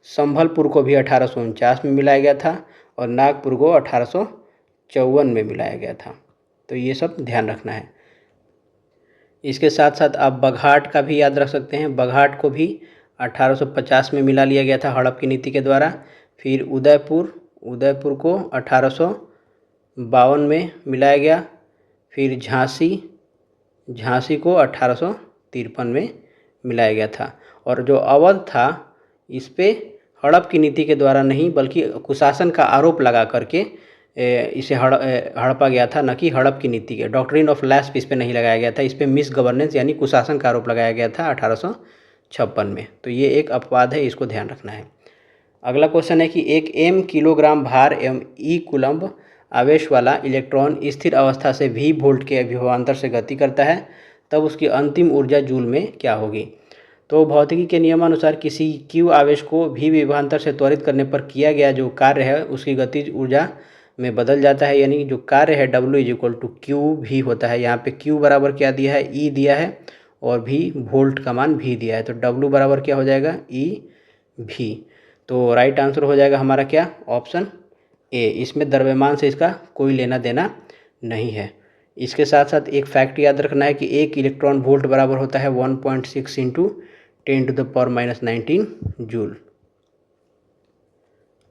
संभलपुर को भी 1849 में मिलाया गया था और नागपुर को 1854 में मिलाया गया था। तो ये सब ध्यान रखना है। इसके साथ साथ आप बघाट का भी याद रख सकते हैं। बघाट को भी 1850 में मिला लिया गया था हड़प की नीति के द्वारा। फिर उदयपुर को 1852 में मिलाया गया। फिर झांसी को 1853 में मिलाया गया था। और जो अवध था इस पे हड़प की नीति के द्वारा नहीं बल्कि कुशासन का आरोप लगा करके इसे हड़पा गया था, न कि हड़प की नीति के डॉक्ट्रिन ऑफ लैस्प इस पे नहीं लगाया गया था। इस पे मिस गवर्नेंस यानी कुशासन का आरोप लगाया गया था 1856 में। तो ये एक अपवाद है, इसको ध्यान रखना है। अगला क्वेश्चन है कि एक m किलोग्राम भार एवं e कूलम्ब आवेश वाला इलेक्ट्रॉन स्थिर अवस्था से v वोल्ट के विभवांतर से गति करता है, तब उसकी अंतिम ऊर्जा जूल में क्या होगी? तो भौतिकी के नियमानुसार किसी q आवेश को v विभवांतर से त्वरित करने पर किया गया जो कार्य है उसकी गतिज ऊर्जा में बदल जाता है, यानी जो कार्य है W = QV होता है। यहाँ पे Q बराबर क्या दिया है? E दिया है और V वोल्ट का मान V दिया है, तो W बराबर क्या हो जाएगा? EV। तो राइट आंसर हो जाएगा हमारा क्या? Option A. इसमें द्रव्यमान से इसका कोई लेना देना नहीं है। इसके साथ साथ एक फैक्ट याद रखना है कि 1 इलेक्ट्रॉन वोल्ट बराबर होता है 1.6 इंटू 10⁻⁹ जूल।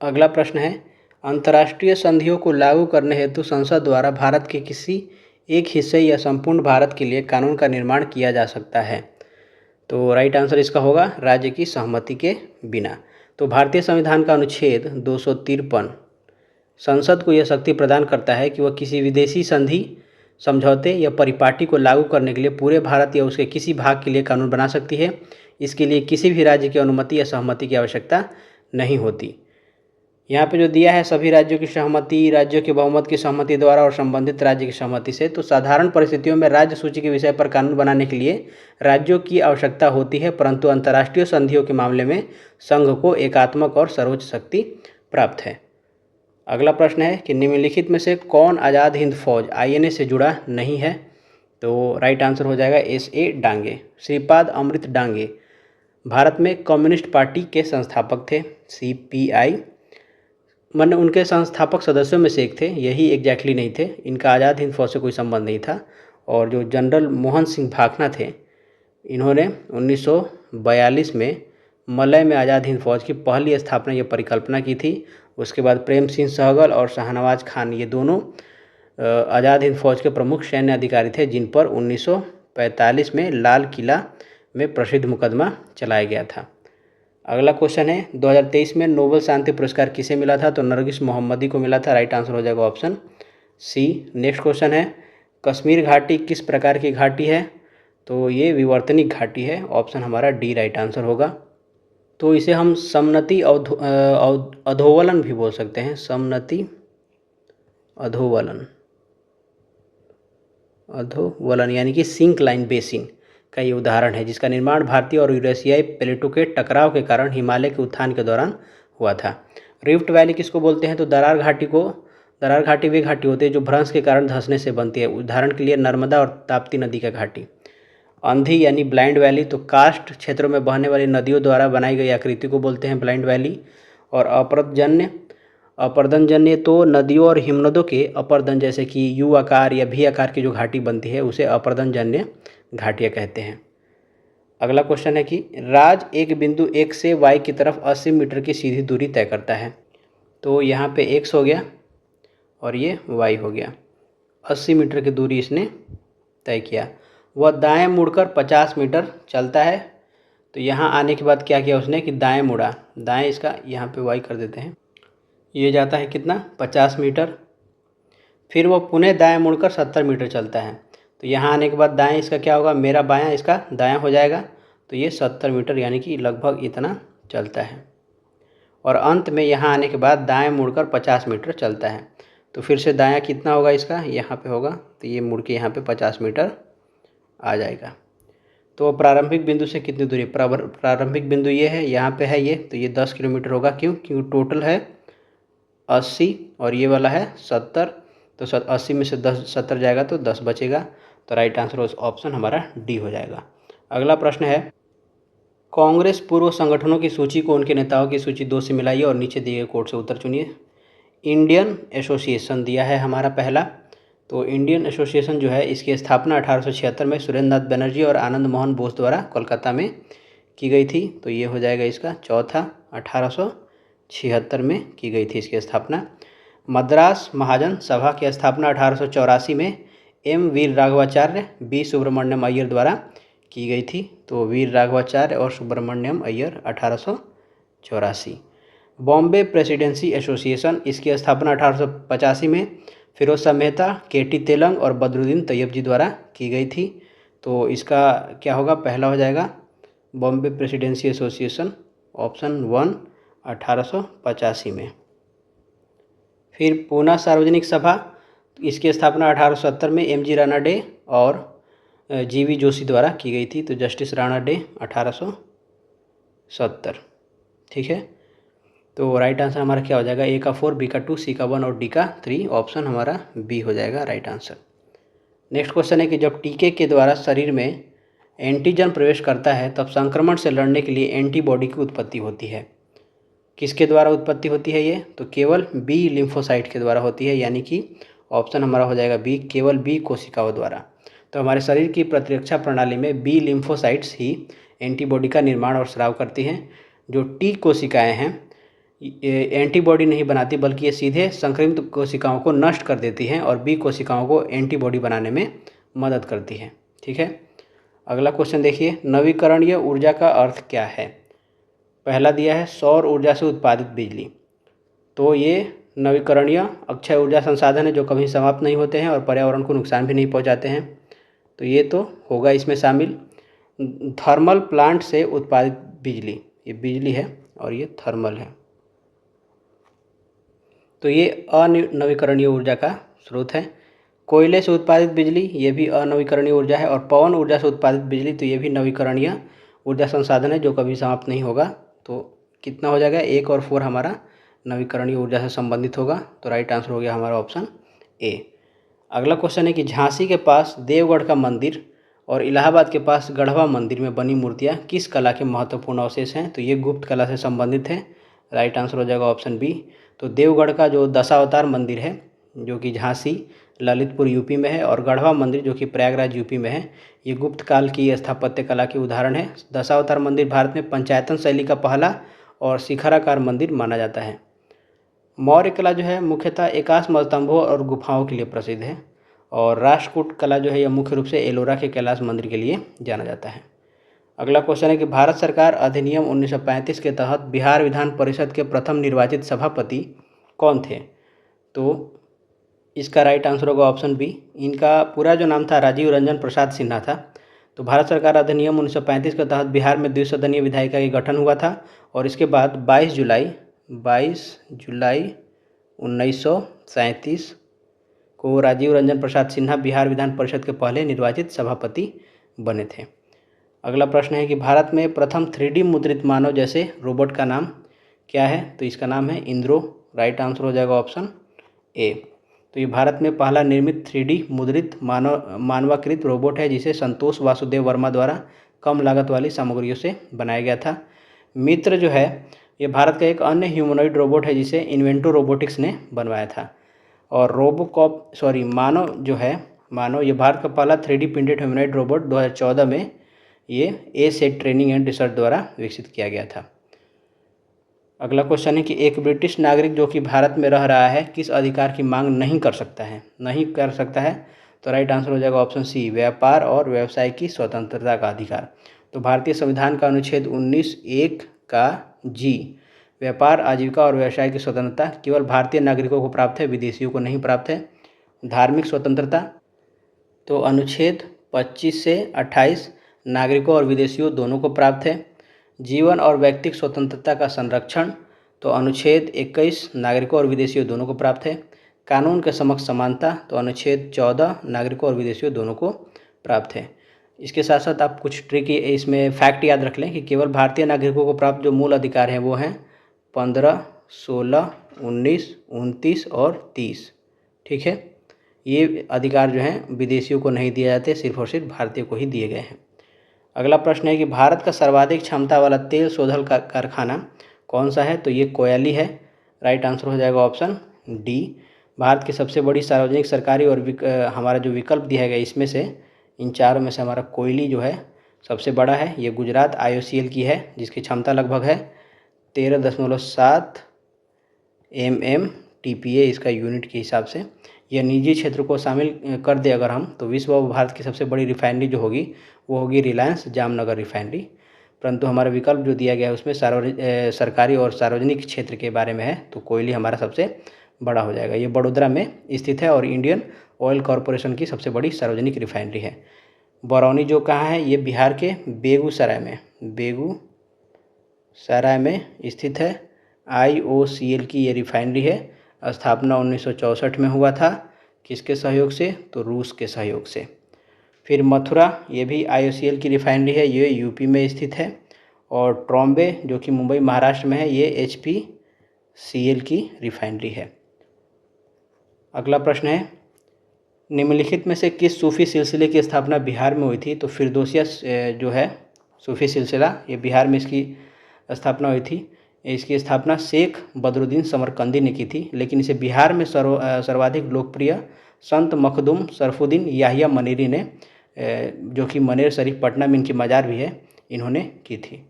अगला प्रश्न है, अंतर्राष्ट्रीय संधियों को लागू करने हेतु संसद द्वारा भारत के किसी एक हिस्से या संपूर्ण भारत के लिए कानून का निर्माण किया जा सकता है। तो राइट आंसर इसका होगा राज्य की सहमति के बिना। तो भारतीय संविधान का अनुच्छेद 253 संसद को यह शक्ति प्रदान करता है कि वह किसी विदेशी संधि, समझौते या परिपाटी को लागू करने के लिए पूरे भारत या उसके किसी भाग के लिए कानून बना सकती है। इसके लिए किसी भी राज्य की अनुमति या सहमति की आवश्यकता नहीं होती। यहाँ पे जो दिया है सभी राज्यों की सहमति, राज्यों के बहुमत की सहमति द्वारा और संबंधित राज्य की सहमति से। तो साधारण परिस्थितियों में राज्य सूची के विषय पर कानून बनाने के लिए राज्यों की आवश्यकता होती है, परंतु अंतर्राष्ट्रीय संधियों के मामले में संघ को एकात्मक और सर्वोच्च शक्ति प्राप्त है। अगला प्रश्न है कि निम्नलिखित में से कौन आज़ाद हिंद फौज INA से जुड़ा नहीं है। तो राइट आंसर हो जाएगा SA डांगे। श्रीपाद अमृत डांगे भारत में कम्युनिस्ट पार्टी के संस्थापक थे। CPI मन उनके संस्थापक सदस्यों में से एक थे, यही एग्जैक्टली नहीं थे, इनका आज़ाद हिंद फौज से कोई संबंध नहीं था। और जो जनरल मोहन सिंह भाखना थे, इन्होंने 1942 में मलय में आज़ाद हिंद फौज की पहली स्थापना या परिकल्पना की थी। उसके बाद प्रेम सिंह सहगल और शाहनवाज खान, ये दोनों आज़ाद हिंद फौज के प्रमुख सैन्य अधिकारी थे, जिन पर 1945 में लाल किला में प्रसिद्ध मुकदमा चलाया गया था। अगला क्वेश्चन है, 2023 में नोबेल शांति पुरस्कार किसे मिला था। तो नरगिस मोहम्मदी को मिला था। राइट आंसर हो जाएगा ऑप्शन C। नेक्स्ट क्वेश्चन है, कश्मीर घाटी किस प्रकार की घाटी है। तो ये विवर्तनिक घाटी है। ऑप्शन हमारा D राइट आंसर होगा। तो इसे हम समनति अधोवलन भी बोल सकते हैं। समनति अधोवलन यानी कि सिंक लाइन बेसिन का ये उदाहरण है, जिसका निर्माण भारतीय और यूरेशियाई प्लेटों के टकराव के कारण हिमालय के उत्थान के दौरान हुआ था। रिफ्ट वैली किसको बोलते हैं। तो दरार घाटी वे घाटी होती है जो भ्रंश के कारण धंसने से बनती है। उदाहरण के लिए नर्मदा और ताप्ती नदी का घाटी। अंधी यानी ब्लाइंड वैली, तो कास्ट क्षेत्रों में बहने वाली नदियों द्वारा बनाई गई आकृति को बोलते हैं ब्लाइंड वैली। और अपर्दनजन्य तो नदियों और हिमनदों के अपर्दन, जैसे कि U आकार या V आकार की जो घाटी बनती है उसे अपर्दनजन्य घाटियाँ कहते हैं। अगला क्वेश्चन है कि राज एक बिंदु X से Y की तरफ 80 मीटर की सीधी दूरी तय करता है। तो यहाँ पे X हो गया और ये Y हो गया। 80 मीटर की दूरी इसने तय किया। वह दाएं मुड़कर 50 मीटर चलता है। तो यहाँ आने के बाद क्या किया उसने कि दाएं मुड़ा, दाएं इसका यहाँ पे Y कर देते हैं, ये जाता है कितना 50 मीटर। फिर वह पुनः दाएं मुड़कर 70 मीटर चलता है। तो यहाँ आने के बाद दाएं इसका क्या होगा, मेरा बायां इसका दायां हो जाएगा। तो ये 70 मीटर यानी कि लगभग इतना चलता है। और अंत में यहाँ आने के बाद दाएं मुड़कर 50 मीटर चलता है। तो फिर से दायां कितना होगा इसका, यहाँ पे होगा। तो ये मुड़ के यहाँ पे 50 मीटर आ जाएगा। तो प्रारंभिक बिंदु से कितनी दूरी, प्रारंभिक बिंदु ये है, यहाँ पे है ये, तो ये 10 किलोमीटर होगा। क्योंकि टोटल है 80 और ये वाला है 70। तो 80 में से 70 जाएगा तो 10 बचेगा। तो राइट आंसर ऑप्शन हमारा D हो जाएगा। अगला प्रश्न है, कांग्रेस पूर्व संगठनों की सूची को उनके नेताओं की सूची 2 से मिलाइए और नीचे दिए गए कोड से उत्तर चुनिए। इंडियन एसोसिएशन दिया है हमारा पहला। तो इंडियन एसोसिएशन जो है इसकी स्थापना 1876 में सुरेंद्र नाथ बनर्जी और आनंद मोहन बोस द्वारा कोलकाता में की गई थी। तो ये हो जाएगा इसका चौथा, 1876 में की गई थी इसकी स्थापना। मद्रास महाजन सभा की स्थापना 1884 में M वीर राघवाचार्य B सुब्रमण्यम अय्यर द्वारा की गई थी। तो वीर राघवाचार्य और सुब्रमण्यम अय्यर 1884। बॉम्बे प्रेसिडेंसी एसोसिएशन, इसकी स्थापना 1885 में फिरोज शाह मेहता, KT तेलंग और बदरुद्दीन तैयब जी द्वारा की गई थी। तो इसका क्या होगा, पहला हो जाएगा बॉम्बे प्रेसिडेंसी एसोसिएशन, ऑप्शन 1 1885 में। फिर पूना सार्वजनिक सभा, इसकी स्थापना 1870 में MG राणा डे और GV जोशी द्वारा की गई थी। तो जस्टिस राणा डे 1870। ठीक है, तो राइट आंसर हमारा क्या हो जाएगा, A का 4, B का 2, C का 1 और D का 3। ऑप्शन हमारा B हो जाएगा राइट आंसर। नेक्स्ट क्वेश्चन है कि जब टीके के द्वारा शरीर में एंटीजन प्रवेश करता है तब संक्रमण से लड़ने के लिए एंटीबॉडी की उत्पत्ति होती है। किसके द्वारा उत्पत्ति होती है ये, तो केवल B लिम्फोसाइट के द्वारा होती है, यानी कि ऑप्शन हमारा हो जाएगा बी, केवल बी कोशिकाओं द्वारा। तो हमारे शरीर की प्रतिरक्षा प्रणाली में बी लिम्फोसाइट्स ही एंटीबॉडी का निर्माण और स्राव करती हैं। जो टी कोशिकाएं हैं ये एंटीबॉडी नहीं बनाती, बल्कि ये सीधे संक्रमित कोशिकाओं को नष्ट कर देती हैं और बी कोशिकाओं को एंटीबॉडी बनाने में मदद करती है। ठीक है, अगला क्वेश्चन देखिए, नवीकरणीय ऊर्जा का अर्थ क्या है। पहला दिया है सौर ऊर्जा से उत्पादित बिजली। तो ये नवीकरणीय अक्षय ऊर्जा संसाधन है जो कभी समाप्त नहीं होते हैं और पर्यावरण को नुकसान भी नहीं पहुंचाते हैं, तो ये तो होगा इसमें शामिल। थर्मल प्लांट से उत्पादित बिजली, ये बिजली है और ये थर्मल है, तो ये अनवीकरणीय ऊर्जा का स्रोत है। कोयले से उत्पादित बिजली, ये भी अनवीकरणीय ऊर्जा है। और पवन ऊर्जा से उत्पादित बिजली, तो ये भी नवीकरणीय ऊर्जा संसाधन है जो कभी समाप्त नहीं होगा। तो कितना हो जाएगा, 1 और 4 हमारा नवीकरणीय ऊर्जा से संबंधित होगा। तो राइट आंसर हो गया हमारा ऑप्शन ए। अगला क्वेश्चन है कि झांसी के पास देवगढ़ का मंदिर और इलाहाबाद के पास गढ़वा मंदिर में बनी मूर्तियाँ किस कला के महत्वपूर्ण अवशेष हैं। तो ये गुप्त कला से संबंधित है। राइट आंसर हो जाएगा ऑप्शन बी। तो देवगढ़ का जो दशावतार मंदिर है जो कि झांसी ललितपुर यूपी में है, और गढ़वा मंदिर जो कि प्रयागराज यूपी में है, ये गुप्त काल की स्थापत्य कला के उदाहरण है। दशावतार मंदिर भारत में पंचायतन शैली का पहला और शिखराकार मंदिर माना जाता है। मौर्य कला जो है मुख्यतः एकाश स्तंभों और गुफाओं के लिए प्रसिद्ध है, और राष्ट्रकूट कला जो है यह मुख्य रूप से एलोरा के कैलाश मंदिर के लिए जाना जाता है। अगला क्वेश्चन है कि भारत सरकार अधिनियम 1935 के तहत बिहार विधान परिषद के प्रथम निर्वाचित सभापति कौन थे। तो इसका राइट आंसर होगा ऑप्शन बी। इनका पूरा जो नाम था राजीव रंजन प्रसाद सिन्हा था। तो भारत सरकार अधिनियम 1935 के तहत बिहार में द्विसदनीय विधायिका का गठन हुआ था, और इसके बाद 22 जुलाई 1937 को राजीव रंजन प्रसाद सिन्हा बिहार विधान परिषद के पहले निर्वाचित सभापति बने थे। अगला प्रश्न है कि भारत में प्रथम 3D मुद्रित मानव जैसे रोबोट का नाम क्या है। तो इसका नाम है इंद्रो। राइट आंसर हो जाएगा ऑप्शन ए। तो ये भारत में पहला निर्मित 3D मुद्रित मानवाकृत रोबोट है, जिसे संतोष वासुदेव वर्मा द्वारा कम लागत वाली सामग्रियों से बनाया गया था। मित्र जो है ये भारत का एक अन्य ह्यूमनॉइड रोबोट है जिसे इन्वेंटो रोबोटिक्स ने बनवाया था। और मानव ये भारत का पहला 3D प्रिंटेड ह्यूमनॉइड रोबोट 2014 में ये ए-सेट ट्रेनिंग एंड रिसर्च द्वारा विकसित किया गया था। अगला क्वेश्चन है कि एक ब्रिटिश नागरिक जो कि भारत में रह रहा है किस अधिकार की मांग नहीं कर सकता है। तो राइट आंसर हो जाएगा ऑप्शन सी, व्यापार और व्यवसाय की स्वतंत्रता का अधिकार। तो भारतीय संविधान का अनुच्छेद 19(1) का जी, व्यापार आजीविका और व्यवसाय की स्वतंत्रता केवल भारतीय नागरिकों को प्राप्त है, विदेशियों को नहीं प्राप्त है। धार्मिक स्वतंत्रता, तो अनुच्छेद 25 से 28 नागरिकों और विदेशियों दोनों को प्राप्त है। जीवन और व्यक्तिगत स्वतंत्रता का संरक्षण, तो अनुच्छेद 21 नागरिकों और विदेशियों दोनों को प्राप्त है। कानून के समक्ष समानता, तो अनुच्छेद 14 नागरिकों और विदेशियों दोनों को प्राप्त है। इसके साथ साथ आप कुछ ट्रिक इसमें फैक्ट याद रख लें कि केवल भारतीय नागरिकों को प्राप्त जो मूल अधिकार हैं वो हैं 15, 16, 19, 29 और 30। ठीक है, ये अधिकार जो हैं विदेशियों को नहीं दिए जाते, सिर्फ और सिर्फ भारतीय को ही दिए गए हैं। अगला प्रश्न है कि भारत का सर्वाधिक क्षमता वाला तेल शोधन का कारखाना कौन सा है। तो ये कोयली है। राइट आंसर हो जाएगा ऑप्शन डी। भारत की सबसे बड़ी सार्वजनिक सरकारी और हमारा जो विकल्प दिया गया इसमें से इन चारों में से हमारा कोयली जो है सबसे बड़ा है। ये गुजरात IOCL की है जिसकी क्षमता लगभग है 13.7 MMTPA इसका यूनिट के हिसाब से। यह निजी क्षेत्र को शामिल कर दे अगर हम, तो विश्व व भारत की सबसे बड़ी रिफाइनरी जो होगी वो होगी रिलायंस जामनगर रिफाइनरी। परंतु हमारा विकल्प जो दिया गया है उसमें सरकारी और सार्वजनिक क्षेत्र के बारे में है, तो कोयली हमारा सबसे बड़ा हो जाएगा। ये बड़ोदरा में स्थित है और इंडियन ऑयल कॉरपोरेशन की सबसे बड़ी सार्वजनिक रिफाइनरी है। बरौनी जो कहाँ है, ये बिहार के बेगूसराय में स्थित है। IOCL की ये रिफाइनरी है। स्थापना 1964 में हुआ था। किसके सहयोग से, तो रूस के सहयोग से। फिर मथुरा, ये भी IOCL की रिफाइनरी है, ये यूपी में स्थित है। और ट्रॉम्बे जो कि मुंबई महाराष्ट्र में है, ये HPCL की रिफाइनरी है। अगला प्रश्न है, निम्नलिखित में से किस सूफी सिलसिले की स्थापना बिहार में हुई थी। तो फिरदौसिया जो है सूफी सिलसिला, ये बिहार में इसकी स्थापना हुई थी। इसकी स्थापना शेख बदरुद्दीन समरकंदी ने की थी, लेकिन इसे बिहार में सर्वाधिक लोकप्रिय संत मखदूम शरफुद्दीन याहिया मनीरी ने, जो कि मनेर शरीफ पटना में इनकी मज़ार भी है, इन्होंने की थी।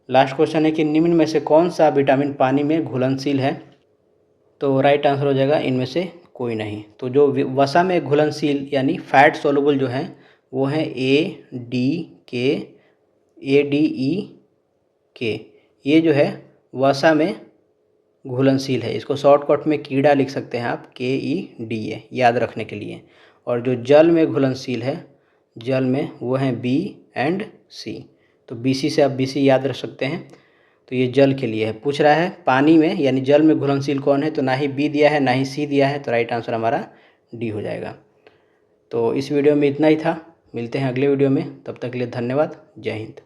लास्ट क्वेश्चन है कि निम्न में से कौन सा विटामिन पानी में घुलनशील है? तो राइट आंसर हो जाएगा इनमें से कोई नहीं। तो जो वसा में घुलनशील यानी फैट सोलुबल जो हैं वो हैं ADE ये जो है वसा में घुलनशील है। इसको शॉर्टकट में कीड़ा लिख सकते हैं आप, KEDA, याद रखने के लिए। और जो जल में घुलनशील है, जल में, वो हैं B और C। तो BC से आप BC याद रख सकते हैं। तो ये जल के लिए है। पूछ रहा है पानी में यानी जल में घुलनशील कौन है, तो ना ही B दिया है ना ही C दिया है, तो राइट आंसर हमारा D हो जाएगा। तो इस वीडियो में इतना ही था, मिलते हैं अगले वीडियो में, तब तक के लिए धन्यवाद, जय हिंद।